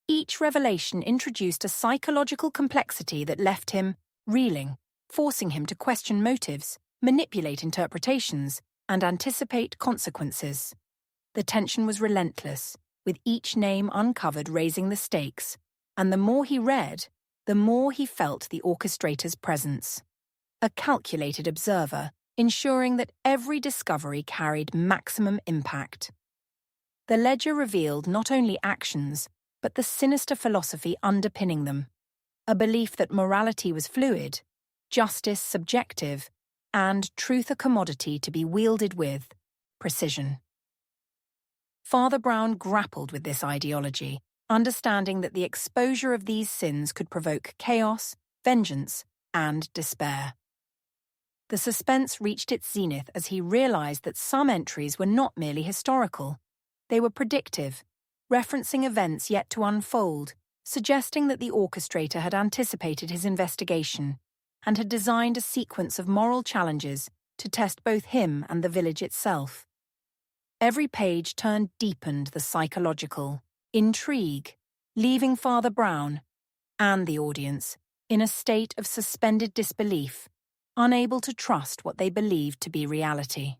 Each revelation introduced a psychological complexity that left him reeling, forcing him to question motives, manipulate interpretations, and anticipate consequences. The tension was relentless, with each name uncovered raising the stakes, and the more he read, the more he felt the orchestrator's presence. A calculated observer, ensuring that every discovery carried maximum impact. The ledger revealed not only actions, but the sinister philosophy underpinning them, a belief that morality was fluid, justice subjective, and truth a commodity to be wielded with precision. Father Brown grappled with this ideology, understanding that the exposure of these sins could provoke chaos, vengeance, and despair. The suspense reached its zenith as he realized that some entries were not merely historical. They were predictive, referencing events yet to unfold, suggesting that the orchestrator had anticipated his investigation and had designed a sequence of moral challenges to test both him and the village itself. Every page deepened the psychological intrigue, leaving Father Brown and the audience in a state of suspended disbelief, unable to trust what they believed to be reality.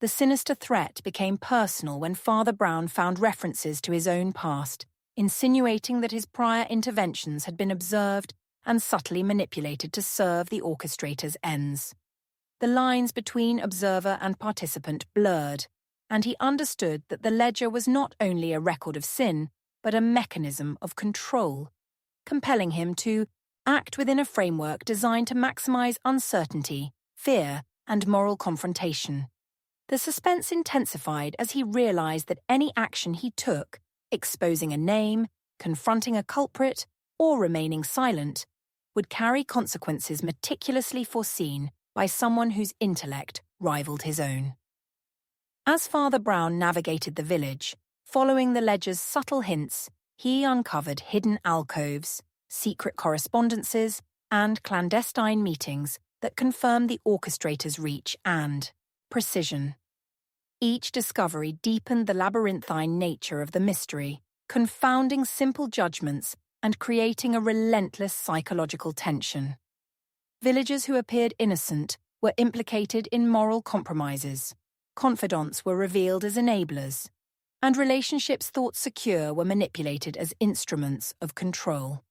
The sinister threat became personal when Father Brown found references to his own past, insinuating that his prior interventions had been observed and subtly manipulated to serve the orchestrator's ends. The lines between observer and participant blurred, and he understood that the ledger was not only a record of sin, but a mechanism of control, compelling him to act within a framework designed to maximize uncertainty, fear, and moral confrontation. The suspense intensified as he realized that any action he took, exposing a name, confronting a culprit, or remaining silent, would carry consequences meticulously foreseen by someone whose intellect rivaled his own. As Father Brown navigated the village, following the ledger's subtle hints, he uncovered hidden alcoves, secret correspondences, and clandestine meetings that confirmed the orchestrator's reach and precision. Each discovery deepened the labyrinthine nature of the mystery, confounding simple judgments and creating a relentless psychological tension. Villagers who appeared innocent were implicated in moral compromises, confidants were revealed as enablers, and relationships thought secure were manipulated as instruments of control.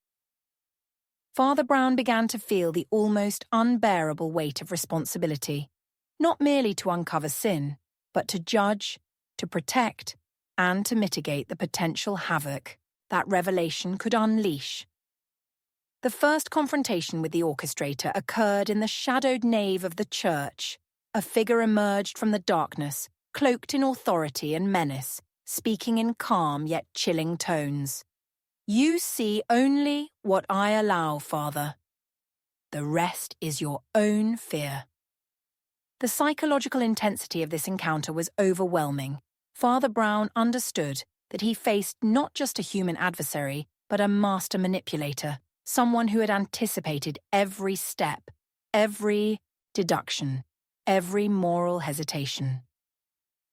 Father Brown began to feel the almost unbearable weight of responsibility, not merely to uncover sin, but to judge, to protect, and to mitigate the potential havoc that revelation could unleash. The first confrontation with the orchestrator occurred in the shadowed nave of the church. A figure emerged from the darkness, cloaked in authority and menace, speaking in calm yet chilling tones. "You see only what I allow, Father. The rest is your own fear." The psychological intensity of this encounter was overwhelming. Father Brown understood that he faced not just a human adversary, but a master manipulator, someone who had anticipated every step, every deduction, every moral hesitation.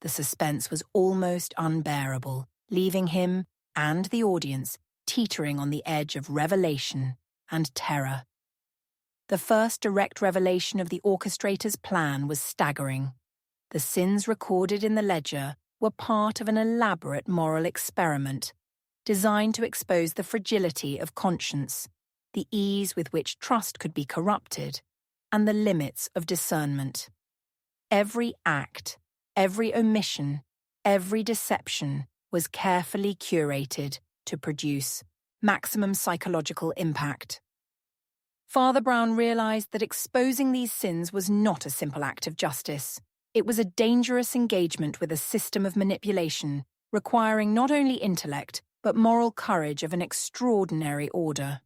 The suspense was almost unbearable, leaving him and the audience teetering on the edge of revelation and terror. The first direct revelation of the orchestrator's plan was staggering. The sins recorded in the ledger were part of an elaborate moral experiment, designed to expose the fragility of conscience, the ease with which trust could be corrupted, and the limits of discernment. Every act, every omission, every deception was carefully curated to produce maximum psychological impact. Father Brown realized that exposing these sins was not a simple act of justice. It was a dangerous engagement with a system of manipulation, requiring not only intellect, but moral courage of an extraordinary order.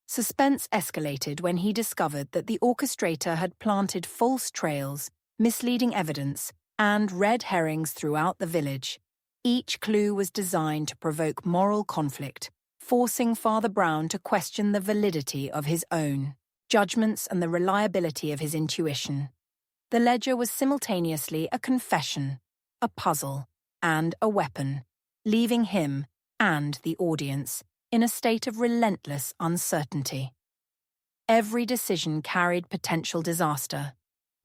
Suspense escalated when he discovered that the orchestrator had planted false trails, misleading evidence, and red herrings throughout the village. Each clue was designed to provoke moral conflict, forcing Father Brown to question the validity of his own judgments and the reliability of his intuition. The ledger was simultaneously a confession, a puzzle, and a weapon, leaving him and the audience in a state of relentless uncertainty. Every decision carried potential disaster.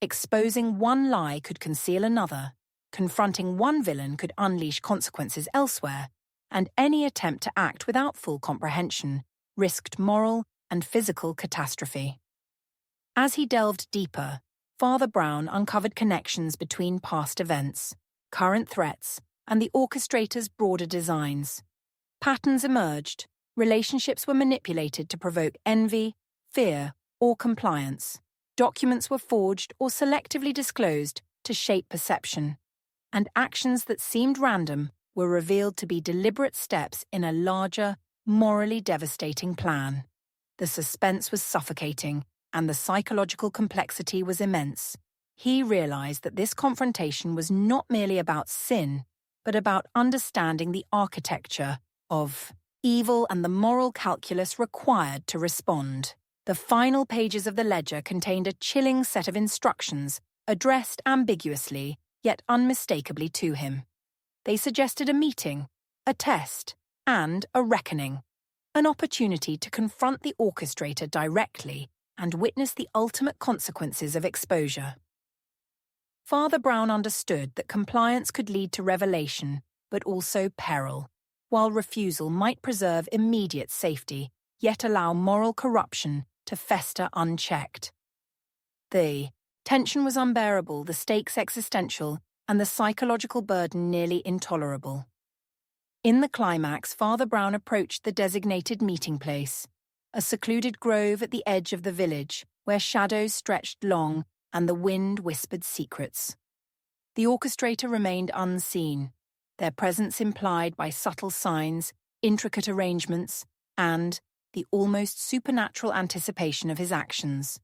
Exposing one lie could conceal another, confronting one villain could unleash consequences elsewhere, and any attempt to act without full comprehension risked moral and physical catastrophe. As he delved deeper, Father Brown uncovered connections between past events, current threats, and the orchestrator's broader designs. Patterns emerged. Relationships were manipulated to provoke envy, fear, or compliance. Documents were forged or selectively disclosed to shape perception. And actions that seemed random were revealed to be deliberate steps in a larger, morally devastating plan. The suspense was suffocating, and the psychological complexity was immense. He realized that this confrontation was not merely about sin, but about understanding the architecture of evil and the moral calculus required to respond. The final pages of the ledger contained a chilling set of instructions, addressed ambiguously, yet unmistakably to him. They suggested a meeting, a test, and a reckoning, an opportunity to confront the orchestrator directly and witness the ultimate consequences of exposure. Father Brown understood that compliance could lead to revelation, but also peril, while refusal might preserve immediate safety, yet allow moral corruption to fester unchecked. The tension was unbearable, the stakes existential, and the psychological burden nearly intolerable. In the climax, Father Brown approached the designated meeting place, a secluded grove at the edge of the village, where shadows stretched long and the wind whispered secrets. The orchestrator remained unseen, their presence implied by subtle signs, intricate arrangements, and the almost supernatural anticipation of his actions.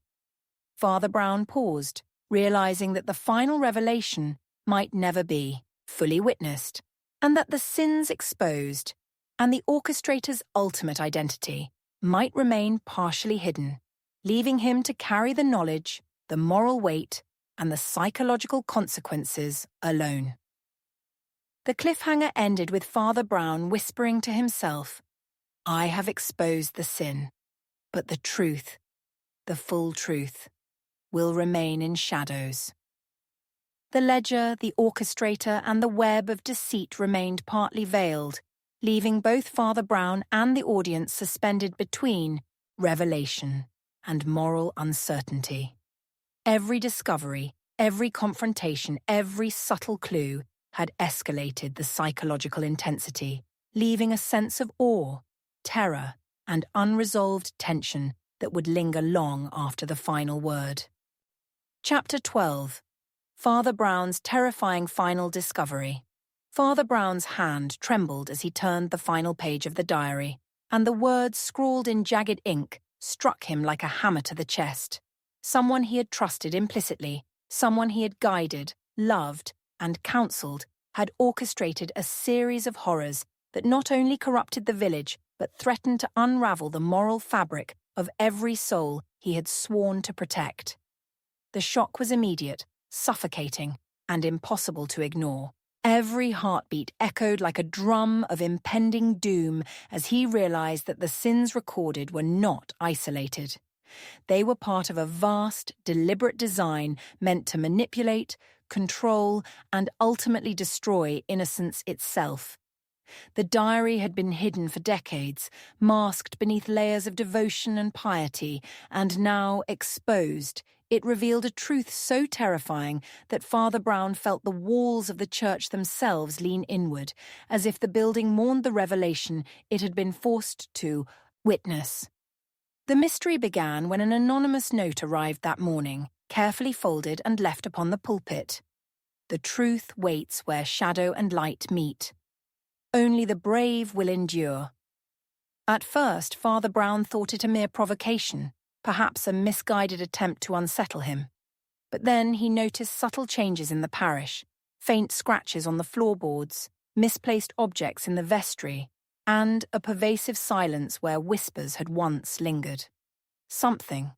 Father Brown paused, realizing that the final revelation might never be fully witnessed, and that the sins exposed and the orchestrator's ultimate identity might remain partially hidden, leaving him to carry the knowledge, the moral weight, and the psychological consequences alone. The cliffhanger ended with Father Brown whispering to himself, "I have exposed the sin, but the truth, the full truth, will remain in shadows." The ledger, the orchestrator, and the web of deceit remained partly veiled, leaving both Father Brown and the audience suspended between revelation and moral uncertainty. Every discovery, every confrontation, every subtle clue had escalated the psychological intensity, leaving a sense of awe, terror, and unresolved tension that would linger long after the final word. Chapter 12. Father Brown's terrifying final discovery. Father Brown's hand trembled as he turned the final page of the diary, and the words scrawled in jagged ink struck him like a hammer to the chest. Someone he had trusted implicitly, someone he had guided, loved, and counseled, had orchestrated a series of horrors that not only corrupted the village, but threatened to unravel the moral fabric of every soul he had sworn to protect. The shock was immediate, suffocating, and impossible to ignore. Every heartbeat echoed like a drum of impending doom as he realized that the sins recorded were not isolated. They were part of a vast, deliberate design meant to manipulate, control, and ultimately destroy innocence itself. The diary had been hidden for decades, masked beneath layers of devotion and piety, and now exposed, It revealed a truth so terrifying that Father Brown felt the walls of the church themselves lean inward, as if the building mourned the revelation it had been forced to witness. The mystery began when an anonymous note arrived that morning, carefully folded and left upon the pulpit. The truth waits where shadow and light meet. Only the brave will endure. At first, Father Brown thought it a mere provocation, perhaps a misguided attempt to unsettle him. But then he noticed subtle changes in the parish, faint scratches on the floorboards, misplaced objects in the vestry, and a pervasive silence where whispers had once lingered. Something,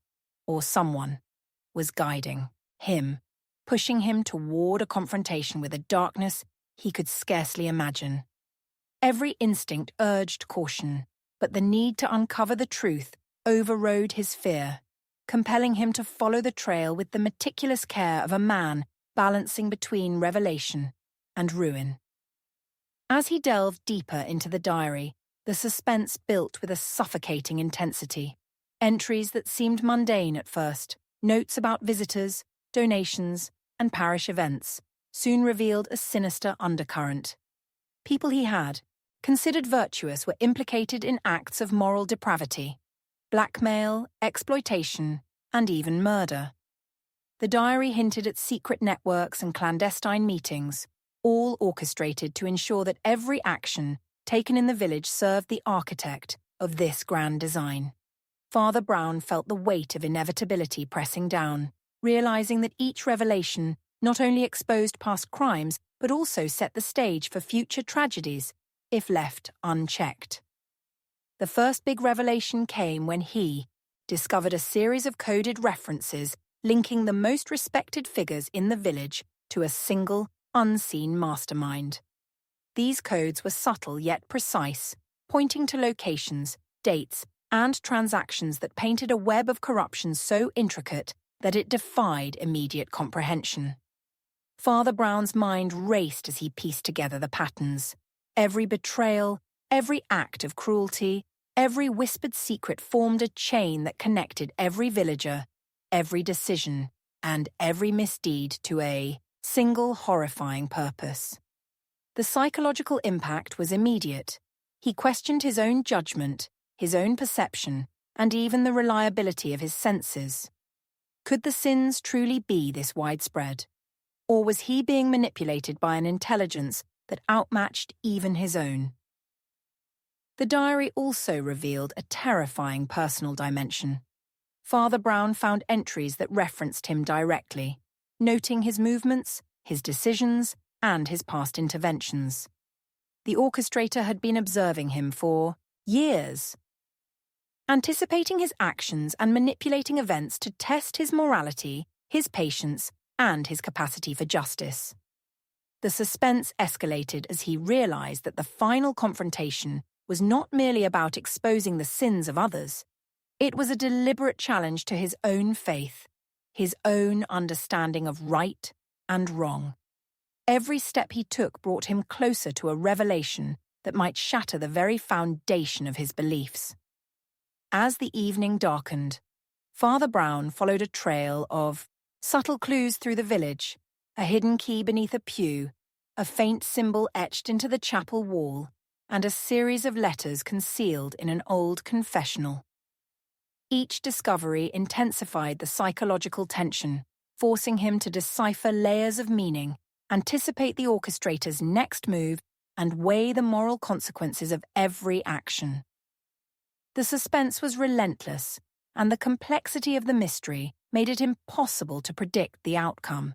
or someone, was guiding him, pushing him toward a confrontation with a darkness he could scarcely imagine. Every instinct urged caution, but the need to uncover the truth overrode his fear, compelling him to follow the trail with the meticulous care of a man balancing between revelation and ruin. As he delved deeper into the diary, the suspense built with a suffocating intensity. Entries that seemed mundane at first, notes about visitors, donations, and parish events, soon revealed a sinister undercurrent. People he had, considered virtuous, were implicated in acts of moral depravity, blackmail, exploitation, and even murder. The diary hinted at secret networks and clandestine meetings, all orchestrated to ensure that every action taken in the village served the architect of this grand design. Father Brown felt the weight of inevitability pressing down, realizing that each revelation not only exposed past crimes but also set the stage for future tragedies if left unchecked. The first big revelation came when he discovered a series of coded references linking the most respected figures in the village to a single, unseen mastermind. These codes were subtle yet precise, pointing to locations, dates, and transactions that painted a web of corruption so intricate that it defied immediate comprehension. Father Brown's mind raced as he pieced together the patterns. Every betrayal, every act of cruelty, every whispered secret formed a chain that connected every villager, every decision, and every misdeed to a single horrifying purpose. The psychological impact was immediate. He questioned his own judgment, his own perception, and even the reliability of his senses. Could the sins truly be this widespread? Or was he being manipulated by an intelligence that outmatched even his own? The diary also revealed a terrifying personal dimension. Father Brown found entries that referenced him directly, noting his movements, his decisions, and his past interventions. The orchestrator had been observing him for years, anticipating his actions and manipulating events to test his morality, his patience, and his capacity for justice. The suspense escalated as he realized that the final confrontation was not merely about exposing the sins of others. It was a deliberate challenge to his own faith, his own understanding of right and wrong. Every step he took brought him closer to a revelation that might shatter the very foundation of his beliefs. As the evening darkened, Father Brown followed a trail of subtle clues through the village, a hidden key beneath a pew, a faint symbol etched into the chapel wall, and a series of letters concealed in an old confessional. Each discovery intensified the psychological tension, forcing him to decipher layers of meaning, anticipate the orchestrator's next move, and weigh the moral consequences of every action. The suspense was relentless, and the complexity of the mystery made it impossible to predict the outcome.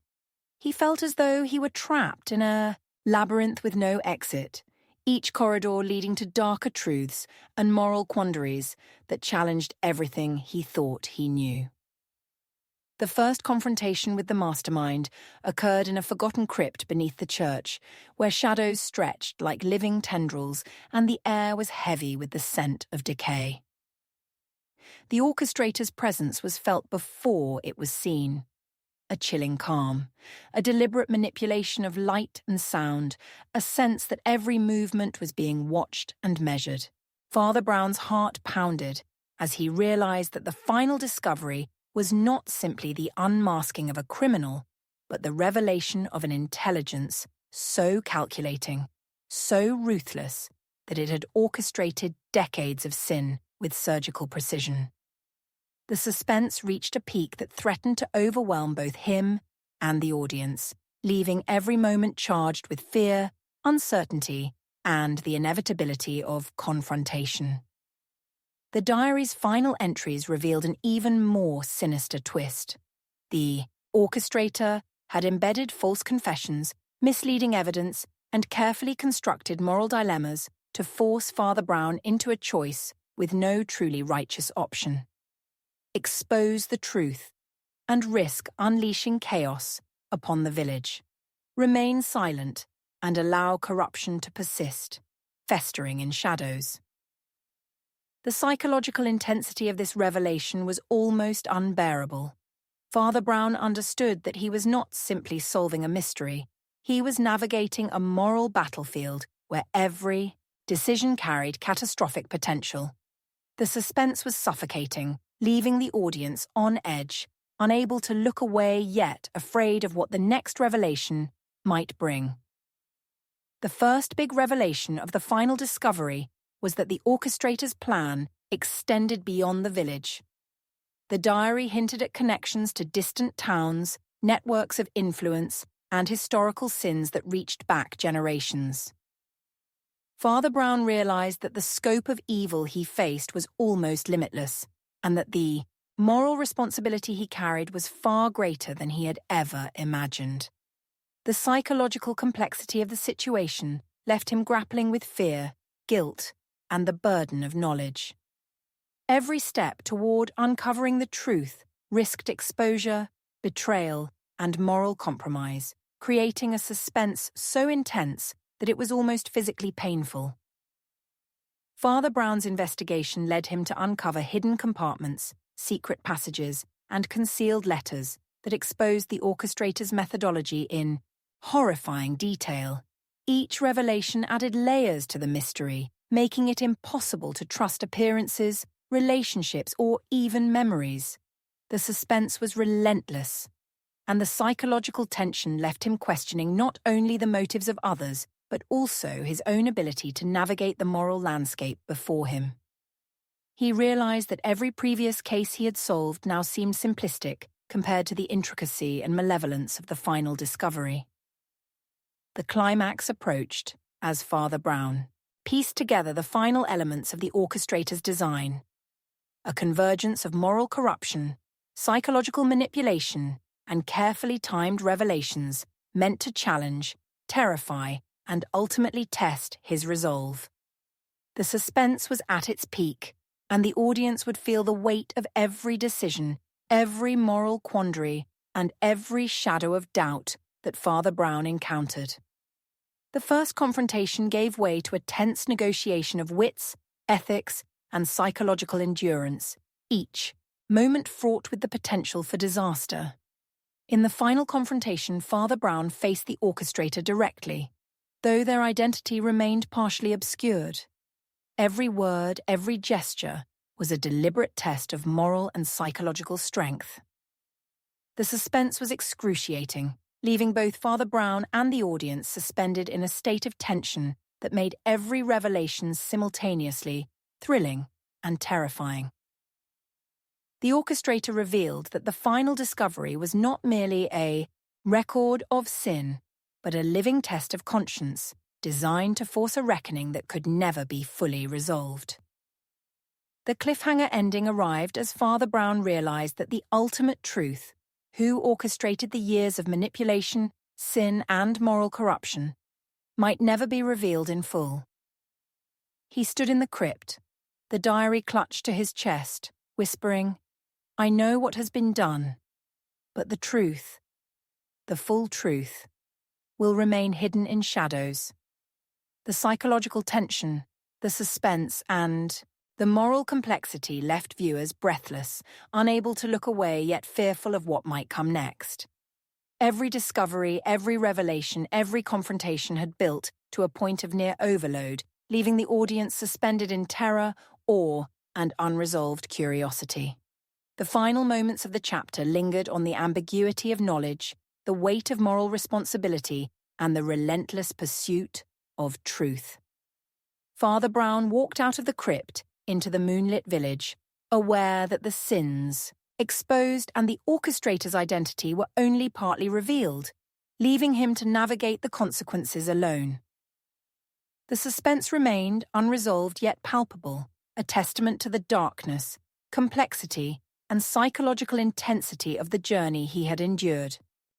He felt as though he were trapped in a labyrinth with no exit, each corridor leading to darker truths and moral quandaries that challenged everything he thought he knew. The first confrontation with the mastermind occurred in a forgotten crypt beneath the church, where shadows stretched like living tendrils and the air was heavy with the scent of decay. The orchestrator's presence was felt before it was seen. A chilling calm, a deliberate manipulation of light and sound, a sense that every movement was being watched and measured. Father Brown's heart pounded as he realized that the final discovery was not simply the unmasking of a criminal, but the revelation of an intelligence so calculating, so ruthless, that it had orchestrated decades of sin with surgical precision. The suspense reached a peak that threatened to overwhelm both him and the audience, leaving every moment charged with fear, uncertainty, and the inevitability of confrontation. The diary's final entries revealed an even more sinister twist. The orchestrator had embedded false confessions, misleading evidence, and carefully constructed moral dilemmas to force Father Brown into a choice with no truly righteous option. Expose the truth and risk unleashing chaos upon the village. Remain silent and allow corruption to persist, festering in shadows. The psychological intensity of this revelation was almost unbearable. Father Brown understood that he was not simply solving a mystery. He was navigating a moral battlefield where every decision carried catastrophic potential. The suspense was suffocating, leaving the audience on edge, unable to look away yet afraid of what the next revelation might bring. The first big revelation of the final discovery was that the orchestrator's plan extended beyond the village. The diary hinted at connections to distant towns, networks of influence, and historical sins that reached back generations. Father Brown realized that the scope of evil he faced was almost limitless, and that the moral responsibility he carried was far greater than he had ever imagined. The psychological complexity of the situation left him grappling with fear, guilt, and the burden of knowledge. Every step toward uncovering the truth risked exposure, betrayal, and moral compromise, creating a suspense so intense that it was almost physically painful. Father Brown's investigation led him to uncover hidden compartments, secret passages, and concealed letters that exposed the orchestrator's methodology in horrifying detail. Each revelation added layers to the mystery, making it impossible to trust appearances, relationships, or even memories. The suspense was relentless, and the psychological tension left him questioning not only the motives of others, but also his own ability to navigate the moral landscape before him. He realized that every previous case he had solved now seemed simplistic compared to the intricacy and malevolence of the final discovery. The climax approached as Father Brown pieced together the final elements of the orchestrator's design. A convergence of moral corruption, psychological manipulation, and carefully timed revelations meant to challenge, terrify, and ultimately test his resolve. The suspense was at its peak, and the audience would feel the weight of every decision, every moral quandary, and every shadow of doubt that Father Brown encountered. The first confrontation gave way to a tense negotiation of wits, ethics, and psychological endurance, each moment fraught with the potential for disaster. In the final confrontation, Father Brown faced the orchestrator directly, though their identity remained partially obscured. Every word, every gesture was a deliberate test of moral and psychological strength. The suspense was excruciating, leaving both Father Brown and the audience suspended in a state of tension that made every revelation simultaneously thrilling and terrifying. The orchestrator revealed that the final discovery was not merely a record of sin, but a living test of conscience, designed to force a reckoning that could never be fully resolved. The cliffhanger ending arrived as Father Brown realized that the ultimate truth, who orchestrated the years of manipulation, sin, and moral corruption, might never be revealed in full. He stood in the crypt, the diary clutched to his chest, whispering, "I know what has been done, but the truth, the full truth, will remain hidden in shadows." The psychological tension, the suspense, and the moral complexity left viewers breathless, unable to look away yet fearful of what might come next. Every discovery, every revelation, every confrontation had built to a point of near overload, leaving the audience suspended in terror, awe, and unresolved curiosity. The final moments of the chapter lingered on the ambiguity of knowledge, the weight of moral responsibility, and the relentless pursuit of truth. Father Brown walked out of the crypt into the moonlit village, aware that the sins, exposed, and the orchestrator's identity were only partly revealed, leaving him to navigate the consequences alone. The suspense remained unresolved yet palpable, a testament to the darkness, complexity, and psychological intensity of the journey he had endured.